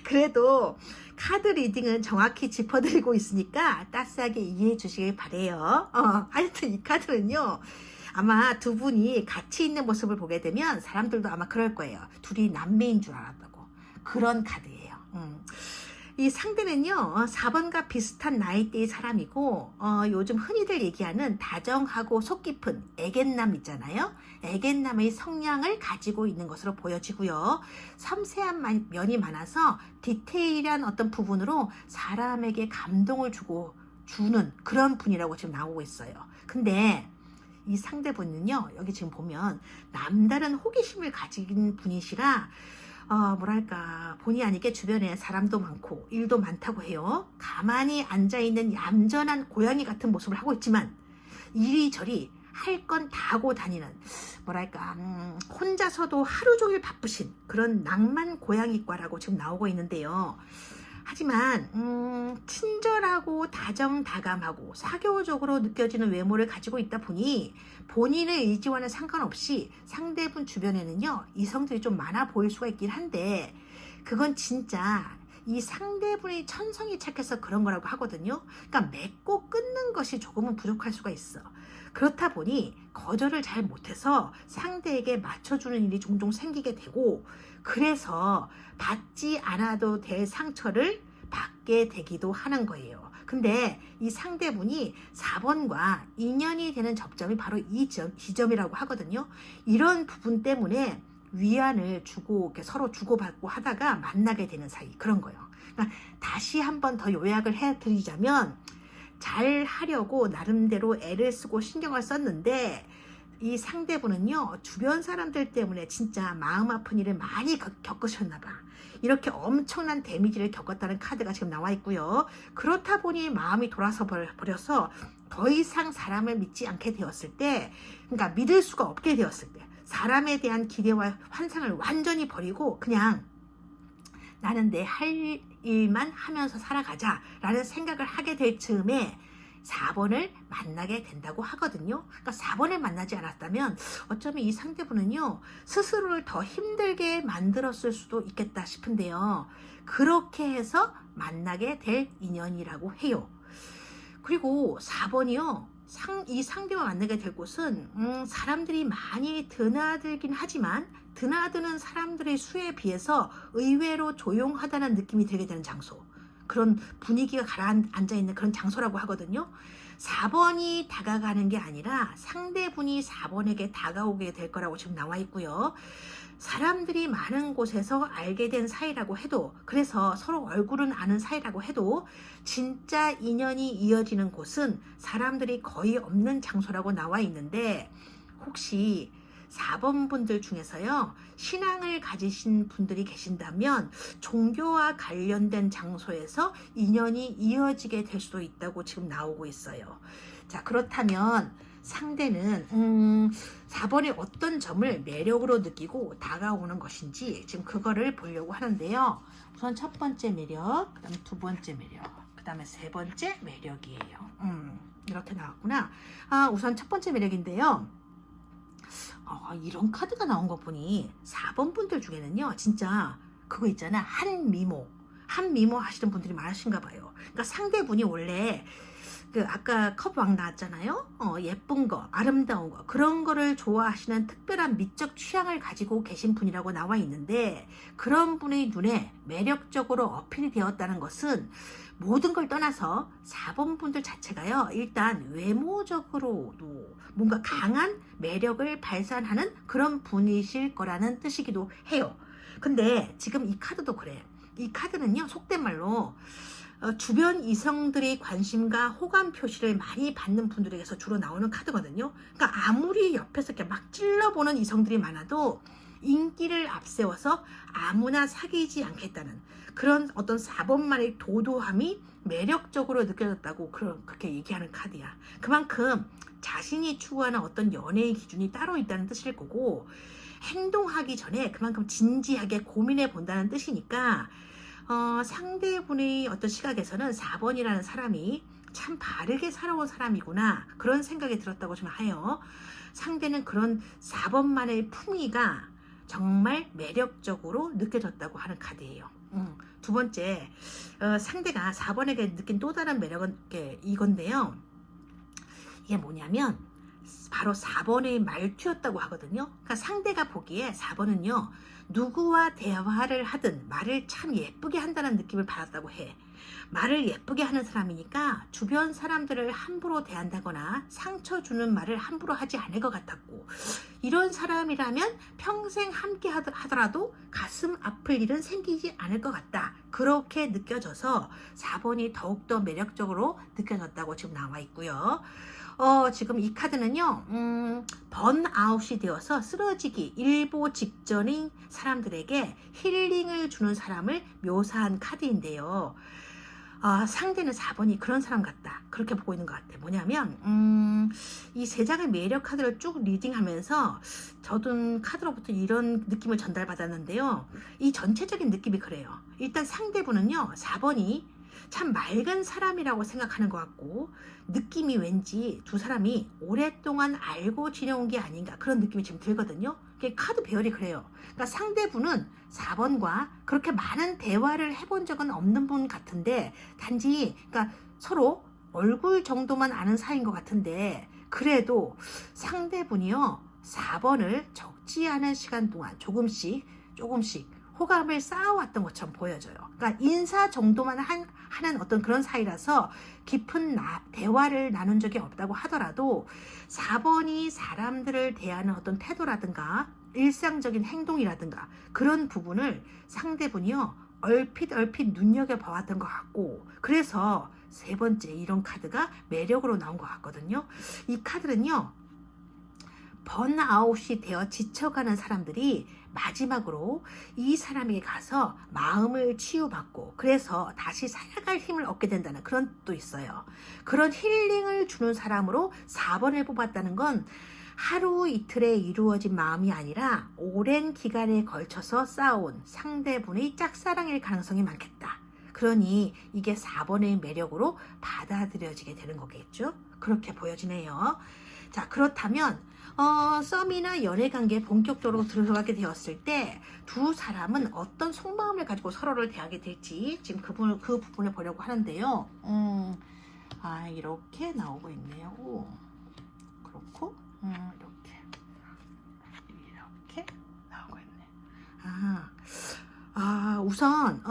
Speaker 1: 그래도 카드 리딩은 정확히 짚어드리고 있으니까 따스하게 이해해 주시길 바래요. 하여튼 이 카드는요, 아마 두 분이 같이 있는 모습을 보게 되면 사람들도 아마 그럴 거예요. 둘이 남매인 줄 알았다고. 그런 카드예요. 이 상대는요, 4번과 비슷한 나이대의 사람이고, 요즘 흔히들 얘기하는 다정하고 속 깊은 애견남 있잖아요. 애견남의 성향을 가지고 있는 것으로 보여지고요. 섬세한 면이 많아서 디테일한 어떤 부분으로 사람에게 감동을 주는 그런 분이라고 지금 나오고 있어요. 근데 이 상대분은요, 여기 지금 보면 남다른 호기심을 가진 분이시라 뭐랄까, 본의 아니게 주변에 사람도 많고 일도 많다고 해요. 가만히 앉아있는 얌전한 고양이 같은 모습을 하고 있지만 이리저리 할 건 다 하고 다니는, 뭐랄까, 혼자서도 하루 종일 바쁘신 그런 낭만 고양이과라고 지금 나오고 있는데요. 하지만 친절하고 다정다감하고 사교적으로 느껴지는 외모를 가지고 있다 보니 본인의 의지와는 상관없이 상대분 주변에는요, 이성들이 좀 많아 보일 수가 있긴 한데, 그건 진짜 이 상대분의 천성이 착해서 그런 거라고 하거든요. 그러니까 맺고 끊는 것이 조금은 부족할 수가 있어. 그렇다 보니 거절을 잘 못해서 상대에게 맞춰주는 일이 종종 생기게 되고, 그래서 받지 않아도 될 상처를 받게 되기도 하는 거예요. 근데 이 상대분이 4번과 인연이 되는 접점이 바로 이 지점이라고 하거든요. 이런 부분 때문에 위안을 주고 이렇게 서로 주고받고 하다가 만나게 되는 사이, 그런 거예요. 그러니까 다시 한번 더 요약을 해드리자면, 잘 하려고 나름대로 애를 쓰고 신경을 썼는데 이 상대분은요, 주변 사람들 때문에 진짜 마음 아픈 일을 많이 겪으셨나 봐. 이렇게 엄청난 데미지를 겪었다는 카드가 지금 나와 있고요. 그렇다 보니 마음이 돌아서 버려서 더 이상 사람을 믿지 않게 되었을 때, 그러니까 믿을 수가 없게 되었을 때, 사람에 대한 기대와 환상을 완전히 버리고 그냥 나는 내 할 일만 하면서 살아가자 라는 생각을 하게 될 즈음에 4번을 만나게 된다고 하거든요. 그러니까 4번을 만나지 않았다면 어쩌면 이 상대분은요, 스스로를 더 힘들게 만들었을 수도 있겠다 싶은데요. 그렇게 해서 만나게 될 인연이라고 해요. 그리고 4번이요, 이 상대와 만나게 될 곳은 사람들이 많이 드나들긴 하지만 드나드는 사람들의 수에 비해서 의외로 조용하다는 느낌이 들게 되는 장소, 그런 분위기가 가라앉아있는 그런 장소라고 하거든요. 4번이 다가가는 게 아니라 상대분이 4번에게 다가오게 될 거라고 지금 나와 있고요. 사람들이 많은 곳에서 알게 된 사이라고 해도, 그래서 서로 얼굴은 아는 사이라고 해도 진짜 인연이 이어지는 곳은 사람들이 거의 없는 장소라고 나와 있는데, 혹시 4번 분들 중에서요, 신앙을 가지신 분들이 계신다면 종교와 관련된 장소에서 인연이 이어지게 될 수도 있다고 지금 나오고 있어요. 자, 그렇다면 상대는 4번의 어떤 점을 매력으로 느끼고 다가오는 것인지 지금 그거를 보려고 하는데요. 우선 첫 번째 매력, 그 다음에 두 번째 매력, 그 다음에 세 번째 매력이에요. 이렇게 나왔구나. 우선 첫 번째 매력인데요. 이런 카드가 나온 거 보니 4번 분들 중에는요, 진짜 그거 있잖아, 한미모 하시는 분들이 많으신가 봐요. 그러니까 상대분이 원래 아까 컵 왕 나왔잖아요. 예쁜 거, 아름다운 거, 그런 거를 좋아하시는 특별한 미적 취향을 가지고 계신 분이라고 나와 있는데, 그런 분의 눈에 매력적으로 어필이 되었다는 것은 모든 걸 떠나서 4번 분들 자체가요, 일단 외모적으로도 뭔가 강한 매력을 발산하는 그런 분이실 거라는 뜻이기도 해요. 근데 지금 이 카드도 그래. 이 카드는요, 속된 말로 주변 이성들의 관심과 호감 표시를 많이 받는 분들에게서 주로 나오는 카드거든요. 그러니까 아무리 옆에서 이렇게 막 찔러보는 이성들이 많아도 인기를 앞세워서 아무나 사귀지 않겠다는 그런 어떤 4번만의 도도함이 매력적으로 느껴졌다고 그렇게 얘기하는 카드야. 그만큼 자신이 추구하는 어떤 연애의 기준이 따로 있다는 뜻일 거고, 행동하기 전에 그만큼 진지하게 고민해 본다는 뜻이니까 상대분의 어떤 시각에서는 4번이라는 사람이 참 바르게 살아온 사람이구나, 그런 생각이 들었다고 좀 해요. 상대는 그런 4번만의 품위가 정말 매력적으로 느껴졌다고 하는 카드예요. 두 번째, 상대가 4번에게 느낀 또 다른 매력은 이건데요. 이게 뭐냐면 바로 4번의 말투였다고 하거든요. 그러니까 상대가 보기에 4번은요, 누구와 대화를 하든 말을 참 예쁘게 한다는 느낌을 받았다고 해. 말을 예쁘게 하는 사람이니까 주변 사람들을 함부로 대한다거나 상처 주는 말을 함부로 하지 않을 것 같았고, 이런 사람이라면 평생 함께 하더라도 가슴 아플 일은 생기지 않을 것 같다, 그렇게 느껴져서 4번이 더욱더 매력적으로 느껴졌다고 지금 나와 있고요. 지금 이 카드는요, 번아웃이 되어서 쓰러지기 일보 직전인 사람들에게 힐링을 주는 사람을 묘사한 카드인데요. 상대는 4번이 그런 사람 같다, 그렇게 보고 있는 것 같아. 뭐냐면 이 세 장의 매력 카드를 쭉 리딩하면서 저도 카드로부터 이런 느낌을 전달받았는데요. 이 전체적인 느낌이 그래요. 일단 상대분은요, 4번이 참 맑은 사람이라고 생각하는 것 같고, 느낌이 왠지 두 사람이 오랫동안 알고 지내온 게 아닌가, 그런 느낌이 지금 들거든요. 카드 배열이 그래요. 그러니까 상대분은 4번과 그렇게 많은 대화를 해본 적은 없는 분 같은데, 단지 그러니까 서로 얼굴 정도만 아는 사이인 것 같은데, 그래도 상대분이요, 4번을 적지 않은 시간 동안 조금씩 호감을 쌓아왔던 것처럼 보여져요. 그러니까 인사 정도만 하는 어떤 그런 사이라서 깊은 대화를 나눈 적이 없다고 하더라도, 4번이 사람들을 대하는 어떤 태도라든가 일상적인 행동이라든가 그런 부분을 상대분이요, 얼핏 눈여겨봐왔던 것 같고, 그래서 세 번째 이런 카드가 매력으로 나온 것 같거든요. 이 카드는요, 번아웃이 되어 지쳐가는 사람들이 마지막으로 이 사람에게 가서 마음을 치유받고, 그래서 다시 살아갈 힘을 얻게 된다는 그런 뜻도 있어요. 그런 힐링을 주는 사람으로 4번을 뽑았다는 건 하루 이틀에 이루어진 마음이 아니라 오랜 기간에 걸쳐서 쌓아온 상대분의 짝사랑일 가능성이 많겠다. 그러니 이게 4번의 매력으로 받아들여지게 되는 거겠죠? 그렇게 보여지네요. 자, 그렇다면 썸이나 연애관계에 본격적으로 들어가게 되었을 때 두 사람은 어떤 속마음을 가지고 서로를 대하게 될지 지금 그 부분을 보려고 하는데요. 이렇게 나오고 있네요. 그렇고 이렇게 나오고 있네. 우선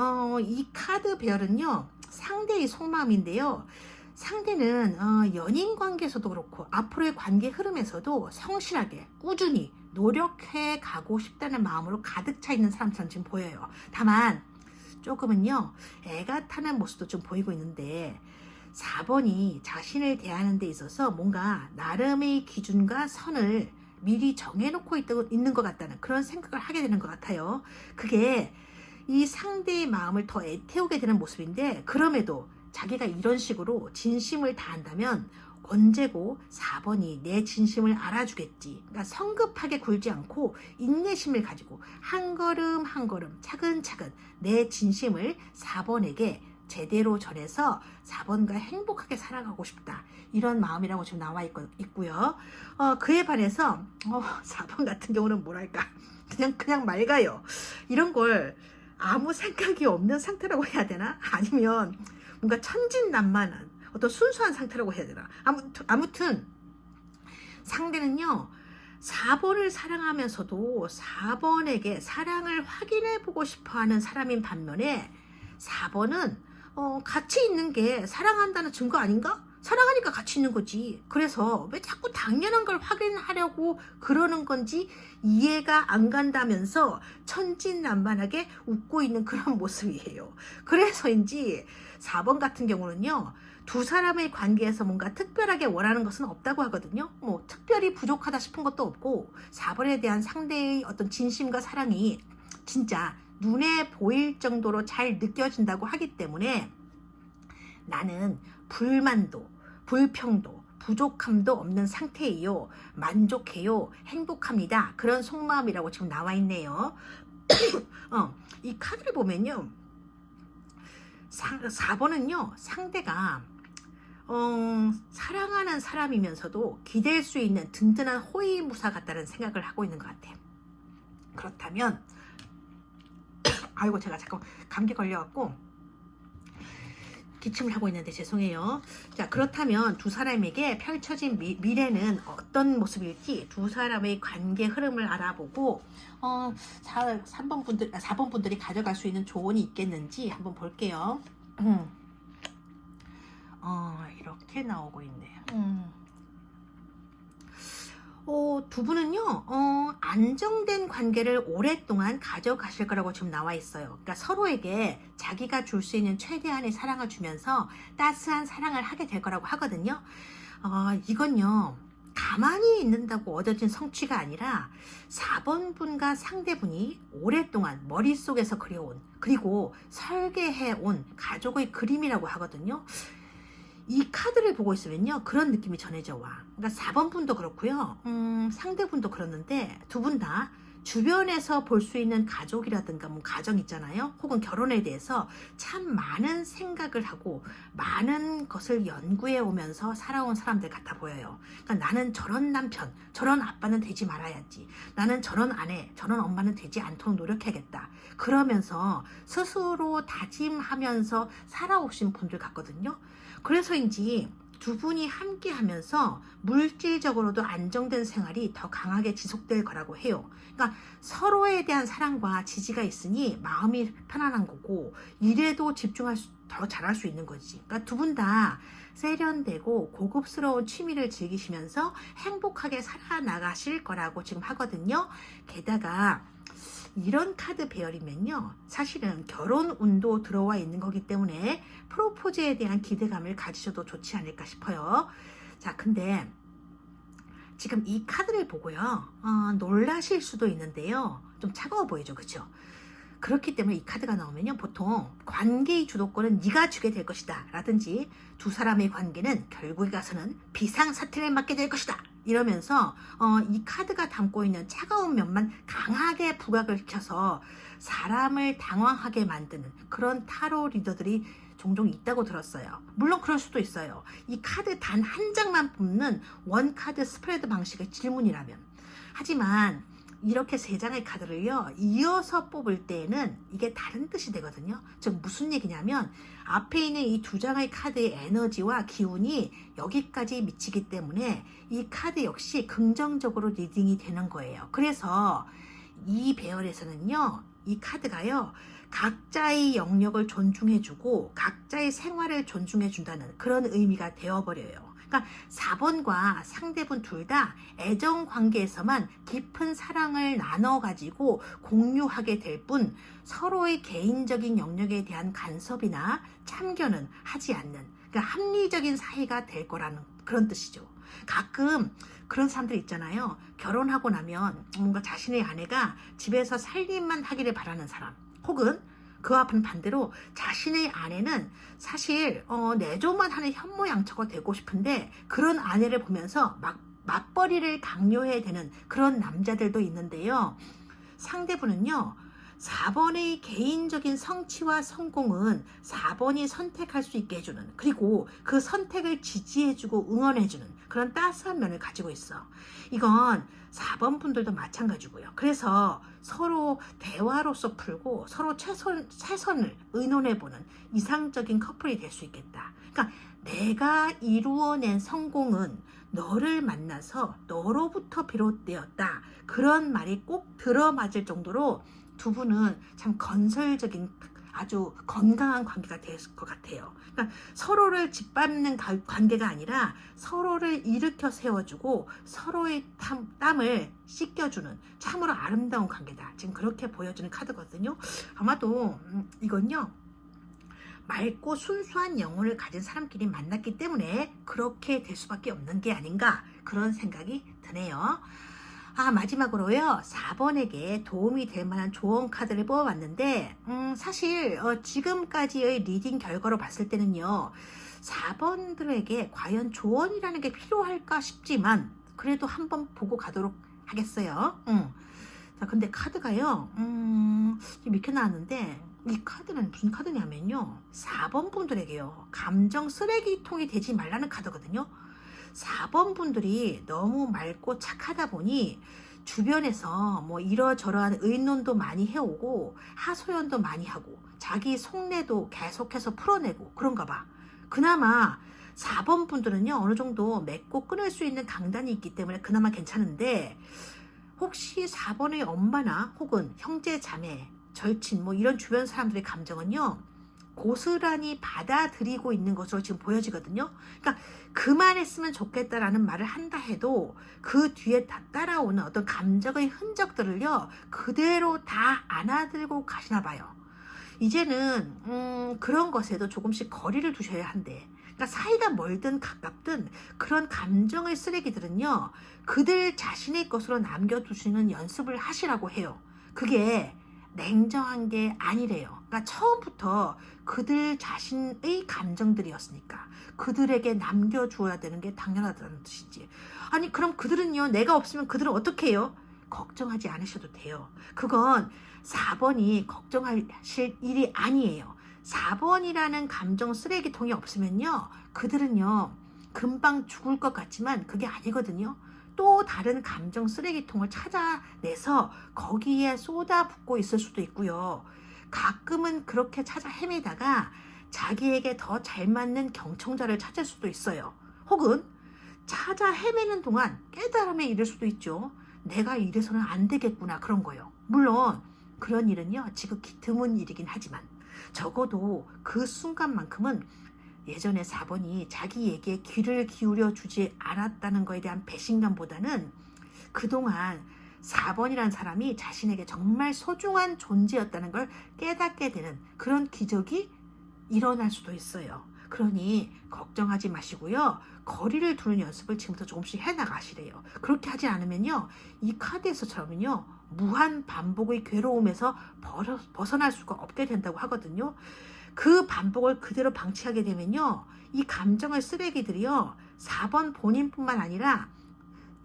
Speaker 1: 이 카드 배열은요, 상대의 속마음인데요. 상대는 연인 관계에서도 그렇고 앞으로의 관계 흐름에서도 성실하게 꾸준히 노력해 가고 싶다는 마음으로 가득 차 있는 사람처럼 지금 보여요. 다만 조금은요, 애가 타는 모습도 좀 보이고 있는데, 4번이 자신을 대하는 데 있어서 뭔가 나름의 기준과 선을 미리 정해놓고 있는 것 같다는 그런 생각을 하게 되는 것 같아요. 그게 이 상대의 마음을 더 애태우게 되는 모습인데, 그럼에도 자기가 이런 식으로 진심을 다한다면 언제고 4번이 내 진심을 알아주겠지. 그러니까 성급하게 굴지 않고 인내심을 가지고 한 걸음 한 걸음 차근차근 내 진심을 4번에게 제대로 전해서 4번과 행복하게 살아가고 싶다, 이런 마음이라고 지금 나와 있고요. 그에 반해서 4번 같은 경우는 뭐랄까, 그냥 맑아요. 이런 걸 아무 생각이 없는 상태라고 해야 되나? 아니면 뭔가 천진난만한 어떤 순수한 상태라고 해야 되나? 아무튼 상대는요, 4번을 사랑하면서도 4번에게 사랑을 확인해보고 싶어하는 사람인 반면에, 4번은 같이 있는 게 사랑한다는 증거 아닌가? 사랑하니까 같이 있는 거지. 그래서 왜 자꾸 당연한 걸 확인하려고 그러는 건지 이해가 안 간다면서 천진난만하게 웃고 있는 그런 모습이에요. 그래서인지 4번 같은 경우는요, 두 사람의 관계에서 뭔가 특별하게 원하는 것은 없다고 하거든요. 뭐 특별히 부족하다 싶은 것도 없고 4번에 대한 상대의 어떤 진심과 사랑이 진짜 눈에 보일 정도로 잘 느껴진다고 하기 때문에 나는 불만도 불평도 부족함도 없는 상태예요. 만족해요. 행복합니다. 그런 속마음이라고 지금 나와 있네요. 이 카드를 보면요. 4번은요. 상대가 사랑하는 사람이면서도 기댈 수 있는 든든한 호위무사 같다는 생각을 하고 있는 것 같아요. 그렇다면 아이고 제가 잠깐 감기 걸려갖고 기침을 하고 있는데 죄송해요. 자, 그렇다면 두 사람에게 펼쳐진 미래는 어떤 모습일지 두 사람의 관계 흐름을 알아보고 4번 분들이 가져갈 수 있는 조언이 있겠는지 한번 볼게요. 이렇게 나오고 있네요. 두 분은요, 안정된 관계를 오랫동안 가져가실 거라고 지금 나와 있어요. 그러니까 서로에게 자기가 줄 수 있는 최대한의 사랑을 주면서 따스한 사랑을 하게 될 거라고 하거든요. 이건요, 가만히 있는다고 얻어진 성취가 아니라 4번 분과 상대분이 오랫동안 머릿속에서 그려온, 그리고 설계해온 가족의 그림이라고 하거든요. 이 카드를 보고 있으면요 그런 느낌이 전해져 와. 그러니까 4번 분도 그렇고요 상대분도 그렇는데 두 분 다 주변에서 볼 수 있는 가족이라든가 뭐 가정 있잖아요, 혹은 결혼에 대해서 참 많은 생각을 하고 많은 것을 연구해 오면서 살아온 사람들 같아 보여요. 그러니까 나는 저런 남편 저런 아빠는 되지 말아야지, 나는 저런 아내 저런 엄마는 되지 않도록 노력해야겠다, 그러면서 스스로 다짐하면서 살아오신 분들 같거든요. 그래서인지 두 분이 함께 하면서 물질적으로도 안정된 생활이 더 강하게 지속될 거라고 해요. 그러니까 서로에 대한 사랑과 지지가 있으니 마음이 편안한 거고 일에도 더 잘할 수 있는 거지. 그러니까 두 분 다 세련되고 고급스러운 취미를 즐기시면서 행복하게 살아나가실 거라고 지금 하거든요. 게다가 이런 카드 배열이면요 사실은 결혼 운도 들어와 있는 거기 때문에 프로포즈에 대한 기대감을 가지셔도 좋지 않을까 싶어요. 자, 근데 지금 이 카드를 보고요 놀라실 수도 있는데요, 좀 차가워 보이죠, 그렇죠? 그렇기 때문에 이 카드가 나오면요 보통 관계의 주도권은 네가 주게 될 것이다 라든지 두 사람의 관계는 결국에 가서는 비상사태를 맞게 될 것이다 이러면서 이 카드가 담고 있는 차가운 면만 강하게 부각을 시켜서 사람을 당황하게 만드는 그런 타로 리더들이 종종 있다고 들었어요. 물론 그럴 수도 있어요. 이 카드 단 한 장만 뽑는 원카드 스프레드 방식의 질문이라면. 하지만 이렇게 세 장의 카드를요 이어서 뽑을 때에는 이게 다른 뜻이 되거든요. 즉 무슨 얘기냐면 앞에 있는 이 두 장의 카드의 에너지와 기운이 여기까지 미치기 때문에 이 카드 역시 긍정적으로 리딩이 되는 거예요. 그래서 이 배열에서는요 이 카드가요 각자의 영역을 존중해주고 각자의 생활을 존중해준다는 그런 의미가 되어버려요. 그러니까 4번과 상대분 둘 다 애정 관계에서만 깊은 사랑을 나눠 가지고 공유하게 될 뿐 서로의 개인적인 영역에 대한 간섭이나 참견은 하지 않는, 그러니까 합리적인 사이가 될 거라는 그런 뜻이죠. 가끔 그런 사람들 있잖아요. 결혼하고 나면 뭔가 자신의 아내가 집에서 살림만 하기를 바라는 사람, 혹은 그 앞은 반대로 자신의 아내는 사실 내조만 하는 현모양처가 되고 싶은데 그런 아내를 보면서 막 맞벌이를 강요해야 되는 그런 남자들도 있는데요. 상대분은요 4번의 개인적인 성취와 성공은 4번이 선택할 수 있게 해주는, 그리고 그 선택을 지지해주고 응원해주는 그런 따스한 면을 가지고 있어. 이건 4번 분들도 마찬가지고요. 그래서 서로 대화로서 풀고 서로 최선을 의논해보는 이상적인 커플이 될 수 있겠다. 그러니까 내가 이루어낸 성공은 너를 만나서 너로부터 비롯되었다. 그런 말이 꼭 들어맞을 정도로 두 분은 참 건설적인 아주 건강한 관계가 될 것 같아요. 그러니까 서로를 짓밟는 관계가 아니라 서로를 일으켜 세워주고 서로의 땀을 씻겨주는 참으로 아름다운 관계다. 지금 그렇게 보여주는 카드거든요. 아마도 이건요 맑고 순수한 영혼을 가진 사람끼리 만났기 때문에 그렇게 될 수밖에 없는 게 아닌가, 그런 생각이 드네요. 마지막으로요, 4번에게 도움이 될 만한 조언 카드를 뽑아봤는데, 사실 지금까지의 리딩 결과로 봤을 때는요, 4번들에게 과연 조언이라는 게 필요할까 싶지만 그래도 한번 보고 가도록 하겠어요. 자, 근데 카드가요, 이렇게 나왔는데, 이 카드는 무슨 카드냐면요, 4번 분들에게요, 감정 쓰레기통이 되지 말라는 카드거든요. 4번 분들이 너무 맑고 착하다 보니 주변에서 뭐 이러저러한 의논도 많이 해오고 하소연도 많이 하고 자기 속내도 계속해서 풀어내고 그런가 봐. 그나마 4번 분들은요, 어느 정도 맺고 끊을 수 있는 강단이 있기 때문에 그나마 괜찮은데, 혹시 4번의 엄마나 혹은 형제, 자매, 절친 뭐 이런 주변 사람들의 감정은요, 고스란히 받아들이고 있는 것으로 지금 보여지거든요. 그러니까 그만했으면 좋겠다라는 말을 한다 해도 그 뒤에 다 따라오는 어떤 감정의 흔적들을요, 그대로 다 안아들고 가시나 봐요. 이제는 그런 것에도 조금씩 거리를 두셔야 한대. 그러니까 사이가 멀든 가깝든 그런 감정의 쓰레기들은요, 그들 자신의 것으로 남겨두시는 연습을 하시라고 해요. 그게 냉정한 게 아니래요. 그러니까 처음부터 그들 자신의 감정들이었으니까 그들에게 남겨주어야 되는 게 당연하다는 뜻이지. 아니, 그럼 그들은요, 내가 없으면 그들은 어떻게 해요? 걱정하지 않으셔도 돼요. 그건 4번이 걱정하실 일이 아니에요. 4번이라는 감정 쓰레기통이 없으면요, 그들은요, 금방 죽을 것 같지만 그게 아니거든요. 또 다른 감정 쓰레기통을 찾아내서 거기에 쏟아붓고 있을 수도 있고요. 가끔은 그렇게 찾아 헤매다가 자기에게 더 잘 맞는 경청자를 찾을 수도 있어요. 혹은 찾아 헤매는 동안 깨달음에 이를 수도 있죠. 내가 이래서는 안 되겠구나, 그런 거요. 물론 그런 일은요, 지극히 드문 일이긴 하지만 적어도 그 순간만큼은 예전에 4번이 자기 얘기에 귀를 기울여 주지 않았다는 거에 대한 배신감보다는 그동안 4번이라는 사람이 자신에게 정말 소중한 존재였다는 걸 깨닫게 되는 그런 기적이 일어날 수도 있어요. 그러니 걱정하지 마시고요, 거리를 두는 연습을 지금부터 조금씩 해나가시래요. 그렇게 하지 않으면요, 이 카드에서처럼요, 무한 반복의 괴로움에서 벗어날 수가 없게 된다고 하거든요. 그 반복을 그대로 방치하게 되면요, 이 감정의 쓰레기들이요, 4번 본인뿐만 아니라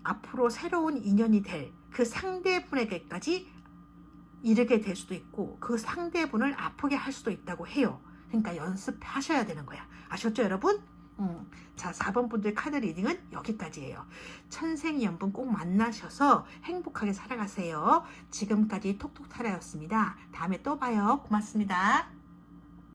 Speaker 1: 앞으로 새로운 인연이 될 그 상대분에게까지 이르게 될 수도 있고 그 상대분을 아프게 할 수도 있다고 해요. 그러니까 연습하셔야 되는 거야. 아셨죠, 여러분? 자, 4번 분들 카드 리딩은 여기까지예요. 천생연분 꼭 만나셔서 행복하게 살아가세요. 지금까지 톡톡타라였습니다. 다음에 또 봐요. 고맙습니다.